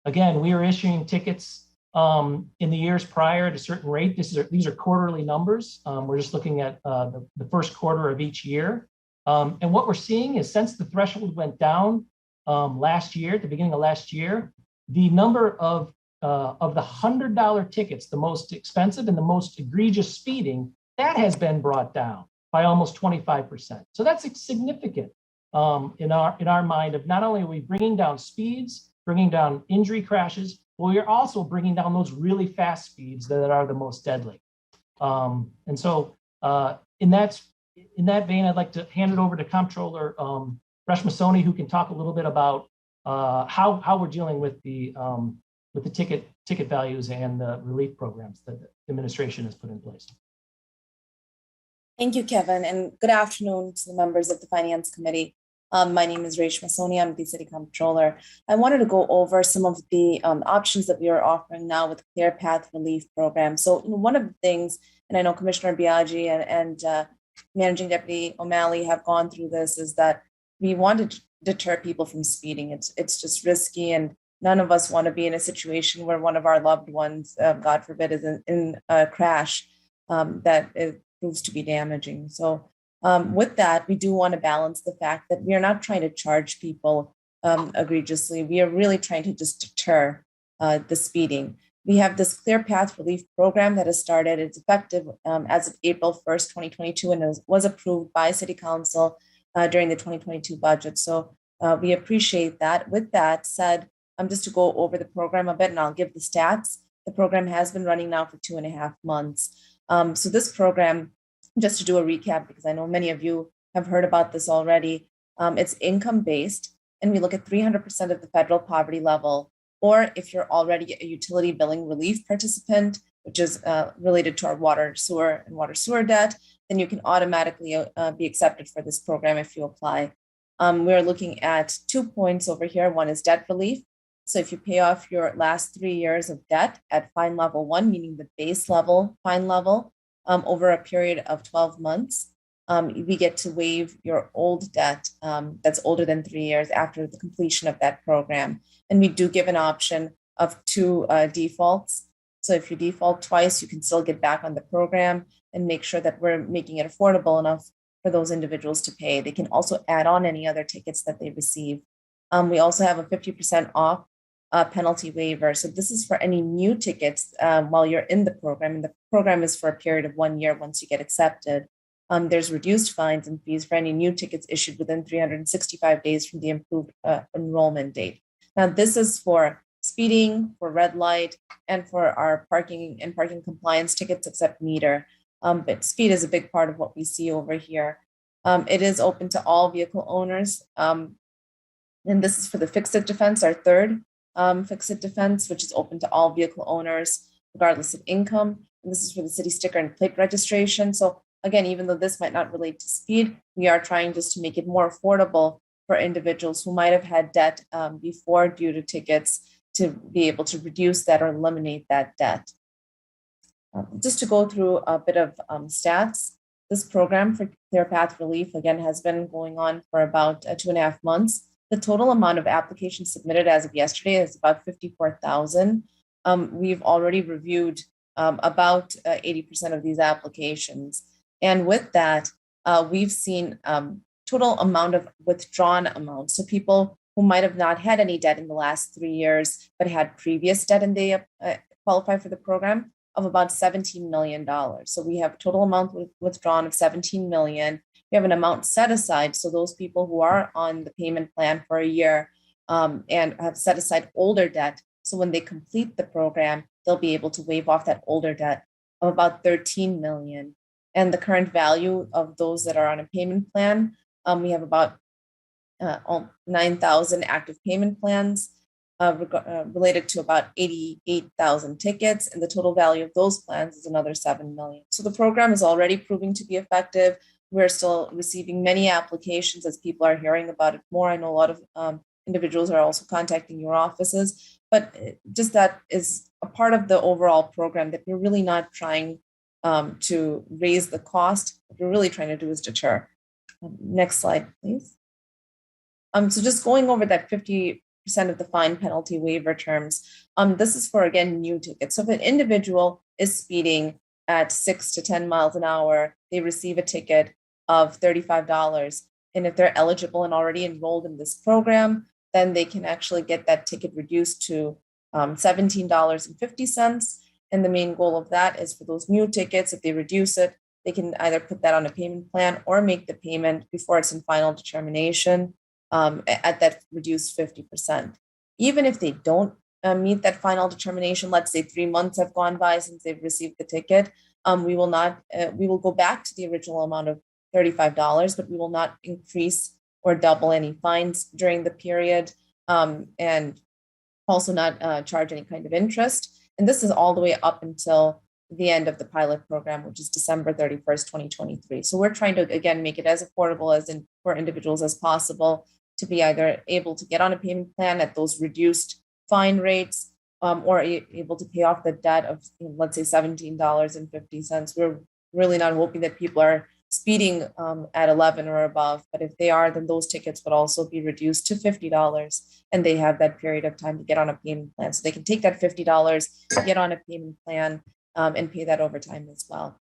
Again, we are issuing tickets in the years prior at a certain rate. These are quarterly numbers. We're just looking at the first quarter of each year. And what we're seeing is since the threshold went down last year, at the beginning of last year, the number of the $100 tickets, the most expensive and the most egregious speeding, that has been brought down by almost 25%. So that's significant in our mind of not only are we bringing down speeds, bringing down injury crashes, but we are also bringing down those really fast speeds that are the most deadly. And so in that vein, I'd like to hand it over to Comptroller Reshmasoni, who can talk a little bit about how we're dealing with the ticket values and the relief programs that the administration has put in place. Thank you, Kevin, and good afternoon to the members of the Finance Committee. My name is Reshmasoni. I'm the City Comptroller. I wanted to go over some of the options that we are offering now with the Clear Path Relief Program. So one of the things, and I know Commissioner Biaggi and Managing Deputy O'Malley have gone through this, is that we want to deter people from speeding. It's just risky, and none of us want to be in a situation where one of our loved ones, God forbid, is in a crash that it proves to be damaging. So with that, we do want to balance the fact that we are not trying to charge people egregiously. We are really trying to just deter the speeding. We have this Clear Path Relief Program that has started. It's effective as of April 1st, 2022, and was approved by City Council during the 2022 budget. So we appreciate that. With that said, just to go over the program a bit, and I'll give the stats. The program has been running now for 2.5 months. So this program, just to do a recap, because I know many of you have heard about this already, it's income-based, and we look at 300% of the federal poverty level, or if you're already a utility billing relief participant, which is related to our water, sewer debt, then you can automatically be accepted for this program if you apply. We're looking at 2 points over here. One is debt relief. So if you pay off your last 3 years of debt at fine level 1, meaning the base level, fine level, over a period of 12 months, we get to waive your old debt that's older than 3 years after the completion of that program. And we do give an option of 2 defaults. So if you default twice, you can still get back on the program and make sure that we're making it affordable enough for those individuals to pay. They can also add on any other tickets that they receive. We also have a 50% off penalty waiver. So this is for any new tickets while you're in the program. And the program is for a period of 1 year once you get accepted. There's reduced fines and fees for any new tickets issued within 365 days from the improved enrollment date. Now, this is for speeding, for red light, and for our parking and parking compliance tickets except meter. But speed is a big part of what we see over here. It is open to all vehicle owners. And this is for the fix-it defense, our third fix-it defense, which is open to all vehicle owners, regardless of income. And this is for the city sticker and plate registration. So again, even though this might not relate to speed, we are trying just to make it more affordable for individuals who might have had debt before due to tickets to be able to reduce that or eliminate that debt. Just to go through a bit of stats, this program for Clear Path Relief, again, has been going on for about 2.5 months. The total amount of applications submitted as of yesterday is about 54,000. We've already reviewed about 80% of these applications. And with that, we've seen total amount of withdrawn amounts. So people who might have not had any debt in the last 3 years, but had previous debt and they qualify for the program, of about $17 million. So we have total amount withdrawn of $17 million. We have an amount set aside. So those people who are on the payment plan for a year and have set aside older debt, so when they complete the program, they'll be able to waive off that older debt of about $13 million. And the current value of those that are on a payment plan, we have about 9,000 active payment plans. related to about 88,000 tickets, and the total value of those plans is another 7 million. So the program is already proving to be effective. We're still receiving many applications as people are hearing about it more. I know a lot of individuals are also contacting your offices, but just that is a part of the overall program that we're really not trying to raise the cost. What we're really trying to do is deter. Next slide, please. So just going over that 50% of the fine penalty waiver terms. This is for, again, new tickets. So if an individual is speeding at 6 to 10 miles an hour, they receive a ticket of $35. And if they're eligible and already enrolled in this program, then they can actually get that ticket reduced to $17.50. And the main goal of that is for those new tickets, if they reduce it, they can either put that on a payment plan or make the payment before it's in final determination at that reduced 50%. Even if they don't meet that final determination, let's say 3 months have gone by since they've received the ticket, we will go back to the original amount of $35, but we will not increase or double any fines during the period, and also not charge any kind of interest. And this is all the way up until the end of the pilot program, which is December 31st, 2023. So we're trying to, again, make it as affordable for individuals as possible to be either able to get on a payment plan at those reduced fine rates, or able to pay off the debt of, let's say, $17.50. We're really not hoping that people are speeding at 11 or above, but if they are, then those tickets would also be reduced to $50, and they have that period of time to get on a payment plan. So they can take that $50, get on a payment plan, and pay that over time as well.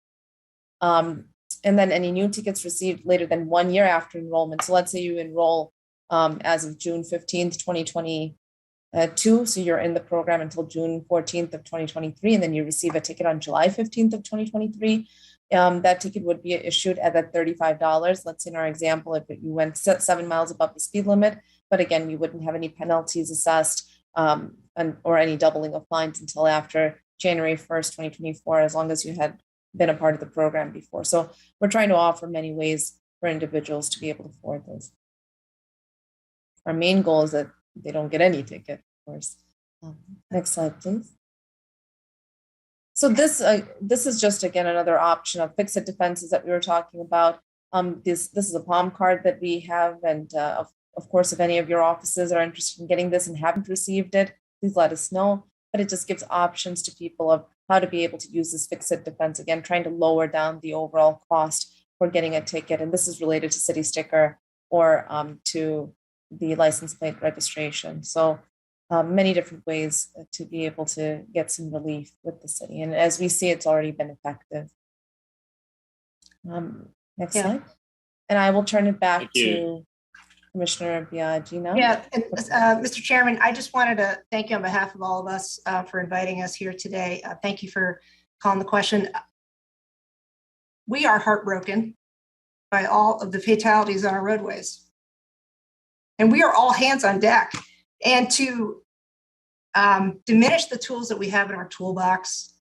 And then any new tickets received later than 1 year after enrollment. So let's say you enroll as of June 15th, 2022. So you're in the program until June 14th of 2023, and then you receive a ticket on July 15th of 2023. That ticket would be issued at that $35. Let's say in our example, if you went 7 miles above the speed limit, but again, you wouldn't have any penalties assessed or any doubling of fines until after January 1st, 2024, as long as you had been a part of the program before. So we're trying to offer many ways for individuals to be able to afford this. Our main goal is that they don't get any ticket, of course. Next slide, please. So this is just, again, another option of fixed defenses that we were talking about. This is a palm card that we have, and of course, if any of your offices are interested in getting this and haven't received it, please let us know. But it just gives options to people of how to be able to use this fixed defense, again, trying to lower down the overall cost for getting a ticket. And this is related to city sticker or to the license plate registration. So many different ways to be able to get some relief with the city. And as we see, it's already been effective. Next slide. And I will turn it back to Commissioner Biaggi now. Yeah, and Mr. Chairman, I just wanted to thank you on behalf of all of us for inviting us here today. Thank you for calling the question. We are heartbroken by all of the fatalities on our roadways. And we are all hands on deck. And to diminish the tools that we have in our toolbox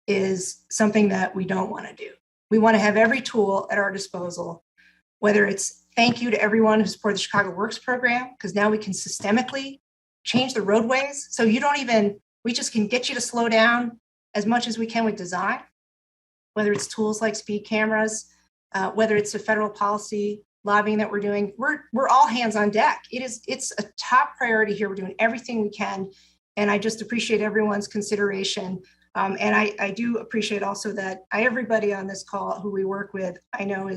is something that we don't want to do. We want to have every tool at our disposal, whether it's thank you to everyone who supported the Chicago Works program, because now we can systemically change the roadways. So we just can get you to slow down as much as we can with design, whether it's tools like speed cameras, whether it's the federal policy lobbying that we're doing. We're all hands on deck. It's a top priority here. We're doing everything we can. And I just appreciate everyone's consideration. And I do appreciate also that everybody on this call who we work with, I know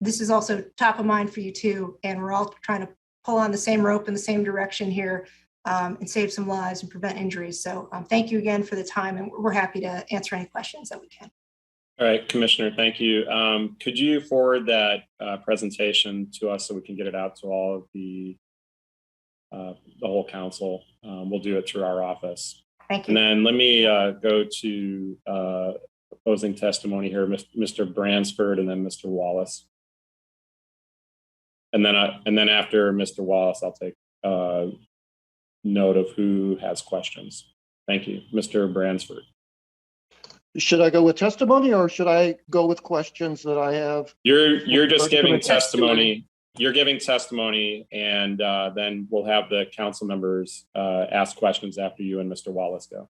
this is also top of mind for you too. And we're all trying to pull on the same rope in the same direction here and save some lives and prevent injuries. So thank you again for the time, and we're happy to answer any questions that we can. All right, Commissioner, thank you. Could you forward that presentation to us so we can get it out to all of the whole council? We'll do it through our office. Thank you. And then let me go to opposing testimony here, Mr. Bransford and then Mr. Wallace. And then after Mr. Wallace, I'll take note of who has questions. Thank you, Mr. Bransford. Should I go with testimony or should I go with questions that I have? You're just giving testimony. you're giving testimony, and then we'll have the council members ask questions after you and Mr. Wallace go.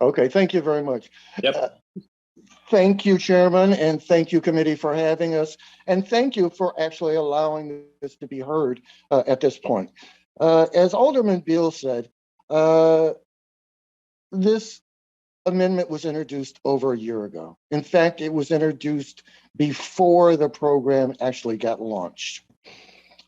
Okay, thank you very much. Yep. Thank you, Chairman, and thank you, committee, for having us. And thank you for actually allowing this to be heard at this point. As Alderman Beal said, this amendment was introduced over a year ago. In fact, it was introduced before the program actually got launched.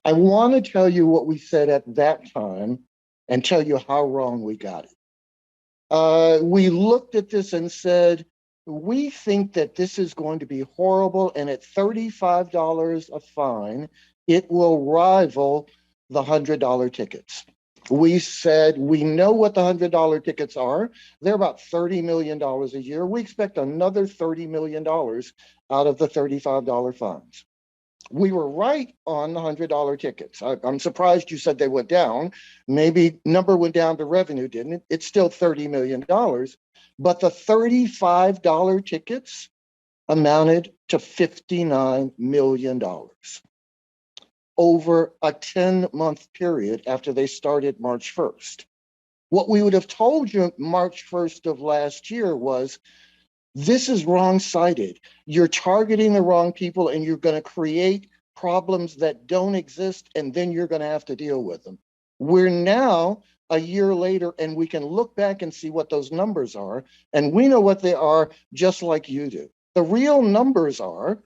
I want to tell you what we said at that time and tell you how wrong we got it. We looked at this and said, we think that this is going to be horrible, and at $35 a fine, it will rival the $100 tickets. We said, we know what the $100 tickets are. They're about $30 million a year. We expect another $30 million out of the $35 fines. We were right on the $100 tickets. I'm surprised you said they went down. Maybe number went down to revenue, didn't it? It's still $30 million. But the $35 tickets amounted to $59 million over a 10-month period after they started March 1st. What we would have told you March 1st of last year was, this is wrong-sided. You're targeting the wrong people, and you're going to create problems that don't exist, and then you're going to have to deal with them. We're now a year later, and we can look back and see what those numbers are, and we know what they are just like you do. The real numbers are,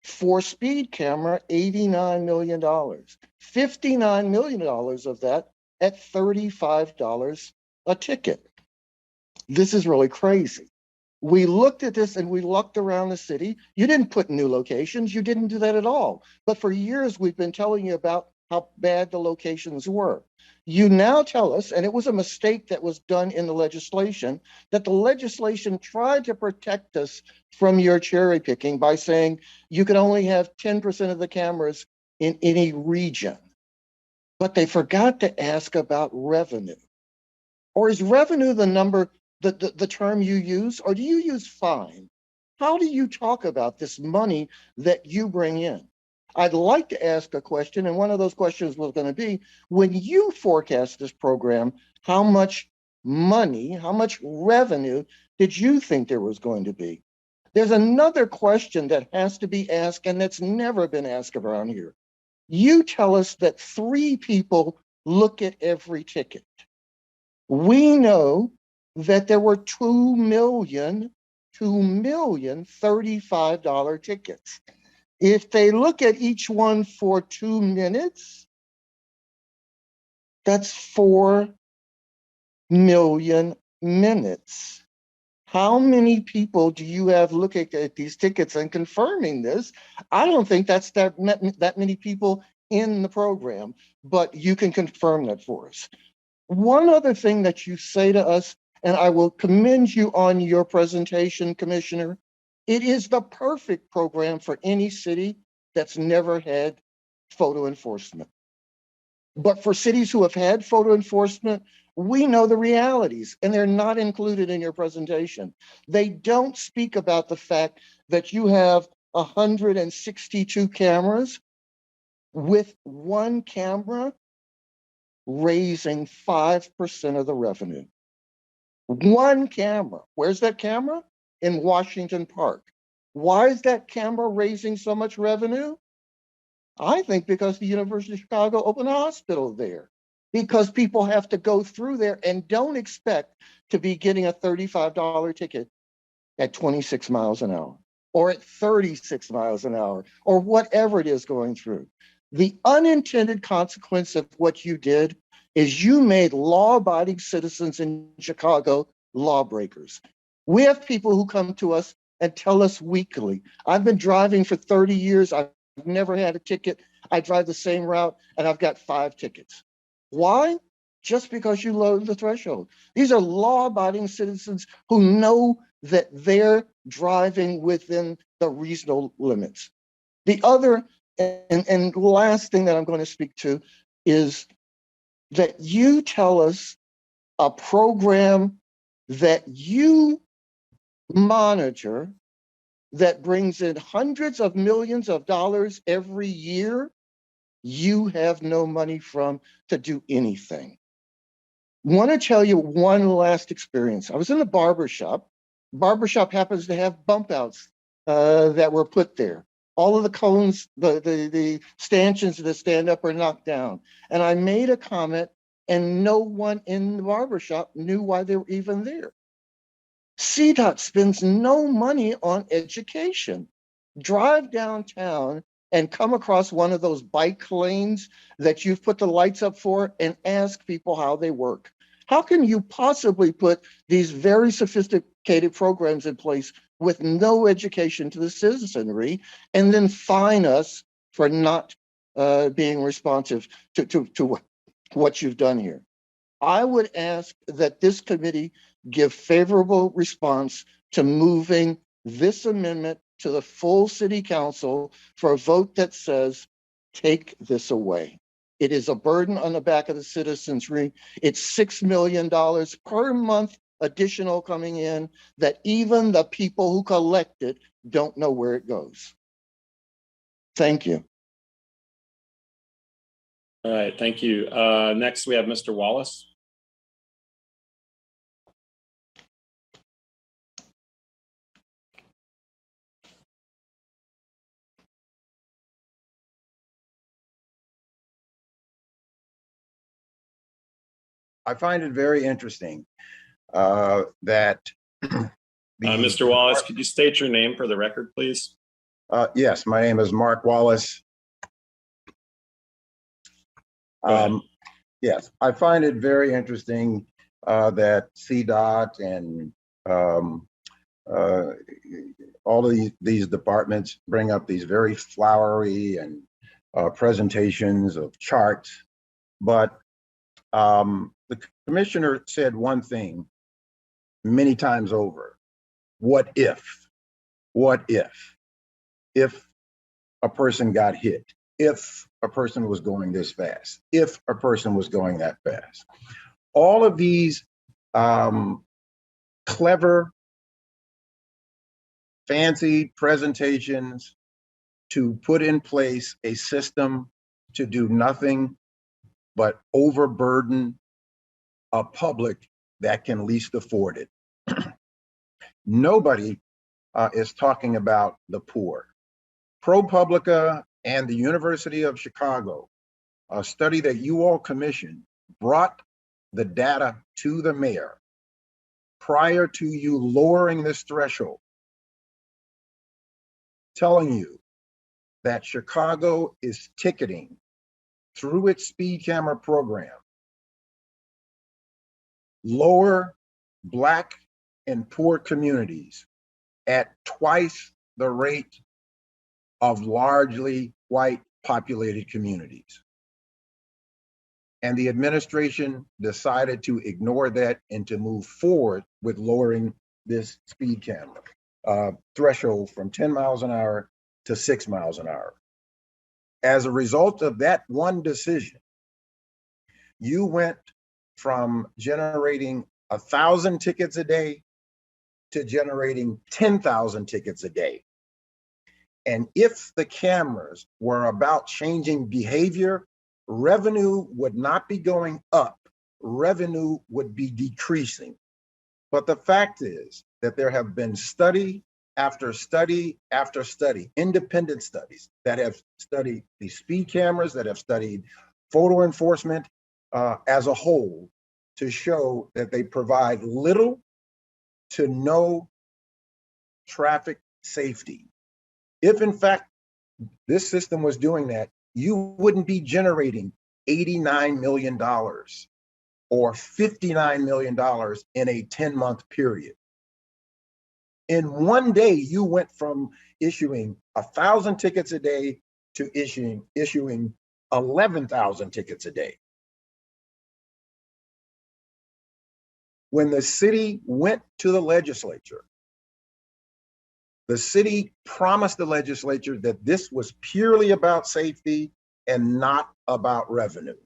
for speed camera, $89 million. $59 million of that at $35 a ticket. This is really crazy. We looked at this and we looked around the city. You didn't put new locations. You didn't do that at all. But for years, we've been telling you about how bad the locations were. You now tell us, and it was a mistake that was done in the legislation, that the legislation tried to protect us from your cherry picking by saying you could only have 10% of the cameras in any region. But they forgot to ask about revenue. Or is revenue the number, the term you use, or do you use fine? How do you talk about this money that you bring in? I'd like to ask a question, and one of those questions was going to be, when you forecast this program, how much money, how much revenue did you think there was going to be? There's another question that has to be asked, and that's never been asked around here. You tell us that 3 people look at every ticket. We know that there were 2 million $35 tickets. If they look at each one for 2 minutes, that's 4 million minutes. How many people do you have looking at these tickets and confirming this? I don't think that's that many people in the program, but you can confirm that for us. One other thing that you say to us, and I will commend you on your presentation, Commissioner, it is the perfect program for any city that's never had photo enforcement. But for cities who have had photo enforcement, we know the realities, and they're not included in your presentation. They don't speak about the fact that you have 162 cameras with one camera raising 5% of the revenue. One camera. Where's that camera? In Washington Park. Why is that camera raising so much revenue? I think because the University of Chicago opened a hospital there. Because people have to go through there and don't expect to be getting a $35 ticket at 26 miles an hour or at 36 miles an hour or whatever it is going through. The unintended consequence of what you did is you made law-abiding citizens in Chicago lawbreakers. We have people who come to us and tell us weekly, I've been driving for 30 years, I've never had a ticket, I drive the same route, and I've got 5 tickets. Why? Just because you lowered the threshold. These are law-abiding citizens who know that they're driving within the reasonable limits. The other and last thing that I'm going to speak to is that you tell us a program that you monitor that brings in hundreds of millions of dollars every year you have no money from to do anything. Want to tell you one last experience. I was in a barber shop. Barbershop happens to have bump outs that were put there. All of the cones, the stanchions that stand up are knocked down. And I made a comment and no one in the barbershop knew why they were even there. CDOT spends no money on education. Drive downtown and come across one of those bike lanes that you've put the lights up for and ask people how they work. How can you possibly put these very sophisticated programs in place with no education to the citizenry and then fine us for not being responsive to what you've done here? I would ask that this committee give favorable response to moving this amendment to the full city council for a vote that says, take this away. It is a burden on the back of the citizenry. It's $6 million per month additional coming in that even the people who collect it don't know where it goes. Thank you. All right, thank you. Next, we have Mr. Wallace. I find it very interesting that Mr. Wallace, could you state your name for the record, please? Yes, my name is Mark Wallace. Yes, I find it very interesting that CDOT and all of these departments bring up these very flowery and presentations of charts, but the commissioner said one thing many times over: what if? What if a person got hit? If a person was going this fast? If a person was going that fast? All of these clever, fancy presentations to put in place a system to do nothing but overburden a public that can least afford it. Nobody is talking about the poor. ProPublica and the University of Chicago, a study that you all commissioned, brought the data to the mayor prior to you lowering this threshold, telling you that Chicago is ticketing through its speed camera program lower Black and poor communities at twice the rate of largely white populated communities. And the administration decided to ignore that and to move forward with lowering this speed camera threshold from 10 miles an hour to 6 miles an hour. As a result of that one decision, you went from generating 1,000 tickets a day to generating 10,000 tickets a day. And if the cameras were about changing behavior, revenue would not be going up, revenue would be decreasing. But the fact is that there have been study after study after study, independent studies that have studied the speed cameras, that have studied photo enforcement as a whole, to show that they provide little to no traffic safety. If in fact this system was doing that, you wouldn't be generating $89 million or $59 million in a 10-month period. In one day, you went from issuing 1,000 tickets a day to issuing 11,000 tickets a day. When the city went to the legislature, the city promised the legislature that this was purely about safety and not about revenue.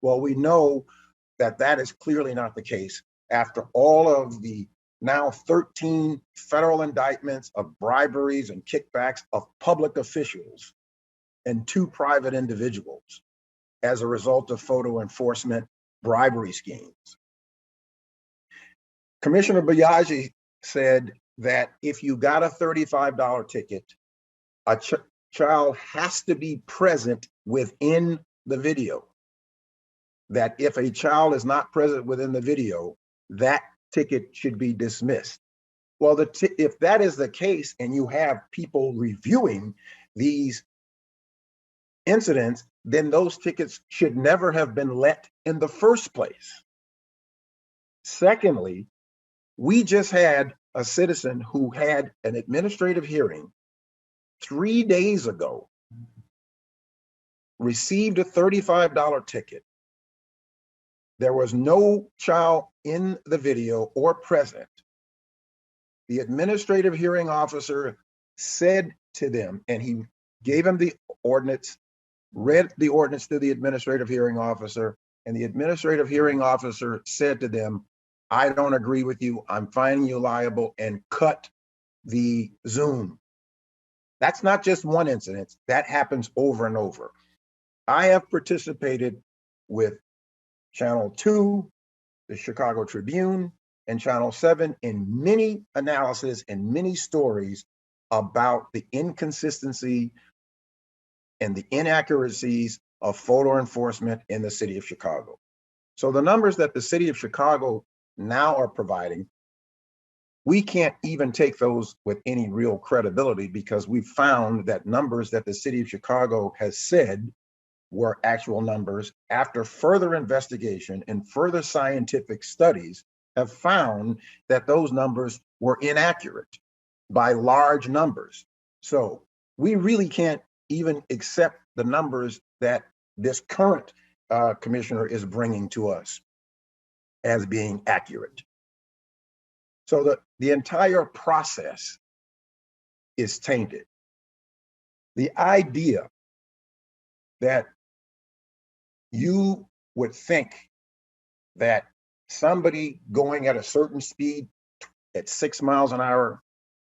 Well, we know that that is clearly not the case after all of the now 13 federal indictments of briberies and kickbacks of public officials and 2 private individuals as a result of photo enforcement bribery schemes. Commissioner Biaggi said that if you got a $35 ticket, a child has to be present within the video. That if a child is not present within the video, that ticket should be dismissed. Well, if that is the case and you have people reviewing these incidents, then those tickets should never have been let in the first place. Secondly, we just had a citizen who had an administrative hearing 3 days ago, received a $35 ticket. There was no child in the video or present. The administrative hearing officer said to them, and he gave him the ordinance, read the ordinance to the administrative hearing officer, and the administrative hearing officer said to them, I don't agree with you, I'm finding you liable, and cut the Zoom. That's not just one incident, that happens over and over. I have participated with Channel 2, the Chicago Tribune, and Channel 7 in many analysis and many stories about the inconsistency and the inaccuracies of photo enforcement in the city of Chicago. So the numbers that the city of Chicago now are providing, we can't even take those with any real credibility because we found that numbers that the city of Chicago has said were actual numbers after further investigation and further scientific studies have found that those numbers were inaccurate by large numbers. So we really can't even accept the numbers that this current commissioner is bringing to us as being accurate. So the entire process is tainted. The idea that you would think that somebody going at a certain speed at 6 miles an hour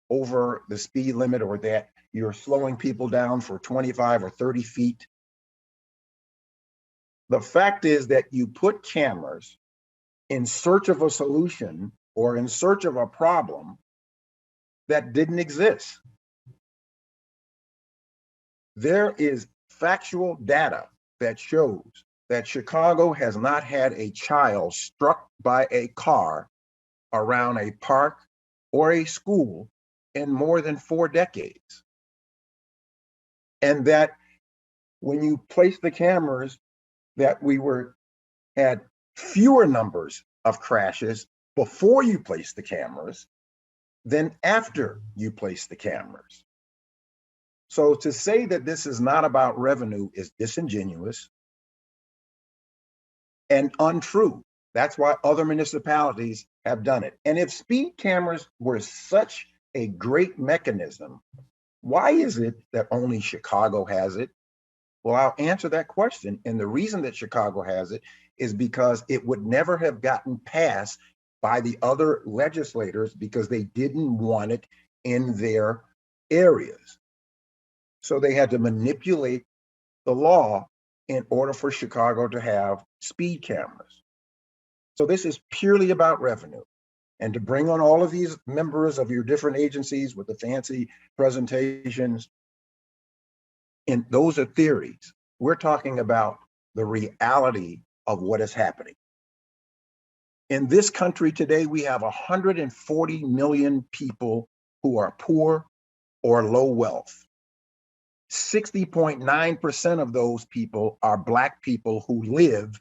over the speed limit, or that you're slowing people down for 25 or 30 feet. The fact is that you put cameras in search of a solution or in search of a problem that didn't exist. There is factual data that shows that Chicago has not had a child struck by a car around a park or a school in more than 4 decades. And that when you place the cameras, that we had fewer numbers of crashes before you place the cameras than after you place the cameras. So to say that this is not about revenue is disingenuous and untrue. That's why other municipalities have done it. And if speed cameras were such a great mechanism, why is it that only Chicago has it? Well, I'll answer that question. And the reason that Chicago has it is because it would never have gotten passed by the other legislators because they didn't want it in their areas. So they had to manipulate the law in order for Chicago to have speed cameras. So this is purely about revenue. And to bring on all of these members of your different agencies with the fancy presentations, and those are theories. We're talking about the reality of what is happening. In this country today, we have 140 million people who are poor or low wealth. 60.9% of those people are Black people who live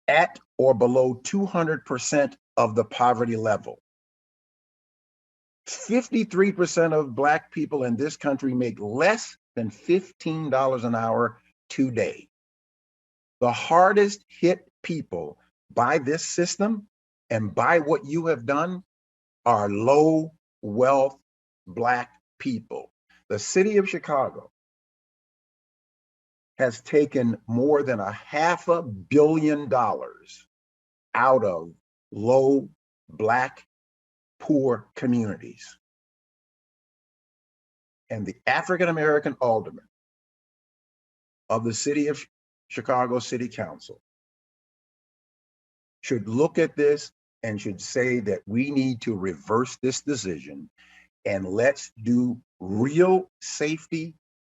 at or below 200% of the poverty level. 53% of Black people in this country make less than $15 an hour today. The hardest hit people by this system and by what you have done are low wealth Black people. The city of Chicago has taken more than $500 million out of low Black poor communities. and the African-American alderman of the city of Chicago City Council should look at this and should say that we need to reverse this decision and let's do real safety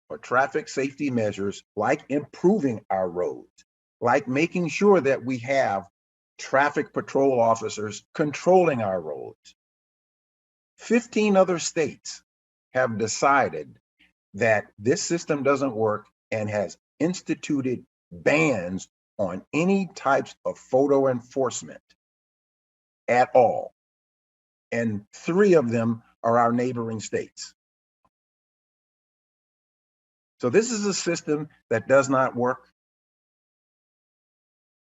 or traffic safety measures like improving our roads, like making sure that we have traffic patrol officers controlling our roads. 15 other states have decided that this system doesn't work and has instituted bans on any types of photo enforcement at all. And 3 of them are our neighboring states. So this is a system that does not work.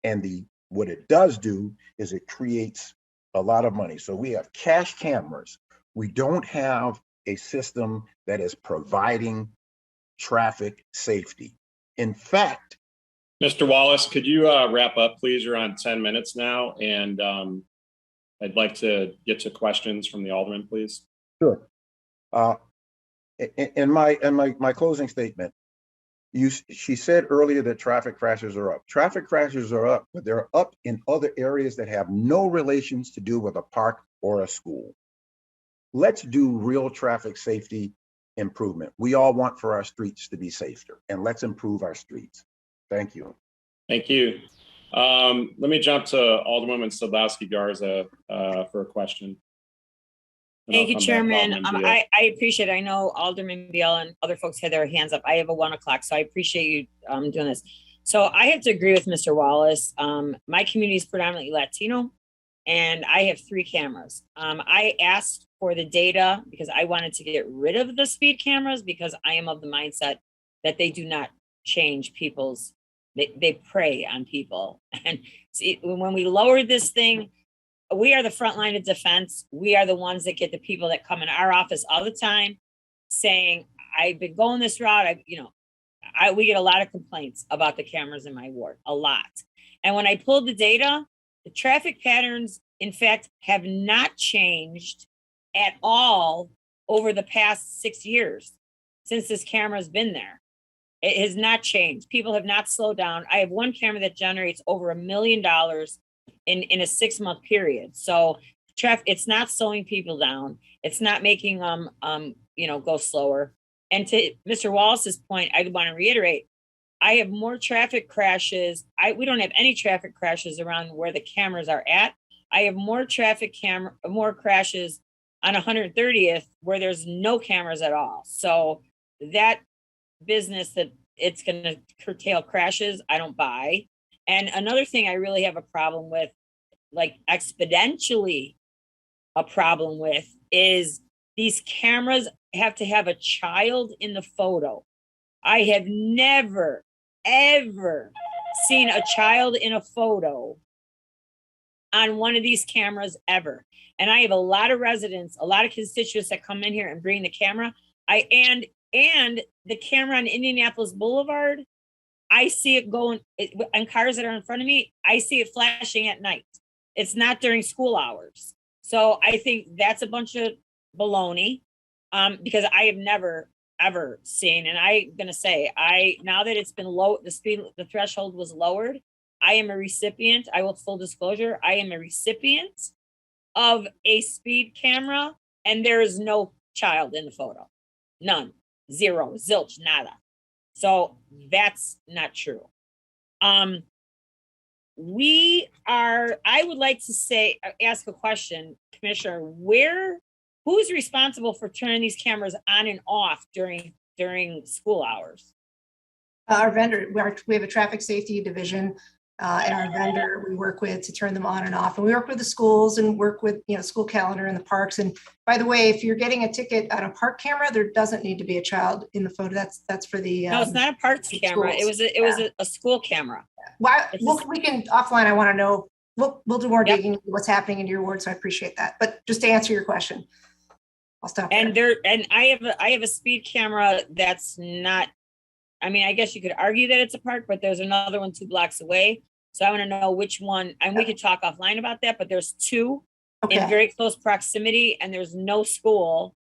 And what it does do is it creates a lot of money. So we have cash cameras. We don't have a system that is providing traffic safety. In fact, Mr. Wallace, could you wrap up, please? You're on 10 minutes now, and I'd like to get to questions from the alderman, please. Sure. In my closing statement, she said earlier that traffic crashes are up. Traffic crashes are up, but they're up in other areas that have no relations to do with a park or a school. Let's do real traffic safety improvement. We all want for our streets to be safer, and let's improve our streets. Thank you. Thank you. Let me jump to Alderwoman Sadlowski Garza for a question. Thank you, Chairman. I appreciate it. I know Alderman Beal and other folks had their hands up. I have a 1 o'clock, so I appreciate you doing this. So I have to agree with Mr. Wallace. My community is predominantly Latino, and I have 3 cameras. I asked for the data because I wanted to get rid of the speed cameras because I am of the mindset that they do not change people's, they prey on people. And see, when we lowered this thing, we are the front line of defense. We are the ones that get the people that come in our office all the time saying, I've been going this route. We get a lot of complaints about the cameras in my ward, a lot. And when I pulled the data, the traffic patterns, in fact, have not changed at all over the past 6 years since this camera has been there. It has not changed. People have not slowed down. I have 1 camera that generates over $1 million in a 6-month period. So it's not slowing people down. It's not making them, go slower. And to Mr. Wallace's point, I want to reiterate, I have more traffic crashes. We don't have any traffic crashes around where the cameras are at. I have more more crashes on 130th where there's no cameras at all. So that business that it's going to curtail crashes, I don't buy. And another thing I really have a problem with, like exponentially a problem with, is these cameras have to have a child in the photo. I have never, ever seen a child in a photo on one of these cameras ever. And I have a lot of residents, a lot of constituents that come in here and bring the camera. And the camera on Indianapolis Boulevard, I see it going on cars that are in front of me. I see it flashing at night. It's not during school hours. So I think that's a bunch of baloney because I have never, ever seen. And I'm going to say, now that it's been low, the threshold was lowered. I am a recipient. I will full disclosure. I am a recipient of a speed camera, and there is no child in the photo. None. Zero. Zilch. Nada. So that's not true. I would like to ask a question, Commissioner, who's responsible for turning these cameras on and off during school hours? Our vendor, we have a traffic safety division, and our vendor we work with to turn them on and off. And we work with the schools and work with, school calendar and the parks. And by the way, if you're getting a ticket on a park camera, there doesn't need to be a child in the photo. That's for the. No, it's not a parks camera. Schools. It was a school camera. Why? We can offline. I want to know. We'll do more digging into what's happening in your ward. So I appreciate that. But just to answer your question, I'll stop there. And I have a speed camera that's not. I mean, I guess you could argue that it's a park, but there's another one 2 blocks away. So I want to know which one, and we could talk offline about that, but there's 2 in very close proximity and there's no school.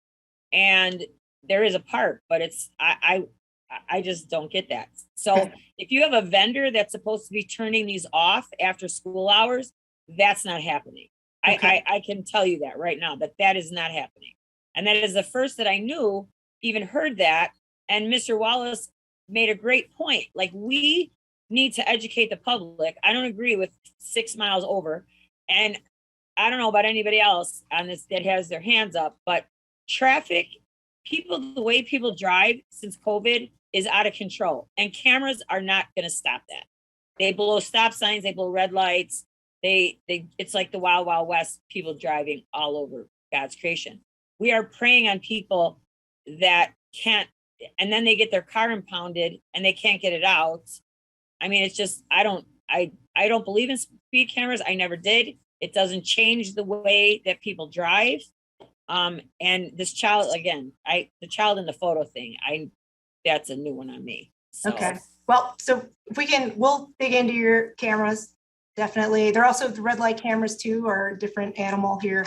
And there is a park, but I just don't get that. So if you have a vendor that's supposed to be turning these off after school hours, that's not happening. I can tell you that right now, that is not happening. And that is the first that I knew, even heard that. And Mr. Wallace made a great point. Like, we need to educate the public. I don't agree with 6 miles over. And I don't know about anybody else on this that has their hands up, but traffic, people, the way people drive since COVID is out of control. And cameras are not going to stop that. They blow stop signs, they blow red lights. It's like the Wild Wild West, people driving all over God's creation. We are preying on people that can't, and then they get their car impounded and they can't get it out. I mean, it's just, I don't believe in speed cameras. I never did. It doesn't change the way that people drive. And this child, again, the child in the photo thing, that's a new one on me. So. Okay. Well, so if we'll dig into your cameras. Definitely. There are also the red light cameras too, are a different animal here.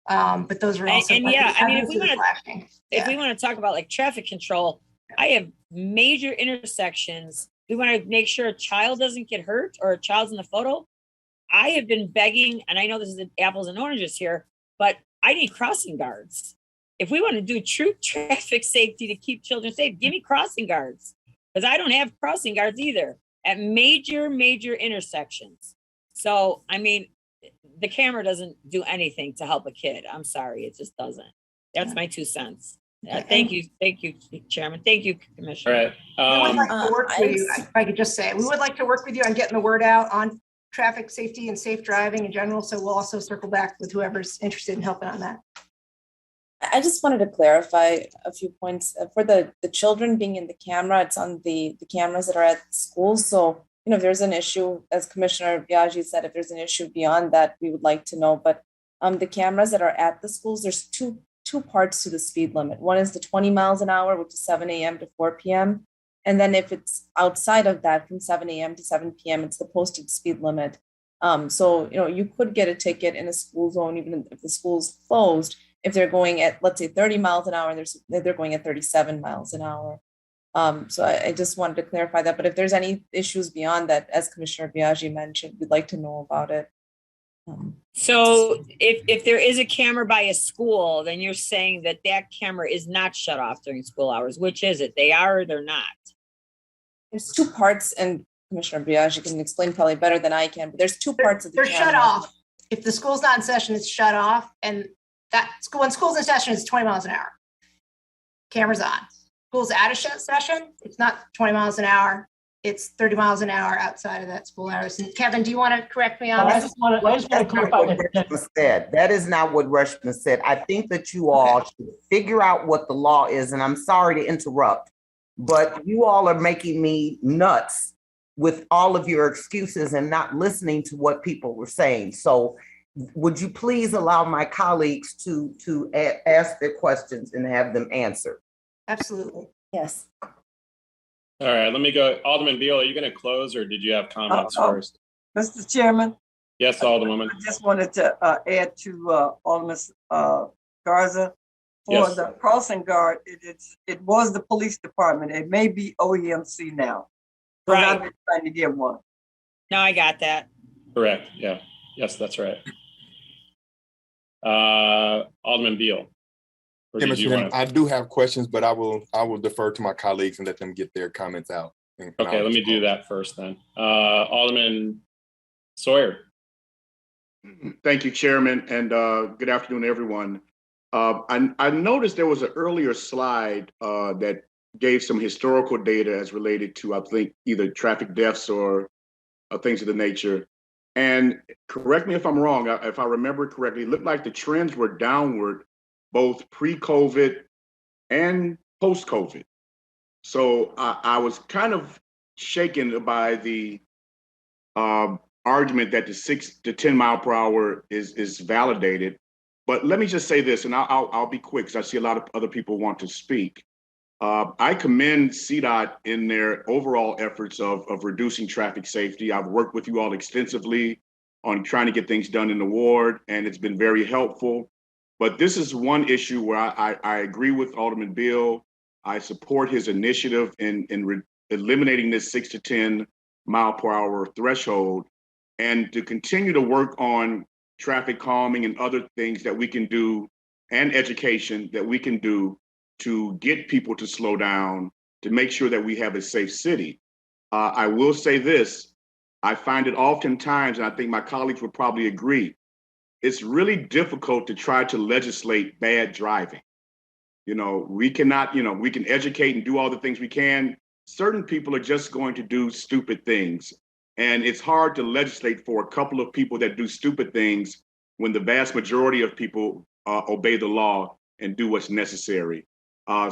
But those are also. And yeah, I mean, if we want to talk about like traffic control, I have major intersections. We want to make sure a child doesn't get hurt or a child's in the photo. I have been begging, and I know this is apples and oranges here, but I need crossing guards. If we want to do true traffic safety to keep children safe, give me crossing guards, because I don't have crossing guards either at major intersections. So, I mean, the camera doesn't do anything to help a kid. I'm sorry, it just doesn't. That's my 2 cents. Thank you, Chairman. Thank you, Commissioner. All right. We would like to work with you. If I could just say, we would like to work with you on getting the word out on traffic safety and safe driving in general. So we'll also circle back with whoever's interested in helping on that. I just wanted to clarify a few points. For the children being in the camera, it's on the cameras that are at schools. So, you know, if there's an issue, as Commissioner Biaggi said, if there's an issue beyond that, we would like to know. But the cameras that are at the schools, there's two parts to the speed limit. One is the 20 miles an hour, which is 7 a.m. to 4 p.m. And then if it's outside of that, from 7 a.m. to 7 p.m., it's the posted speed limit. So, you know, you could get a ticket in a school zone, even if the school's closed, if they're going at, let's say, 30 miles an hour, and they're going at 37 miles an hour. So I just wanted to clarify that. But if there's any issues beyond that, as Commissioner Biaggi mentioned, we'd like to know about it. So if there is a camera by a school, then you're saying that camera is not shut off during school hours. Which is it? They are or they're not? There's two parts, and Commissioner Biaggi can explain probably better than I can, but there's two parts of the camera. They're shut off. If the school's not in session, it's shut off. And when school's in session, it's 20 miles an hour. Camera's on. School's out of session, it's not 20 miles an hour. It's 30 miles an hour outside of that school hours. And Kevin, do you want to correct me on that? I just want to clarify that. That is not what Rushman said. I think that you all should figure out what the law is. And I'm sorry to interrupt, but you all are making me nuts with all of your excuses and not listening to what people were saying. So would you please allow my colleagues to ask their questions and have them answered? Absolutely. Yes. All right, let me go. Alderman Beal, are you going to close or did you have comments first? Mr. Chairman? Yes, Alderwoman. I just wanted to add to Alderman Garza. For the crossing guard, it was the police department. It may be OEMC now. So right. I'm trying to get one. No, I got that. Correct. Yeah. Yes, that's right. Alderman Beal. Yeah, Mr. Chairman, I do have questions, but I will defer to my colleagues and let them get their comments out. Okay, let me do that first then. Alderman Sawyer. Thank you, Chairman, and good afternoon, everyone. I noticed there was an earlier slide that gave some historical data as related to, I think, either traffic deaths or things of the nature. And correct me if I'm wrong, if I remember correctly, it looked like the trends were downward both pre-COVID and post-COVID. So I was kind of shaken by the argument that the 6 to 10 mile per hour is validated. But let me just say this, and I'll be quick because I see a lot of other people want to speak. I commend CDOT in their overall efforts of reducing traffic safety. I've worked with you all extensively on trying to get things done in the ward, and it's been very helpful. But this is one issue where I agree with Alderman Bill. I support his initiative in eliminating this 6 to 10 mile per hour threshold, and to continue to work on traffic calming and other things that we can do, and education that we can do to get people to slow down, to make sure that we have a safe city. I will say this, I find it oftentimes, and I think my colleagues would probably agree, it's really difficult to try to legislate bad driving. You know, we cannot, you know, we can educate and do all the things we can. Certain people are just going to do stupid things. And it's hard to legislate for a couple of people that do stupid things when the vast majority of people obey the law and do what's necessary. I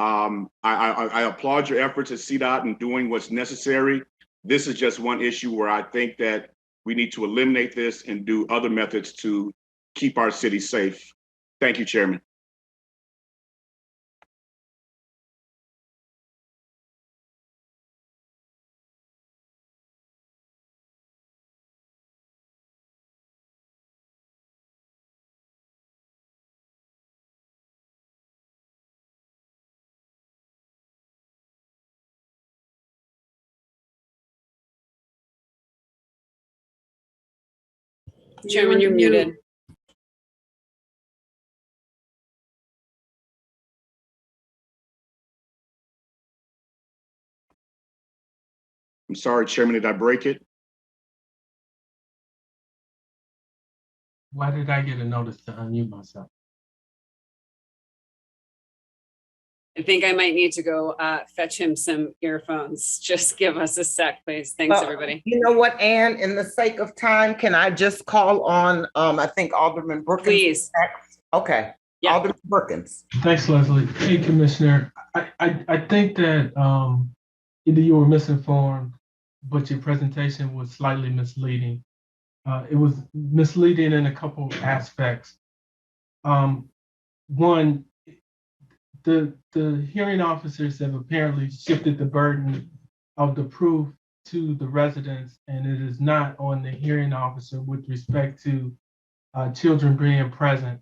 applaud your efforts at CDOT in doing what's necessary. This is just one issue where I think that we need to eliminate this and do other methods to keep our city safe. Thank you, Chairman. Chairman, you're muted. I'm sorry, Chairman, did I break it? Why did I get a notice to unmute myself? I think I might need to go fetch him some earphones. Just give us a sec, please. Thanks, everybody. You know what, Ann, in the sake of time, can I just call on, I think Alderman Brookins? Please. Okay. Yeah. Alderman Brookins. Thanks, Leslie. Hey, Commissioner. I think that either you were misinformed, but your presentation was slightly misleading. It was misleading in a couple aspects. One, the hearing officers have apparently shifted the burden of the proof to the residents, and it is not on the hearing officer with respect to children being present.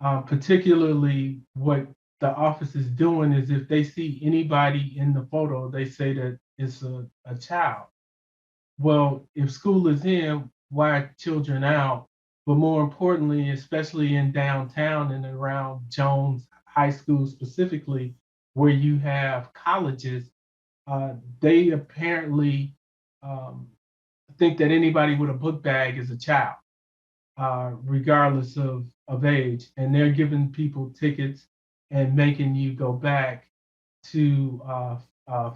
Particularly what the office is doing is if they see anybody in the photo, they say that it's a child. Well, if school is in, why are children out? But more importantly, especially in downtown and around Jones High School specifically, where you have colleges, they apparently think that anybody with a book bag is a child, regardless of age. And they're giving people tickets and making you go back to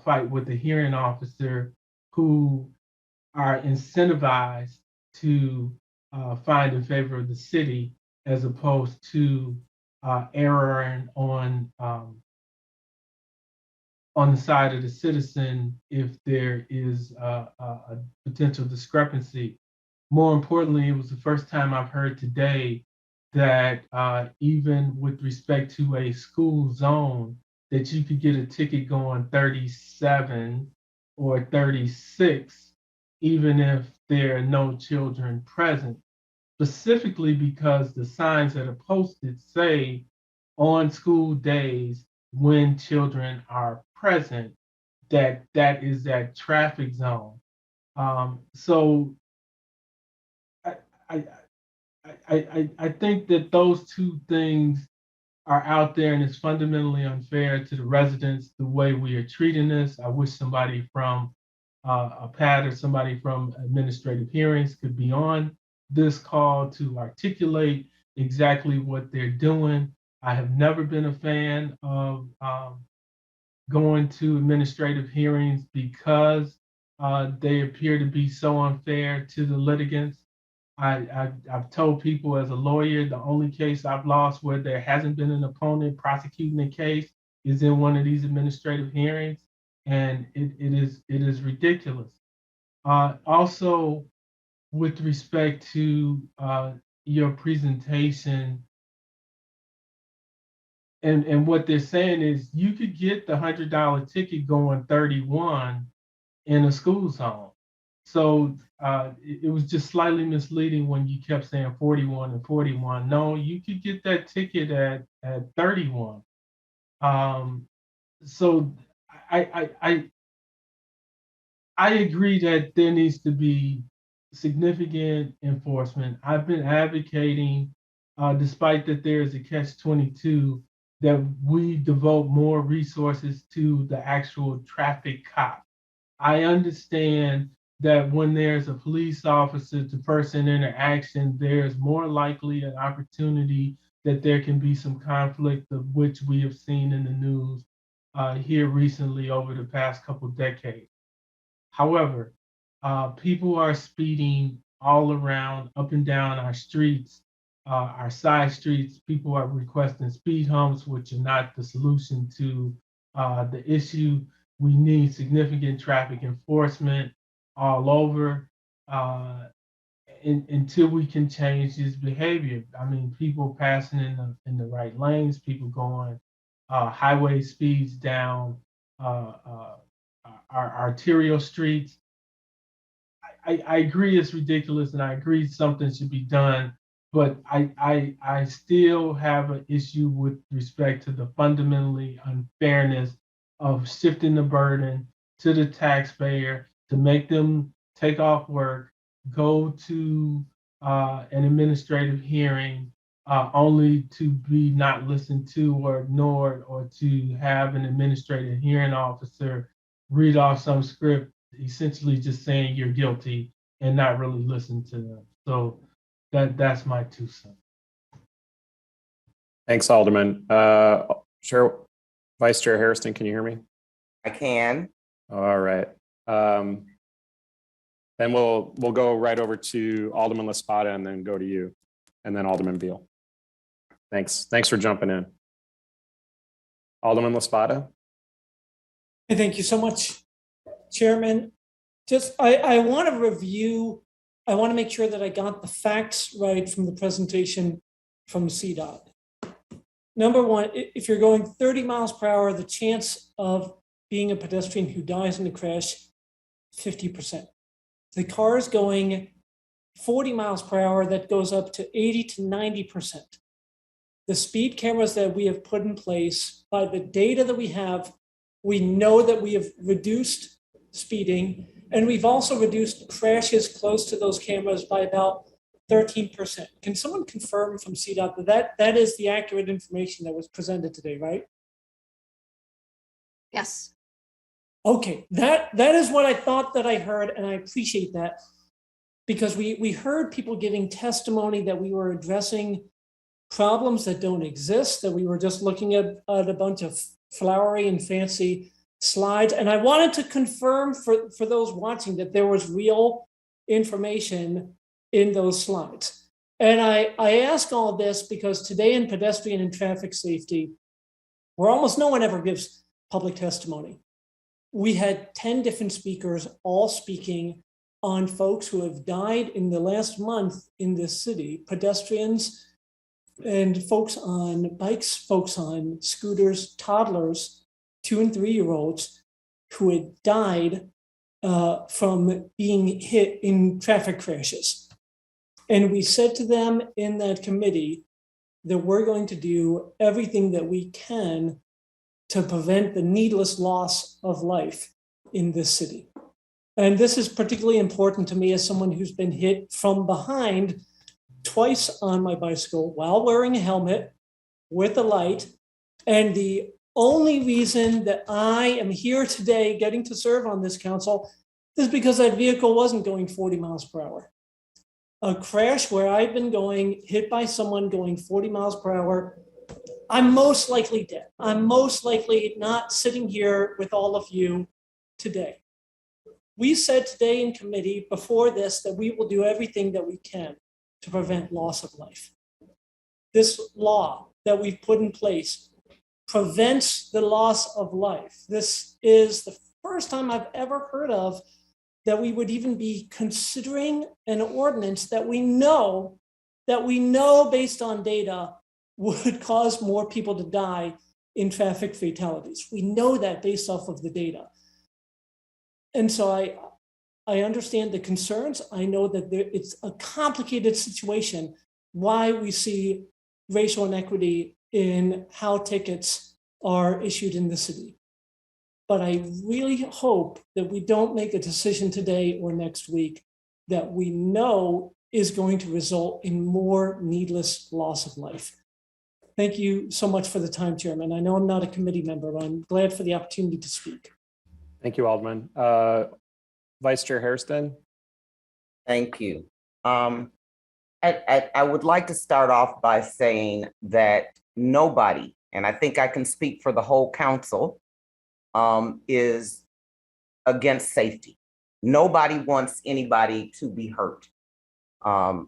fight with the hearing officer, who are incentivized to find in favor of the city, as opposed to erring on the side of the citizen if there is a potential discrepancy. More importantly, it was the first time I've heard today that even with respect to a school zone, that you could get a ticket going 37 or 36, even if there are no children present, specifically because the signs that are posted say on school days when children are present, that is that traffic zone. So I think that those two things are out there, and it's fundamentally unfair to the residents the way we are treating this. I wish somebody from a PAT or somebody from administrative hearings could be on this call to articulate exactly what they're doing. I have never been a fan of going to administrative hearings because they appear to be so unfair to the litigants. I've told people as a lawyer, the only case I've lost where there hasn't been an opponent prosecuting the case is in one of these administrative hearings, and it is ridiculous. Also, with respect to your presentation, and what they're saying is you could get the $100 ticket going 31 in a school zone. So it was just slightly misleading when you kept saying 41 and 41. No, you could get that ticket at 31. So I agree that there needs to be significant enforcement. I've been advocating, despite that there is a catch-22, that we devote more resources to the actual traffic cop. I understand that when there's a police officer to person interaction, there's more likely an opportunity that there can be some conflict, of which we have seen in the news here recently over the past couple decades. However, people are speeding all around, up and down our streets, our side streets. People are requesting speed humps, which are not the solution to the issue. We need significant traffic enforcement all over until we can change this behavior. I mean, people passing in the right lanes, people going highway speeds down our arterial streets. I agree it's ridiculous, and I agree something should be done, but I still have an issue with respect to the fundamentally unfairness of shifting the burden to the taxpayer to make them take off work, go to an administrative hearing, only to be not listened to or ignored, or to have an administrative hearing officer read off some script essentially just saying you're guilty and not really listen to them. So that's my 2 cents. Thanks, Alderman. Vice Chair Hairston, can you hear me? I can. All right. Then we'll go right over to Alderman Laspada and then go to you, and then Alderman Beal. Thanks for jumping in. Alderman Laspada. Hey, thank you so much, Chairman. I want to review, I want to make sure that I got the facts right from the presentation from CDOT. Number one, if you're going 30 miles per hour, the chance of being a pedestrian who dies in a crash, 50%. The car is going 40 miles per hour, that goes up to 80 to 90%. The speed cameras that we have put in place, by the data that we have, we know that we have reduced speeding, and we've also reduced crashes close to those cameras by about 13%. Can someone confirm from CDOT that is the accurate information that was presented today, right? Yes. Okay, that is what I thought that I heard, and I appreciate that, because we heard people giving testimony that we were addressing problems that don't exist, that we were just looking at a bunch of flowery and fancy slides. And I wanted to confirm for those watching that there was real information in those slides. And I ask all this because today in pedestrian and traffic safety, where almost no one ever gives public testimony, we had 10 different speakers all speaking on folks who have died in the last month in this city, pedestrians and folks on bikes, folks on scooters, toddlers, 2 and 3 year olds who had died from being hit in traffic crashes. And we said to them in that committee that we're going to do everything that we can to prevent the needless loss of life in this city. And this is particularly important to me as someone who's been hit from behind twice on my bicycle while wearing a helmet with a light. And the only reason that I am here today getting to serve on this council is because that vehicle wasn't going 40 miles per hour. A crash where I've been going, hit by someone going 40 miles per hour, I'm most likely dead. I'm most likely not sitting here with all of you today. We said today in committee before this that we will do everything that we can to prevent loss of life. This law that we've put in place prevents the loss of life. This is the first time I've ever heard of that we would even be considering an ordinance that we know based on data would cause more people to die in traffic fatalities. We know that based off of the data. And so I understand the concerns. I know that it's a complicated situation why we see racial inequity in how tickets are issued in the city. But I really hope that we don't make a decision today or next week that we know is going to result in more needless loss of life. Thank you so much for the time, Chairman. I know I'm not a committee member, but I'm glad for the opportunity to speak. Thank you, Alderman. Vice Chair Hairston. Thank you. I would like to start off by saying that nobody, and I think I can speak for the whole council, is against safety. Nobody wants anybody to be hurt.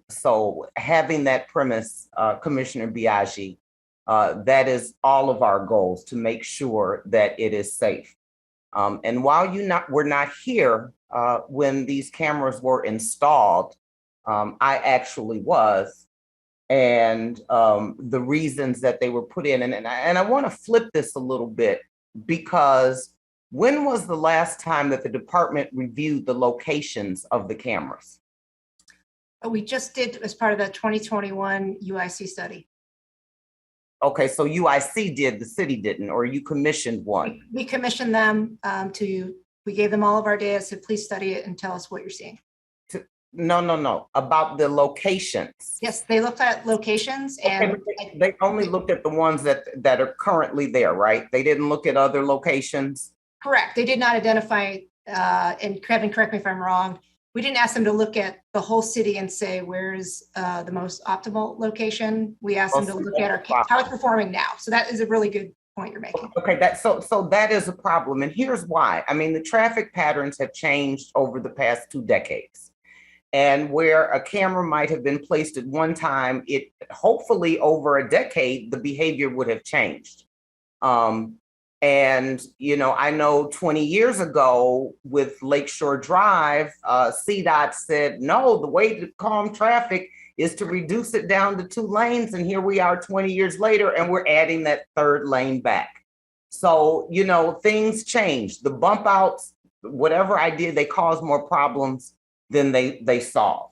So having that premise, Commissioner Biaggi, that is all of our goals, to make sure that it is safe. And while we're not here when these cameras were installed, I actually was, and the reasons that they were put in. And I want to flip this a little bit, because when was the last time that the department reviewed the locations of the cameras? We just did as part of the 2021 UIC study. Okay, so UIC did, the city didn't, or you commissioned one? We commissioned them we gave them all of our data, said, please study it and tell us what you're seeing. No, about the locations. Yes, they looked at locations, and they only looked at the ones that are currently there, right? They didn't look at other locations? Correct. They did not identify, and Kevin, correct me if I'm wrong, we didn't ask them to look at the whole city and say, where's the most optimal location? We asked them to look at how it's performing now. So that is a really good point you're making. Okay, so that is a problem. And here's why. I mean, the traffic patterns have changed over the past 2 decades. And where a camera might have been placed at one time, it hopefully over a decade, the behavior would have changed. And, I know 20 years ago with Lakeshore Drive, CDOT said, no, the way to calm traffic is to reduce it down to 2 lanes. And here we are 20 years later, and we're adding that 3rd lane back. So, things change. The bump outs, whatever I did, they cause more problems than they solve.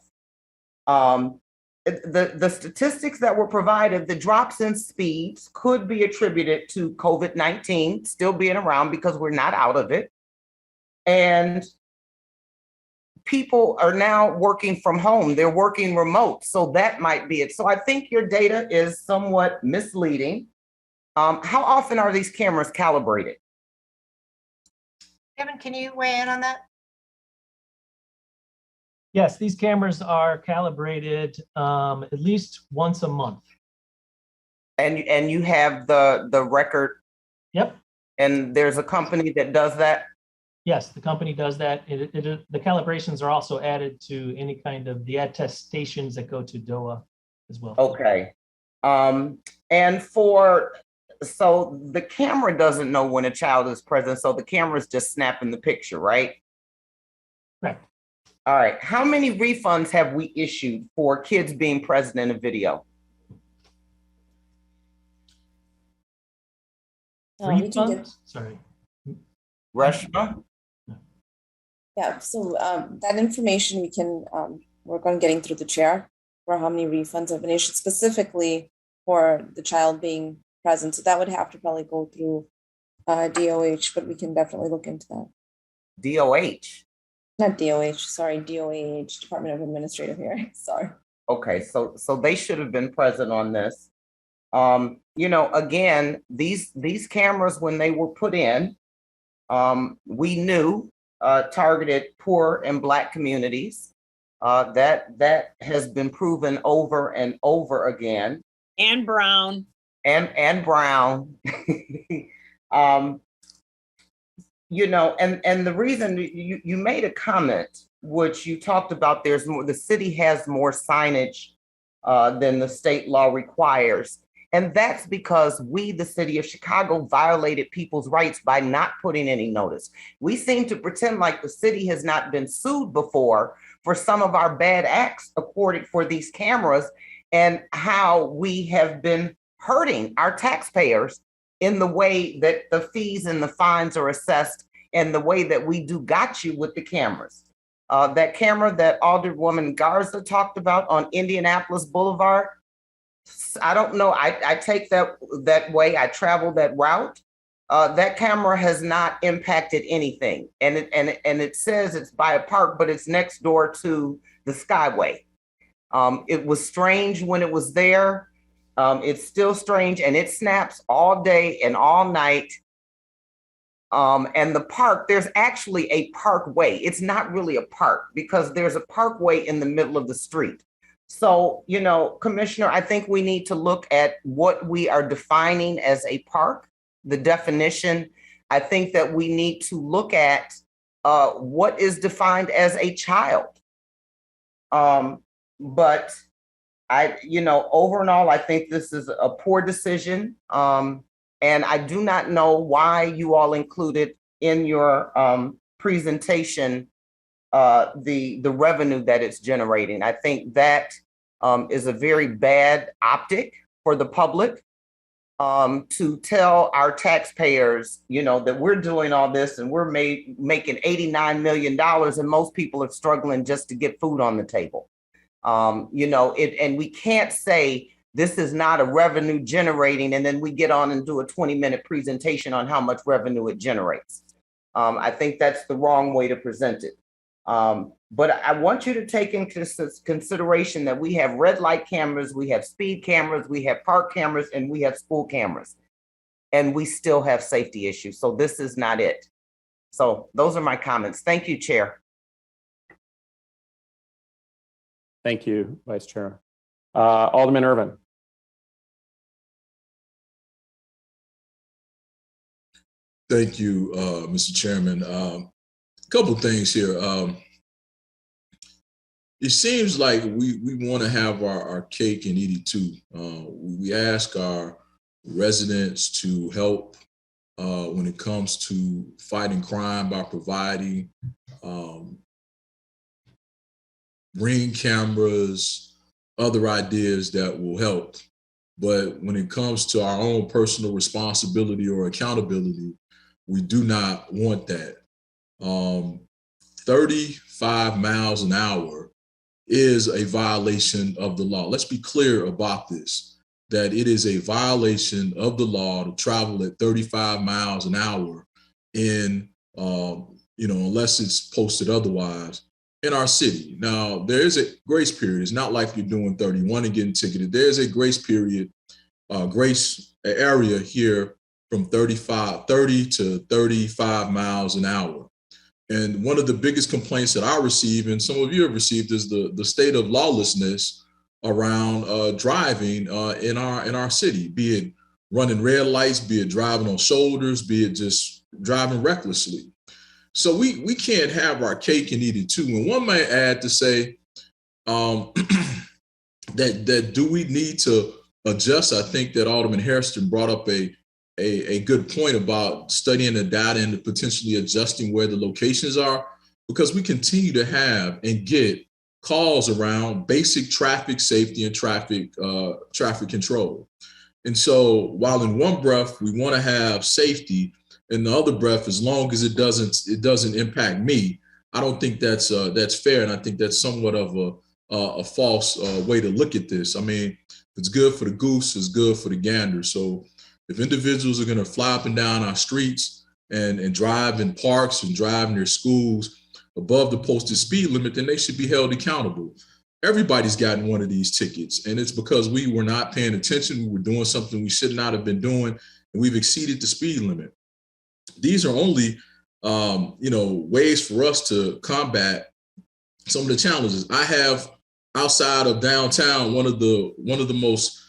The statistics that were provided, the drops in speeds could be attributed to COVID-19 still being around, because we're not out of it. And people are now working from home. They're working remote. So that might be it. So I think your data is somewhat misleading. How often are these cameras calibrated? Kevin, can you weigh in on that? Yes, these cameras are calibrated at least once a month. And you have the record? Yep. And there's a company that does that? Yes, the company does that. The calibrations are also added to any kind of the attestations that go to DOA as well. Okay. And so the camera doesn't know when a child is present, so the camera's just snapping the picture, right? Correct. All right. How many refunds have we issued for kids being present in a video? Refunds? Sorry. Reshma? Yeah, so that information we can work on getting through the chair for how many refunds have been issued specifically for the child being present. So that would have to probably go through DOH, but we can definitely look into that. DOH? Not DOH, sorry, DOAH, Department of Administrative Hearings, sorry. Okay, so they should have been present on this. Again, these cameras, when they were put in, we knew targeted poor and Black communities. That has been proven over and over again. And brown. And brown. And the reason you made a comment, which you talked about, the city has more signage than the state law requires. And that's because we, the city of Chicago, violated people's rights by not putting any notice. We seem to pretend like the city has not been sued before for some of our bad acts accorded for these cameras, and how we have been hurting our taxpayers in the way that the fees and the fines are assessed, and the way that we do got you with the cameras. That camera that Alderwoman Garza talked about on Indianapolis Boulevard, I don't know, I take that way, I travel that route. That camera has not impacted anything. And it says it's by a park, but it's next door to the Skyway. It was strange when it was there. It's still strange, and it snaps all day and all night. And the park, there's actually a parkway. It's not really a park because there's a parkway in the middle of the street. So, you know, Commissioner, I think we need to look at what we are defining as a park, the definition. I think that we need to look at what is defined as a child. But over and all, I think this is a poor decision. And I do not know why you all included in your presentation the revenue that it's generating. I think that is a very bad optic for the public to tell our taxpayers, that we're doing all this and we're making $89 million and most people are struggling just to get food on the table. And we can't say this is not a revenue generating, and then we get on and do a 20-minute presentation on how much revenue it generates. I think that's the wrong way to present it. But I want you to take into consideration that we have red light cameras, we have speed cameras, we have park cameras, and we have school cameras. And we still have safety issues. So this is not it. So those are my comments. Thank you, Chair. Thank you, Vice Chair. Alderman Irvin. Thank you, Mr. Chairman. A couple things here. It seems like we want to have our cake and eat it too. We ask our residents to help when it comes to fighting crime by providing ring cameras, other ideas that will help. But when it comes to our own personal responsibility or accountability, we do not want that. 35 miles an hour is a violation of the law. Let's be clear about this, that it is a violation of the law to travel at 35 miles an hour in, unless it's posted otherwise in our city. Now, there is a grace period. It's not like you're doing 31 and getting ticketed. There's a grace period, grace area here from 30 to 35 miles an hour. And one of the biggest complaints that I receive, and some of you have received, is the state of lawlessness around driving in our city, be it running red lights, be it driving on shoulders, be it just driving recklessly. So we can't have our cake and eat it too. And one might add to say that do we need to adjust? I think that Alderman Hairston brought up a good point about studying the data and potentially adjusting where the locations are, because we continue to have and get calls around basic traffic safety and traffic control. And so while in one breath we want to have safety, in the other breath, as long as it doesn't impact me, I don't think that's fair, and I think that's somewhat of a false way to look at this. I mean, if it's good for the goose, it's good for the gander. So if individuals are going to fly up and down our streets and drive in parks and drive in their schools above the posted speed limit, then they should be held accountable. Everybody's gotten one of these tickets, and it's because we were not paying attention. We were doing something we should not have been doing, and we've exceeded the speed limit. These are only, ways for us to combat some of the challenges. I have outside of downtown one of the most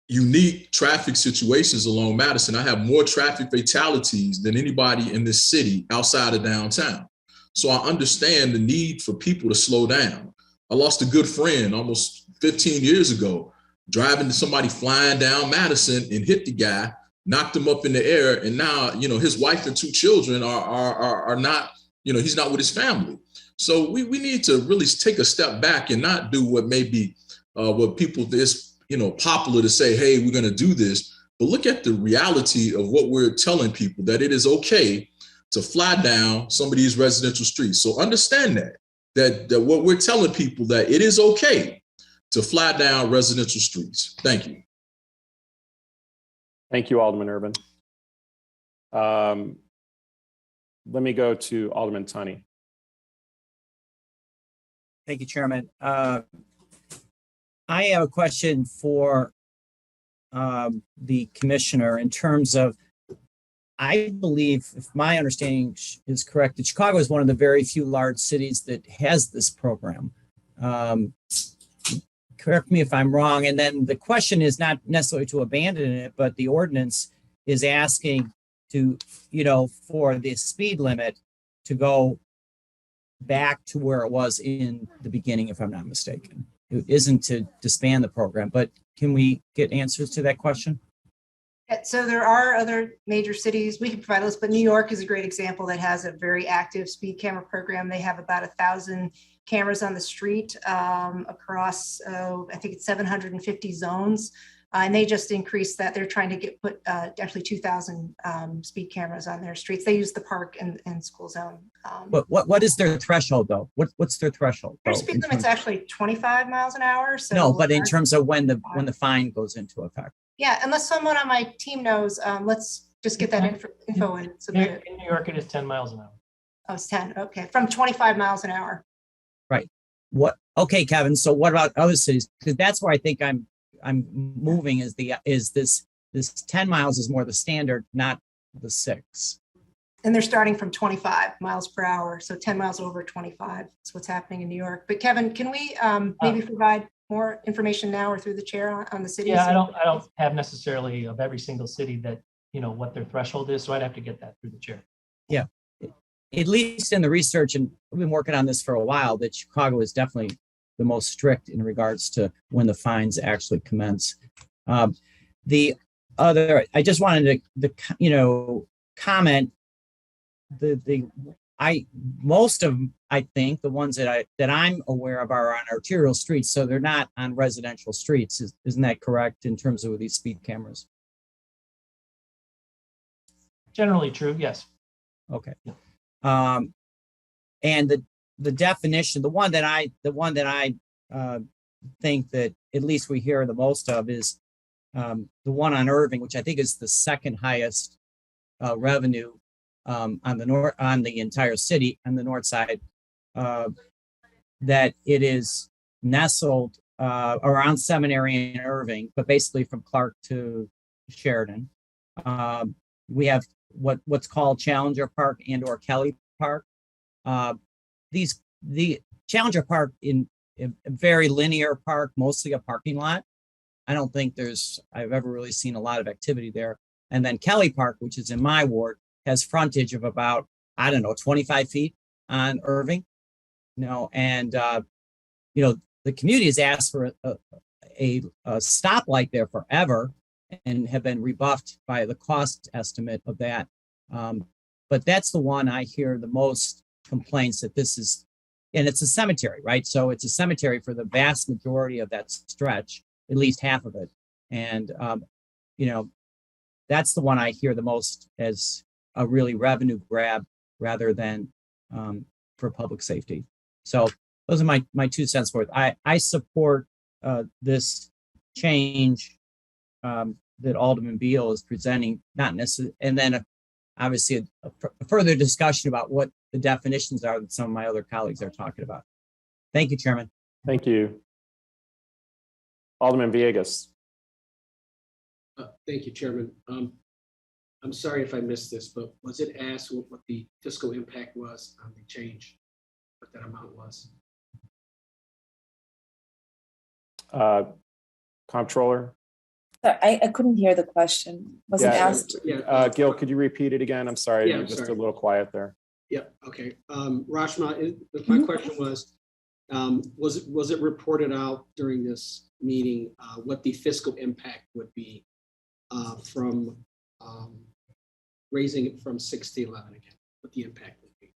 unique traffic situations along Madison. I have more traffic fatalities than anybody in this city outside of downtown. So I understand the need for people to slow down. I lost a good friend almost 15 years ago, driving to somebody flying down Madison and hit the guy, knocked him up in the air. And now, his wife and two children are not, he's not with his family. So we need to really take a step back and not do what may be what people is, popular to say, hey, we're going to do this, but look at the reality of what we're telling people, that it is okay to fly down some of these residential streets. So understand that that what we're telling people, that it is okay to flat down residential streets. Thank you. Thank you, Alderman Irvin. Let me go to Alderman Tunney. Thank you, Chairman. I have a question for the commissioner in terms of, I believe, if my understanding is correct, that Chicago is one of the very few large cities that has this program. Correct me if I'm wrong. And then the question is not necessarily to abandon it, but the ordinance is asking to, for the speed limit to go back to where it was in the beginning, if I'm not mistaken. It isn't to disband the program, but can we get answers to that question? So there are other major cities we can provide those, but New York is a great example that has a very active speed camera program. They have about 1,000 cameras on the street across, I think it's 750 zones. And they just increased that. They're trying to put actually 2,000 speed cameras on their streets. They use the park and school zone. But what is their threshold though? What's their threshold? Their speed limit's actually 25 miles an hour. So no, but in terms of when the fine goes into effect. Yeah, unless someone on my team knows, let's just get that info and submit it. In New York, it is 10 miles an hour. Oh, it's 10. Okay, from 25 miles an hour. Right. What? Okay, Kevin. So what about other cities? Because that's where I think I'm moving. Is this 10 miles is more the standard, not the 6. And they're starting from 25 miles per hour, so 10 miles over 25 is what's happening in New York. But Kevin, can we maybe provide more information now or through the chair on the cities? Yeah, I don't have necessarily of every single city that, what their threshold is. So I'd have to get that through the chair. Yeah, at least in the research, and we've been working on this for a while, that Chicago is definitely the most strict in regards to when the fines actually commence. The other, I just wanted to comment, I think the ones that I'm aware of are on arterial streets, so they're not on residential streets. Isn't that correct in terms of these speed cameras? Generally true, yes. Okay. And the definition, the one that I think that at least we hear the most of is the one on Irving, which I think is the second highest revenue on the entire city on the north side. That it is nestled around Seminary and Irving, but basically from Clark to Sheridan. We have what's called Challenger Park and/or Kelly Park. The Challenger Park in a very linear park, mostly a parking lot. I don't think I've ever really seen a lot of activity there. And then Kelly Park, which is in my ward, has frontage of about, 25 feet on Irving. And the community has asked for a stoplight there forever and have been rebuffed by the cost estimate of that. But that's the one I hear the most complaints that this is, and it's a cemetery, right? So it's a cemetery for the vast majority of that stretch, at least half of it. And, that's the one I hear the most as a really revenue grab rather than for public safety. So those are my 2 cents worth. I support this change that Alderman Beal is presenting, not necessarily, and then obviously a further discussion about what the definitions are that some of my other colleagues are talking about. Thank you, Chairman. Thank you. Alderman Villegas. Thank you, Chairman. I'm sorry if I missed this, but was it asked what the fiscal impact was on the change, what that amount was? Comptroller? I couldn't hear the question. Was it asked? Yeah. Gil, could you repeat it again? I'm sorry, Yeah, you're just a little quiet there. Yeah, okay. Rashma, my question was it reported out during this meeting what the fiscal impact would be from raising it from 6 to 11 again, what the impact would be?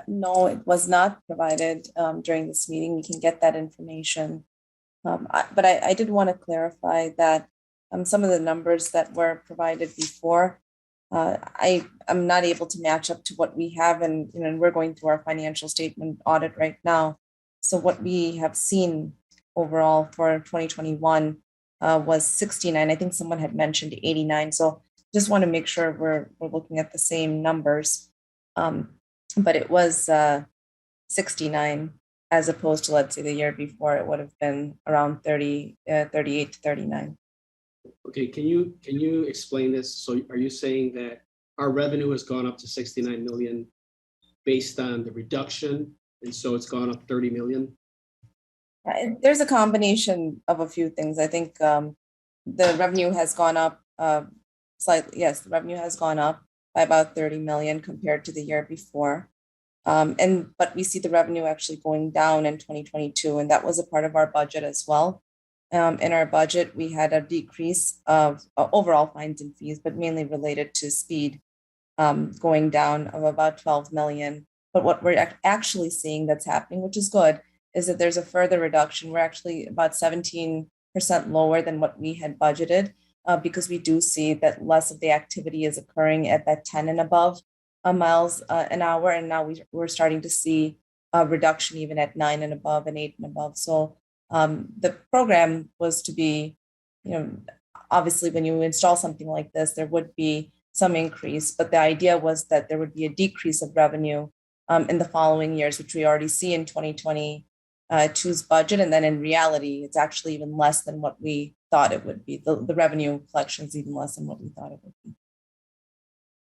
No, it was not provided during this meeting. We can get that information. But I did want to clarify that some of the numbers that were provided before I'm not able to match up to what we have, and we're going through our financial statement audit right now. So what we have seen overall for 2021 was 69. I think someone had mentioned 89. So just want to make sure we're looking at the same numbers. But it was 69 as opposed to, let's say, the year before, it would have been around 38 to 39. Okay, can you explain this? So are you saying that our revenue has gone up to 69 million based on the reduction, and so it's gone up 30 million? There's a combination of a few things. I think the revenue has gone up slightly. Yes, the revenue has gone up by about 30 million compared to the year before. But we see the revenue actually going down in 2022, and that was a part of our budget as well. In our budget, we had a decrease of overall fines and fees, but mainly related to speed, going down of about 12 million. But what we're actually seeing that's happening, which is good, is that there's a further reduction. We're actually about 17% lower than what we had budgeted, because we do see that less of the activity is occurring at that 10 and above miles an hour. And now we're starting to see a reduction even at 9 and above and 8 and above. So the program was to be, obviously when you install something like this, there would be some increase, but the idea was that there would be a decrease of revenue in the following years, which we already see in 2022's budget. And then in reality, it's actually even less than what we thought it would be. The revenue collection is even less than what we thought it would be.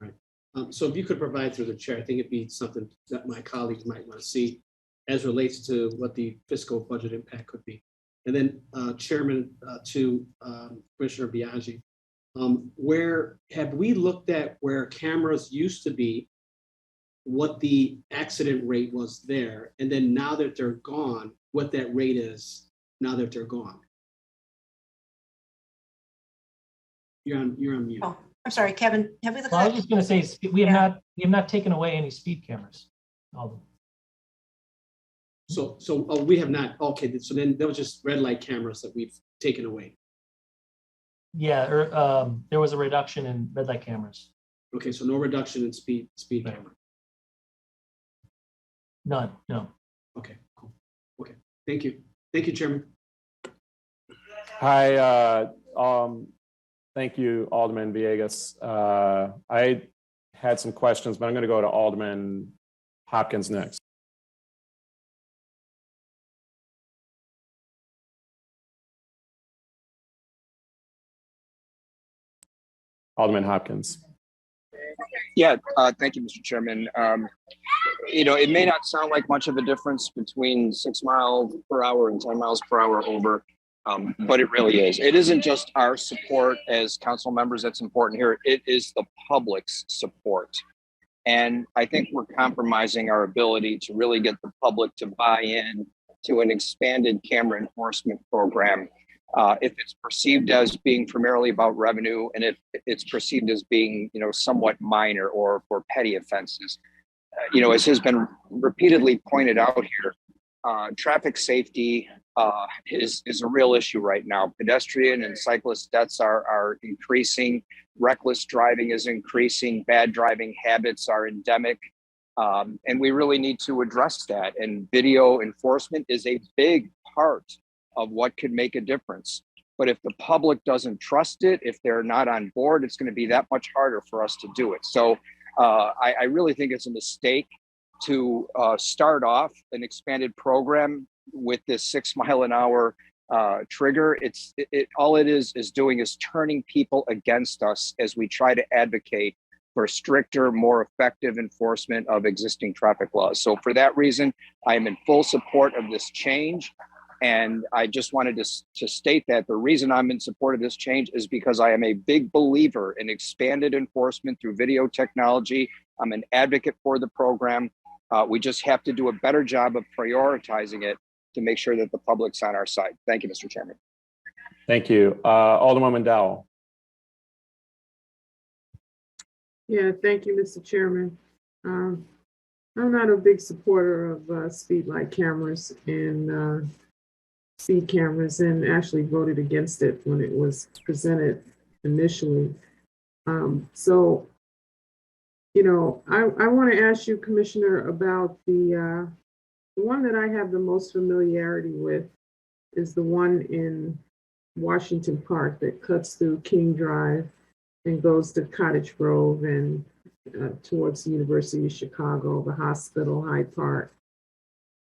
Right. So if you could provide through the chair, I think it'd be something that my colleagues might want to see as relates to what the fiscal budget impact could be. And then Chairman, to Commissioner Biaggi, where have we looked at where cameras used to be, what the accident rate was there, and then now that they're gone, what that rate is now that they're gone? You're on mute. Oh, I'm sorry, Kevin. Have we looked Well, at I was just going to say we have not taken away any speed cameras. So we have not. Okay, so then there was just red light cameras that we've taken away. Yeah, there was a reduction in red light cameras. Okay, so no reduction in speed camera. None. No. Okay, cool. Okay, thank you, Chairman. Hi, thank you, Alderman Villegas. I had some questions, but I'm going to go to Alderman Hopkins next. Alderman Hopkins. Yeah, thank you, Mr. Chairman. It may not sound like much of a difference between 6 miles per hour and 10 miles per hour over, but it really is. It isn't just our support as council members that's important here. It is the public's support. And I think we're compromising our ability to really get the public to buy in to an expanded camera enforcement program. If it's perceived as being primarily about revenue, and if it's perceived as being, somewhat minor or for petty offenses, as has been repeatedly pointed out here, traffic safety is a real issue right now. Pedestrian and cyclist deaths are increasing. Reckless driving is increasing. Bad driving habits are endemic. And we really need to address that. And video enforcement is a big part of what could make a difference. But if the public doesn't trust it, if they're not on board, it's going to be that much harder for us to do it. So I really think it's a mistake to start off an expanded program with this 6 mile an hour trigger. All it is doing is turning people against us as we try to advocate for stricter, more effective enforcement of existing traffic laws. So for that reason, I am in full support of this change. And I just wanted to state that the reason I'm in support of this change is because I am a big believer in expanded enforcement through video technology. I'm an advocate for the program. We just have to do a better job of prioritizing it to make sure that the public's on our side. Thank you, Mr. Chairman. Thank you. Alderwoman Dowell. Yeah, thank you, Mr. Chairman. I'm not a big supporter of speed light cameras and speed cameras, and actually voted against it when it was presented initially. So I want to ask you, Commissioner, about the one that I have the most familiarity with is the one in Washington Park that cuts through King Drive and goes to Cottage Grove and towards the University of Chicago, the hospital, Hyde Park.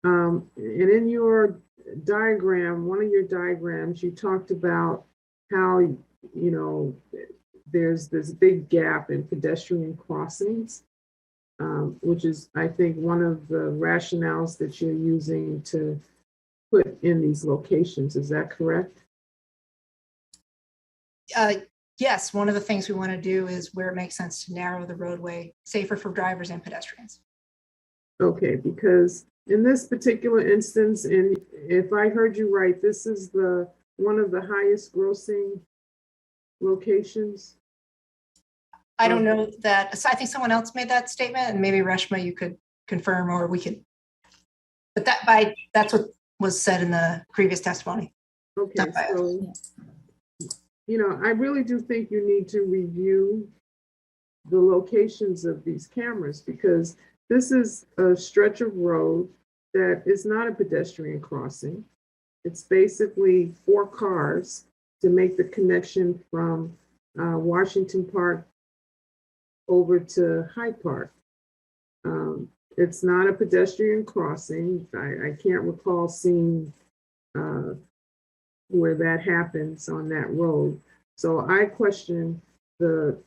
And in your diagram, one of your diagrams, you talked about how, there's this big gap in pedestrian crossings, which is, I think, one of the rationales that you're using to put in these locations. Is that correct? Yes, one of the things we want to do is where it makes sense to narrow the roadway safer for drivers and pedestrians. Okay, because in this particular instance, and if I heard you right, this is one of the highest grossing locations. I don't know that. So I think someone else made that statement, and maybe Reshma, you could confirm, or we could. But that's what was said in the previous testimony. Okay, so I really do think you need to review the locations of these cameras, because this is a stretch of road that is not a pedestrian crossing. It's basically 4 cars to make the connection from Washington Park over to Hyde Park. It's not a pedestrian crossing. I can't recall seeing where that happens on that road. So I question the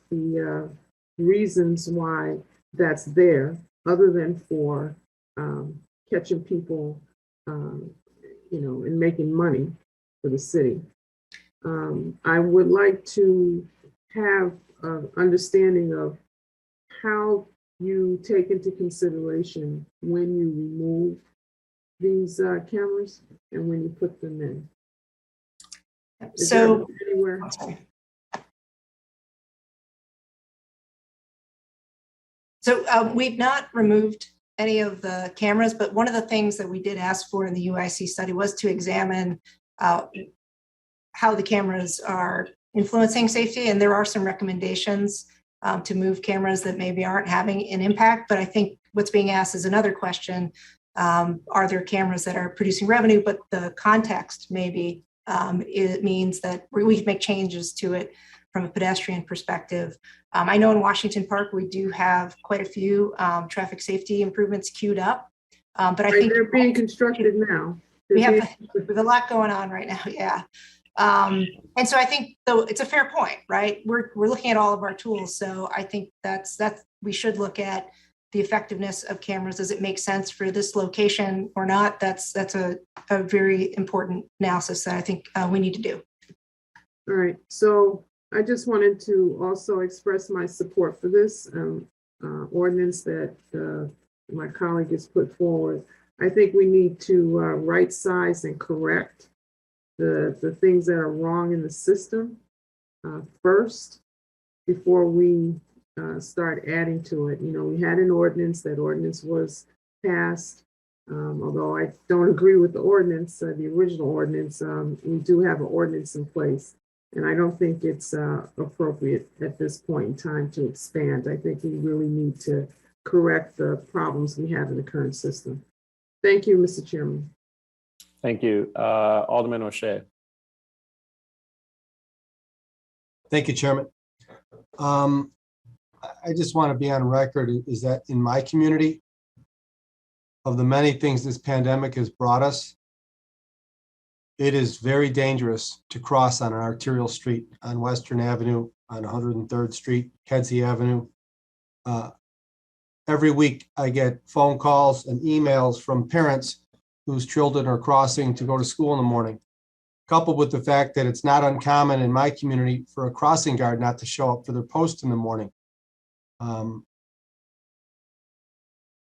reasons why that's there, other than for catching people, and making money for the city. I would like to have an understanding of how you take into consideration when you remove these cameras and when you put them in. So anywhere? So we've not removed any of the cameras, but one of the things that we did ask for in the UIC study was to examine how the cameras are influencing safety. And there are some recommendations to move cameras that maybe aren't having an impact. But I think what's being asked is another question. Are there cameras that are producing revenue, but the context maybe it means that we can make changes to it from a pedestrian perspective. I know in Washington Park, we do have quite a few traffic safety improvements queued up, but I think they're being constructed now. We have a lot going on right now, yeah. And so I think though it's a fair point, right? We're looking at all of our tools, so I think that's we should look at the effectiveness of cameras. Does it make sense for this location or not? That's a very important analysis that I think we need to do. All right, so I just wanted to also express my support for this ordinance that my colleague has put forward. I think we need to right size and correct the things that are wrong in the system first before we start adding to it. We had an ordinance. That ordinance was passed. Although I don't agree with the ordinance, the original ordinance, we do have an ordinance in place. And I don't think it's appropriate at this point in time to expand. I think we really need to correct the problems we have in the current system. Thank you, Mr. Chairman. Thank you. Alderman O'Shea. Thank you, Chairman. I just want to be on record is that in my community, of the many things this pandemic has brought us, it is very dangerous to cross on an arterial street on Western Avenue, on 103rd Street, Kedzie Avenue. Every week I get phone calls and emails from parents whose children are crossing to go to school in the morning, coupled with the fact that it's not uncommon in my community for a crossing guard not to show up for their post in the morning.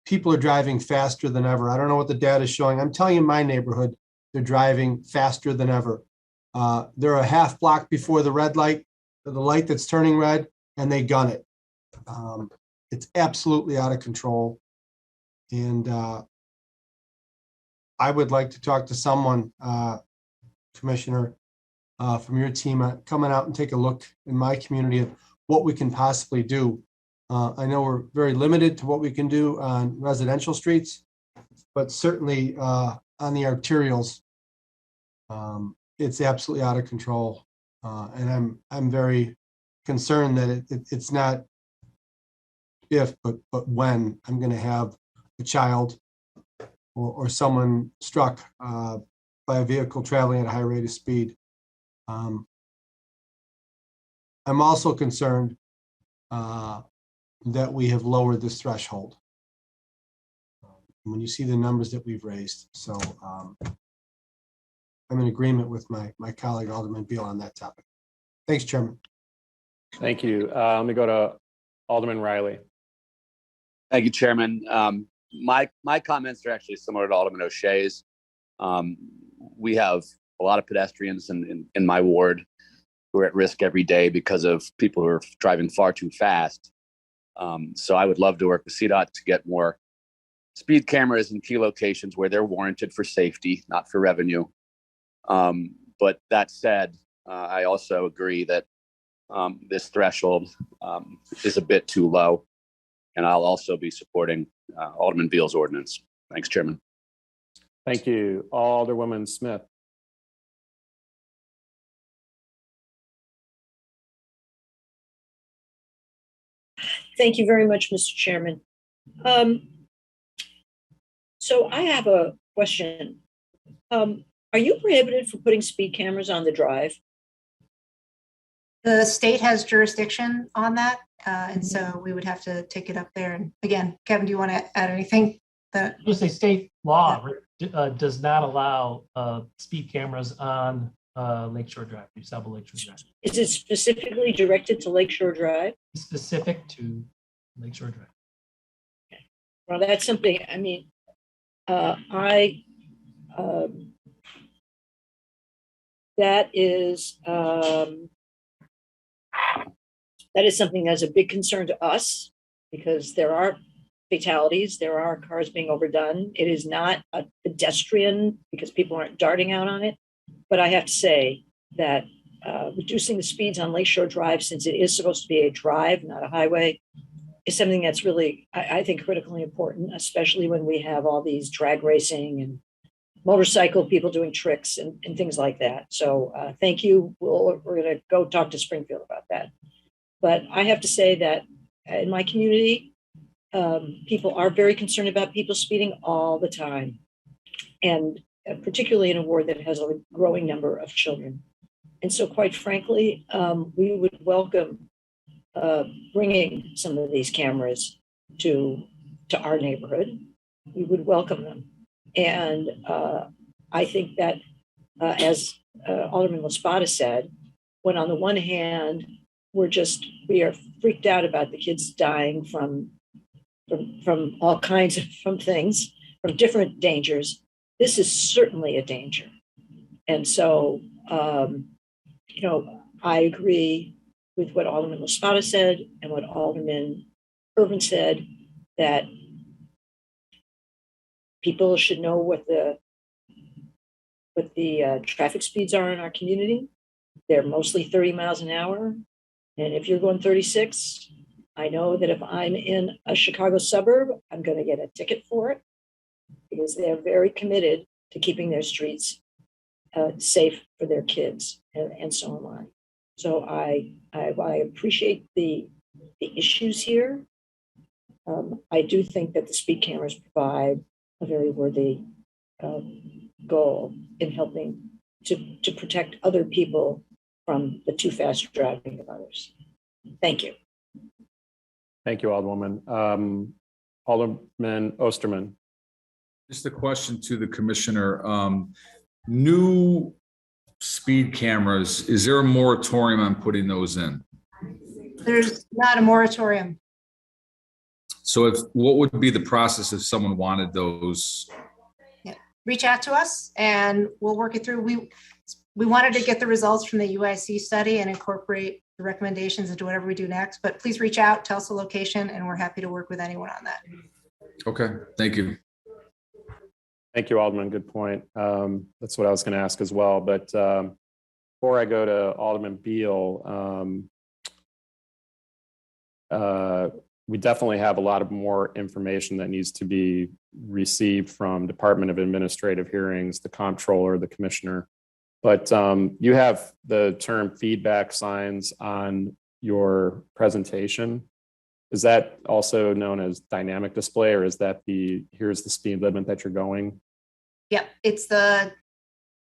People are driving faster than ever. I don't know what the data is showing. I'm telling you, in my neighborhood, they're driving faster than ever. They're a half block before the red light, the light that's turning red, and they gun it. It's absolutely out of control. And I would like to talk to someone, Commissioner, from your team, coming out and take a look in my community at what we can possibly do I know we're very limited to what we can do on residential streets, but certainly on the arterials, it's absolutely out of control. And I'm very concerned that it's not if, but when I'm going to have a child or someone struck by a vehicle traveling at a high rate of speed. I'm also concerned that we have lowered this threshold when you see the numbers that we've raised. So I'm in agreement with my colleague Alderman Beal on that topic. Thanks, Chairman. Thank you. Let me go to Alderman Riley. Thank you, Chairman. My comments are actually similar to Alderman O'Shea's. We have a lot of pedestrians in my ward who are at risk every day because of people who are driving far too fast. So I would love to work with CDOT to get more speed cameras in key locations where they're warranted for safety, not for revenue. But that said, I also agree that this threshold is a bit too low. And I'll also be supporting Alderman Beal's ordinance. Thanks, Chairman. Thank you. Alderwoman Smith. Thank you very much, Mr. Chairman. So I have a question. Are you prohibited from putting speed cameras on the drive? The state has jurisdiction on that. And so we would have to take it up there. And again, Kevin, do you want to add anything? Just a state law does not allow speed cameras on Lakeshore Drive, DuSable Lakeshore Drive. Is it specifically directed to Lakeshore Drive? Specific to Lakeshore Drive. Okay. Well, that's something, I mean, that is something that's a big concern to us because there are fatalities, there are cars being overdone. It is not a pedestrian because people aren't darting out on it. But I have to say that reducing the speeds on Lakeshore Drive, since it is supposed to be a drive, not a highway, is something that's really, I think, critically important, especially when we have all these drag racing and motorcycle people doing tricks and things like that. So thank you. We're going to go talk to Springfield about that. But I have to say that in my community, people are very concerned about people speeding all the time. And particularly in a ward that has a growing number of children. And so quite frankly, we would welcome bringing some of these cameras to our neighborhood. We would welcome them. And I think that as Alderman Laspada said, when on the one hand, we are freaked out about the kids dying from all kinds of things, from different dangers. This is certainly a danger. And so, I agree with what Alderman Laspada said and what Alderman Irvin said, that people should know what the traffic speeds are in our community. They're mostly 30 miles an hour. And if you're going 36, I know that if I'm in a Chicago suburb, I'm going to get a ticket for it because they're very committed to keeping their streets safe for their kids, and so am I. So I appreciate the issues here. I do think that the speed cameras provide a very worthy goal in helping to protect other people from the too fast driving of others. Thank you. Thank you, Alderwoman. Alderman Osterman. Just a question to the commissioner. New speed cameras, is there a moratorium on putting those in? There's not a moratorium. So what would be the process if someone wanted those? Yeah. Reach out to us and we'll work it through. We wanted to get the results from the UIC study and incorporate the recommendations into whatever we do next, but please reach out, tell us the location, and we're happy to work with anyone on that. Okay, thank you. Thank you, Alderman. Good point. That's what I was going to ask as well. But before I go to Alderman Beal, we definitely have a lot of more information that needs to be received from Department of Administrative Hearings, the comptroller, the commissioner. But you have the term feedback signs on your presentation. Is that also known as dynamic display, or is that here's the speed limit that you're going? Yep,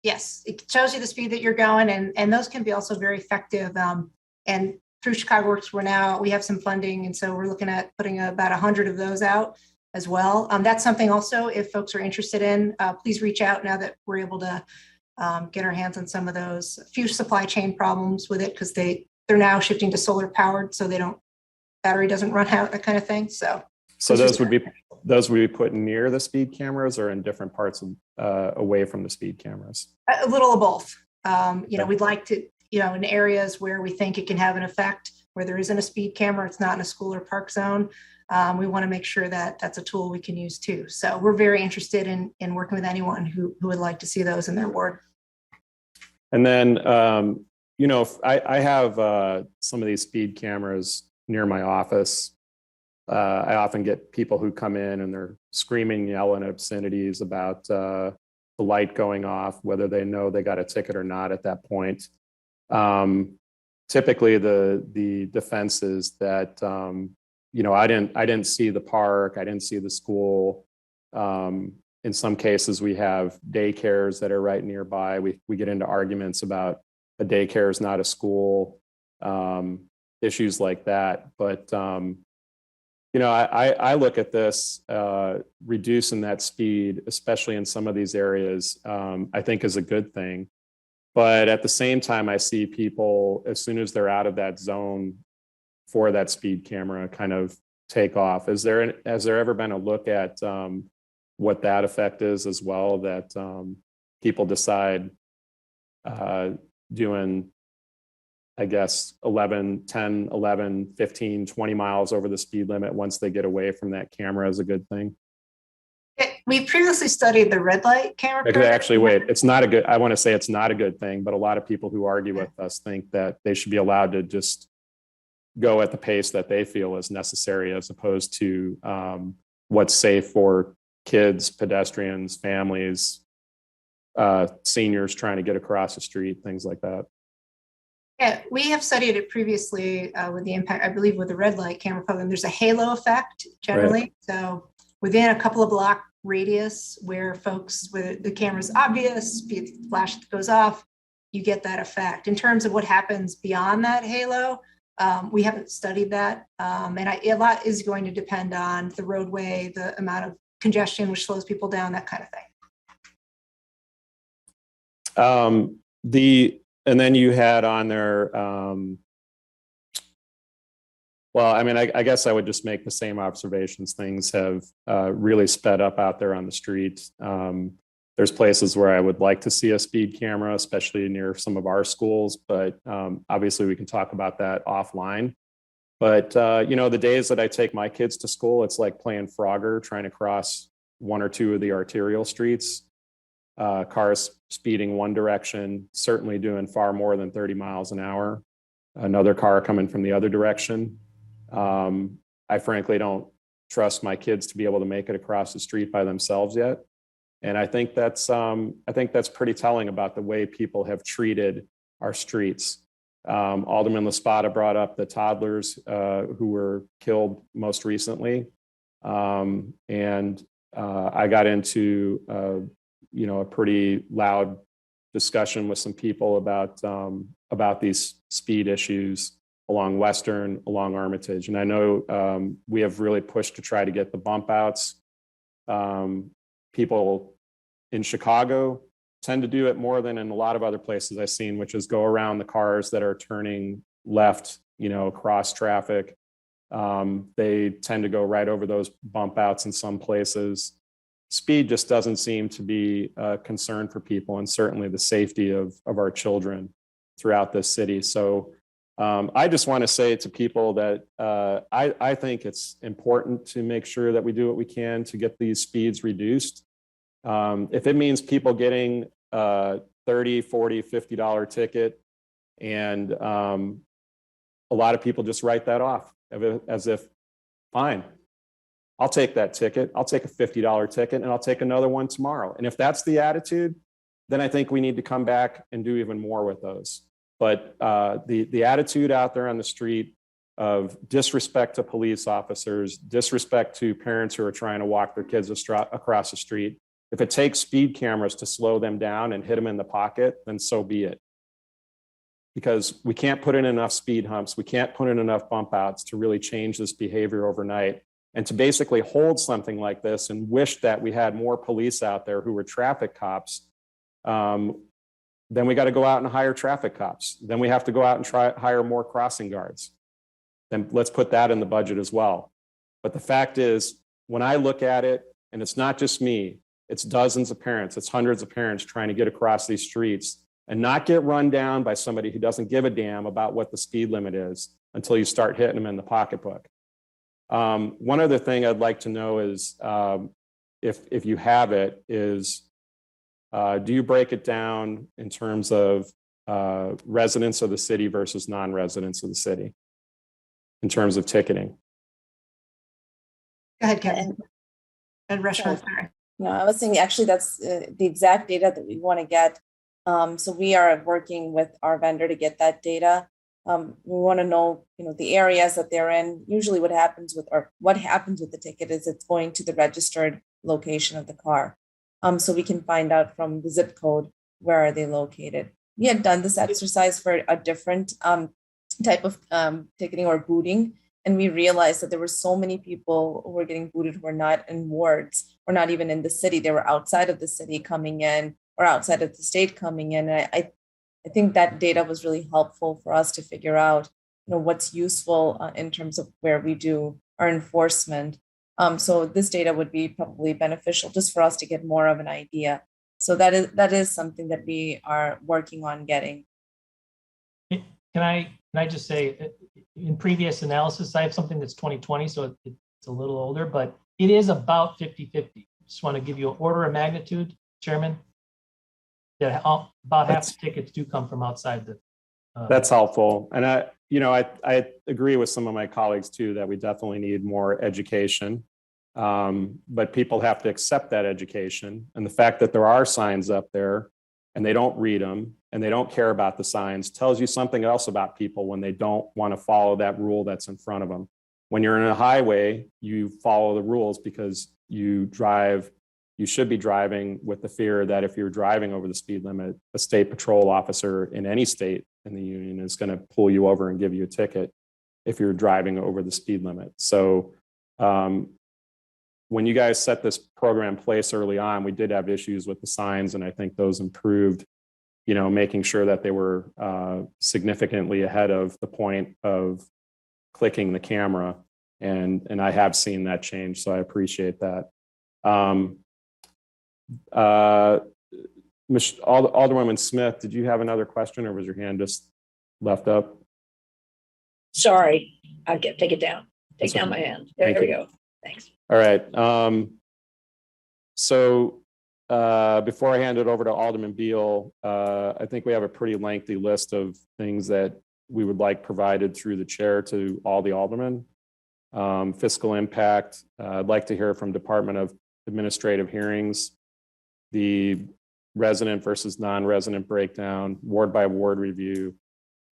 yes, it shows you the speed that you're going, and those can be also very effective. And through Chicago Works, we have some funding, and so we're looking at putting about 100 of those out as well. That's something also, if folks are interested in, please reach out now that we're able to get our hands on some of those. A few supply chain problems with it because they're now shifting to solar powered, so battery doesn't run out, that kind of thing. So those would be put near the speed cameras or in different parts of away from the speed cameras? A little of both. We'd like to, in areas where we think it can have an effect, where there isn't a speed camera, it's not in a school or park zone. We want to make sure that that's a tool we can use too. So we're very interested in working with anyone who would like to see those in their ward. And then, I have some of these speed cameras near my office. I often get people who come in and they're screaming, yelling obscenities about the light going off, whether they know they got a ticket or not at that point. Typically, the defense is that I didn't see the park, I didn't see the school. In some cases, we have daycares that are right nearby. We get into arguments about a daycare is not a school, issues like that. But I look at this reducing that speed, especially in some of these areas, I think is a good thing. But at the same time, I see people, as soon as they're out of that zone for that speed camera, kind of take off. Has there ever been a look at what that effect is as well, that people decide doing, I guess, 10, 11, 15, 20 miles over the speed limit once they get away from that camera is a good thing? We previously studied the red light camera. Actually, wait, I want to say it's not a good thing, but a lot of people who argue with us think that they should be allowed to just go at the pace that they feel is necessary, as opposed to what's safe for kids, pedestrians, families, seniors trying to get across the street, things like that. Yeah, we have studied it previously with the impact, I believe, with the red light camera program. There's a halo effect generally. Right. So within a couple of block radius where the camera's obvious, the flash goes off, you get that effect. In terms of what happens beyond that halo, we haven't studied that. And a lot is going to depend on the roadway, the amount of congestion, which slows people down, that kind of thing. And then you had on there, I guess I would just make the same observations. Things have really sped up out there on the street. There's places where I would like to see a speed camera, especially near some of our schools, but obviously we can talk about that offline. But, the days that I take my kids to school, it's like playing Frogger, trying to cross one or two of the arterial streets. Cars speeding one direction, certainly doing far more than 30 miles an hour. Another car coming from the other direction. I frankly don't trust my kids to be able to make it across the street by themselves yet. And I think that's pretty telling about the way people have treated our streets. Alderman LaSpada brought up the toddlers who were killed most recently. I got into a pretty loud discussion with some people about these speed issues along Western, along Armitage. And I know we have really pushed to try to get the bump outs. People in Chicago tend to do it more than in a lot of other places I've seen, which is go around the cars that are turning left, across traffic. They tend to go right over those bump outs in some places. Speed just doesn't seem to be a concern for people, and certainly the safety of our children throughout this city. So I just want to say to people that I think it's important to make sure that we do what we can to get these speeds reduced. If it means people getting a $30, $40, $50 ticket, and a lot of people just write that off as if fine. I'll take that ticket. I'll take a $50 ticket and I'll take another one tomorrow. And if that's the attitude, then I think we need to come back and do even more with those. But the attitude out there on the street of disrespect to police officers, disrespect to parents who are trying to walk their kids across the street, if it takes speed cameras to slow them down and hit them in the pocket, then so be it. Because we can't put in enough speed humps, we can't put in enough bump outs to really change this behavior overnight. And to basically hold something like this and wish that we had more police out there who were traffic cops, then we got to go out and hire traffic cops. Then we have to go out and hire more crossing guards. Then let's put that in the budget as well. But the fact is, when I look at it, and it's not just me, it's dozens of parents, it's hundreds of parents trying to get across these streets and not get run down by somebody who doesn't give a damn about what the speed limit is until you start hitting them in the pocketbook. One other thing I'd like to know is, if you have it, is do you break it down in terms of residents of the city versus non-residents of the city in terms of ticketing? Go ahead, Kevin. And Reshma, sorry. No, I was saying actually that's the exact data that we want to get. So we are working with our vendor to get that data. We want to know, the areas that they're in. Usually what happens with the ticket is it's going to the registered location of the car. So we can find out from the zip code, where are they located. We had done this exercise for a different type of ticketing or booting. And we realized that there were so many people who were getting booted who were not in wards or not even in the city. They were outside of the city coming in or outside of the state coming in. And I think that data was really helpful for us to figure out, what's useful in terms of where we do our enforcement. So this data would be probably beneficial just for us to get more of an idea. So that is something that we are working on getting. Can I just say, in previous analysis, I have something that's 2020, so it's a little older, but it is about 50-50. Just want to give you an order of magnitude, Chairman. Yeah, about half the tickets do come from outside the. That's helpful, and I agree with some of my colleagues too that we definitely need more education, but people have to accept that education, and the fact that there are signs up there and they don't read them and they don't care about the signs tells you something else about people when they don't want to follow that rule that's in front of them. When you're in a highway, you follow the rules because you should be driving with the fear that if you're driving over the speed limit, a state patrol officer in any state in the union is going to pull you over and give you a ticket if you're driving over the speed limit. So when you guys set this program in place early on, we did have issues with the signs, and I think those improved, making sure that they were significantly ahead of the point of clicking the camera. And I have seen that change, so I appreciate that. Alderwoman Smith, did you have another question, or was your hand just left up? Sorry, take it down. Take down my hand. There we go. Thanks. All right. So before I hand it over to Alderman Beal, I think we have a pretty lengthy list of things that we would like provided through the chair to all the aldermen. Fiscal impact. I'd like to hear from Department of Administrative Hearings, the resident versus non-resident breakdown, ward by ward review.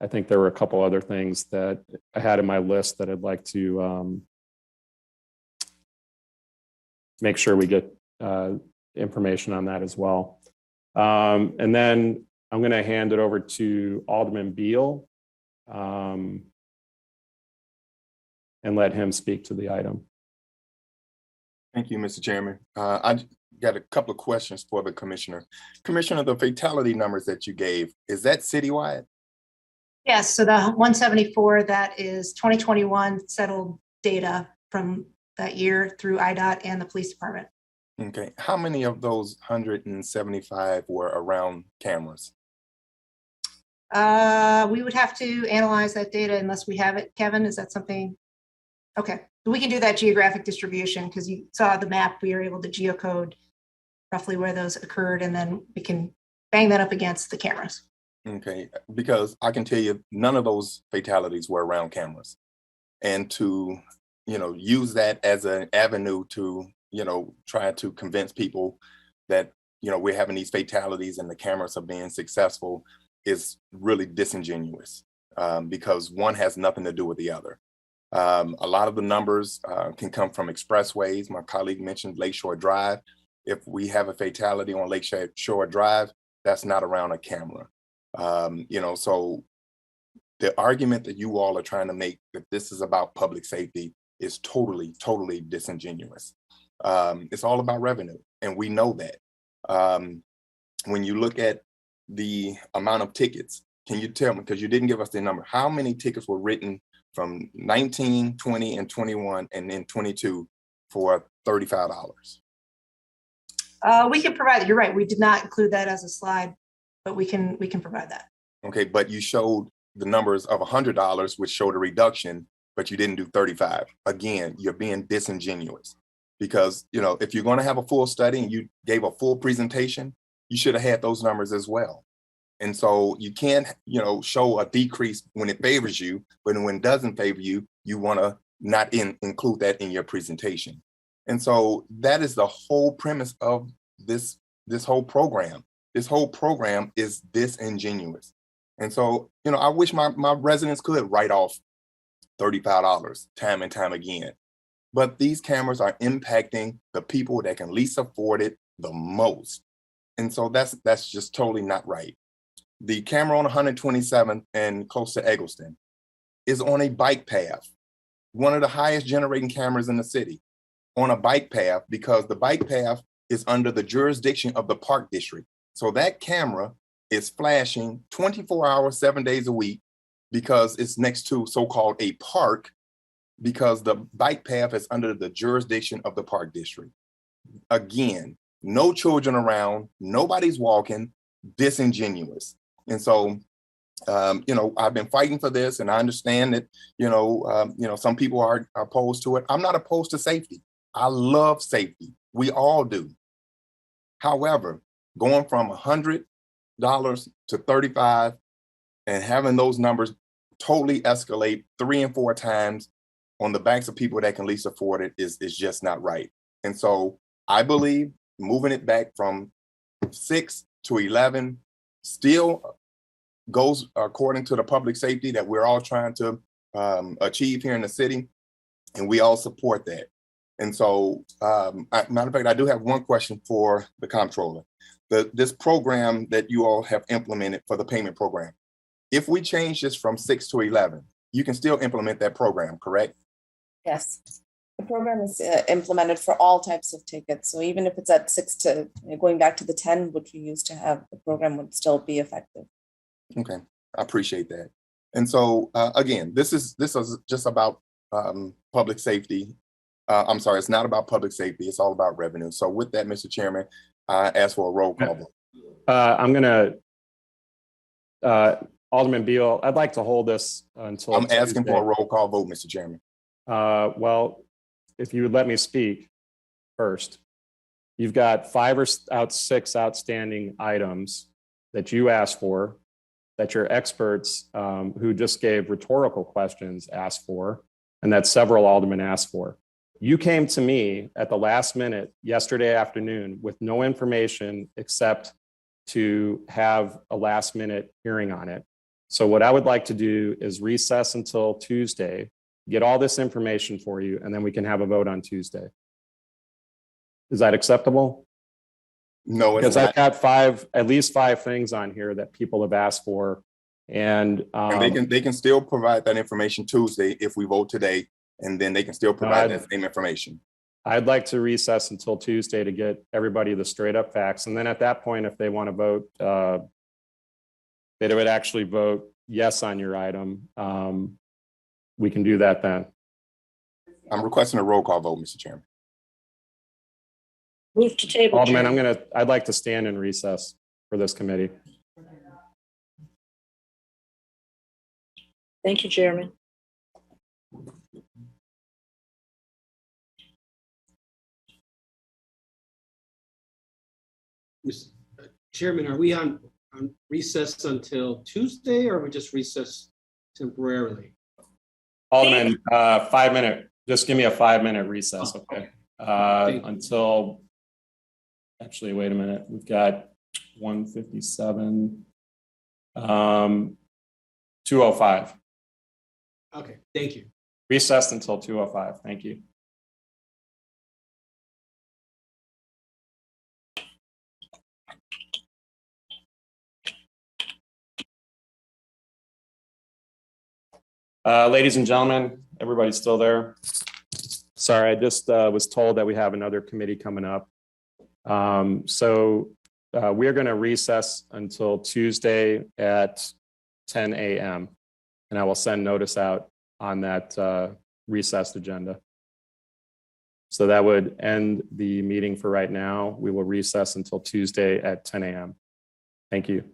I think there were a couple other things that I had in my list that I'd like to make sure we get information on that as well. And then I'm going to hand it over to Alderman Beal and let him speak to the item. Thank you, Mr. Chairman. I got a couple of questions for the commissioner. Commissioner, the fatality numbers that you gave, is that citywide? Yes, so the 174, that is 2021 settled data from that year through IDOT and the police department. Okay, how many of those 175 were around cameras? We would have to analyze that data unless we have it. Kevin, is that something? Okay, we can do that geographic distribution because you saw the map. We are able to geocode roughly where those occurred, and then we can bang that up against the cameras. Okay, because I can tell you none of those fatalities were around cameras. And to use that as an avenue to, try to convince people that, we're having these fatalities and the cameras are being successful is really disingenuous, because one has nothing to do with the other. A lot of the numbers can come from expressways. My colleague mentioned Lakeshore Drive. If we have a fatality on Lakeshore Drive, that's not around a camera. So the argument that you all are trying to make that this is about public safety is totally, totally disingenuous. It's all about revenue, and we know that. When you look at the amount of tickets, can you tell me, because you didn't give us the number, how many tickets were written from 19, 20, and 21, and then 22 for $35? We can provide it. You're right. We did not include that as a slide, but we can provide that. Okay, but you showed the numbers of $100, which showed a reduction, but you didn't do 35. Again, you're being disingenuous, because if you're going to have a full study and you gave a full presentation, you should have had those numbers as well. And so you can't, show a decrease when it favors you, but when it doesn't favor you, you want to not include that in your presentation. And so that is the whole premise of this whole program. This whole program is disingenuous. And so, I wish my residents could write off $35 time and time again. But these cameras are impacting the people that can least afford it the most. And so that's just totally not right. The camera on 127th and close to Eggleston is on a bike path, one of the highest generating cameras in the city, on a bike path, because the bike path is under the jurisdiction of the Park District. So that camera is flashing 24 hours, 7 days a week, because it's next to so-called a park, because the bike path is under the jurisdiction of the Park District. Again, no children around, nobody's walking, disingenuous. And so, I've been fighting for this, and I understand that, some people are opposed to it. I'm not opposed to safety. I love safety. We all do. However, going from $100 to $35 and having those numbers totally escalate 3 and 4 times on the backs of people that can least afford it is just not right. And so I believe moving it back from 6 to 11 still goes according to the public safety that we're all trying to achieve here in the city, and we all support that. And so, matter of fact, I do have one question for the comptroller. This program that you all have implemented for the payment program, if we change this from 6 to 11, you can still implement that program, correct? Yes. The program is implemented for all types of tickets. So even if it's at 6 to going back to the 10, which we used to have, the program would still be effective. Okay, I appreciate that. And so again, this is just about public safety. I'm sorry, it's not about public safety. It's all about revenue. So with that, Mr. Chairman, I ask for a roll call vote. I'm going to, Alderman Beal, I'd like to hold this until I'm asking for a roll call vote, Mr. Chairman. Well, if you would let me speak first. You've got 5 or 6 outstanding items that you asked for, that your experts who just gave rhetorical questions asked for, and that several aldermen asked for. You came to me at the last minute yesterday afternoon with no information except to have a last minute hearing on it. So what I would like to do is recess until Tuesday, get all this information for you, and then we can have a vote on Tuesday. Is that acceptable? No, it's because not. I've got at least 5 things on here that people have asked for. And they can still provide that information Tuesday if we vote today, and then they can still provide that same information. I'd like to recess until Tuesday to get everybody the straight up facts. And then at that point, if they want to vote, they would actually vote yes on your item. We can do that then. I'm requesting a roll call vote, Mr. Chairman. Move to table. Alderman, I'd like to stand in recess for this committee. Thank you, Chairman. Mr. Chairman, are we on recess until Tuesday, or are we just recess temporarily? Alderman, 5-minute Just give me a 5-minute recess, okay? Thank you. Until, actually, wait a minute. We've got 1:57, 2:05. Okay, thank you. Recessed until 2:05. Thank you. Ladies and gentlemen, everybody's still there? Sorry, I just was told that we have another committee coming up. We're going to recess until Tuesday at 10 a.m. And I will send notice out on that recessed agenda. So that would end the meeting for right now. We will recess until Tuesday at 10 a.m. Thank you.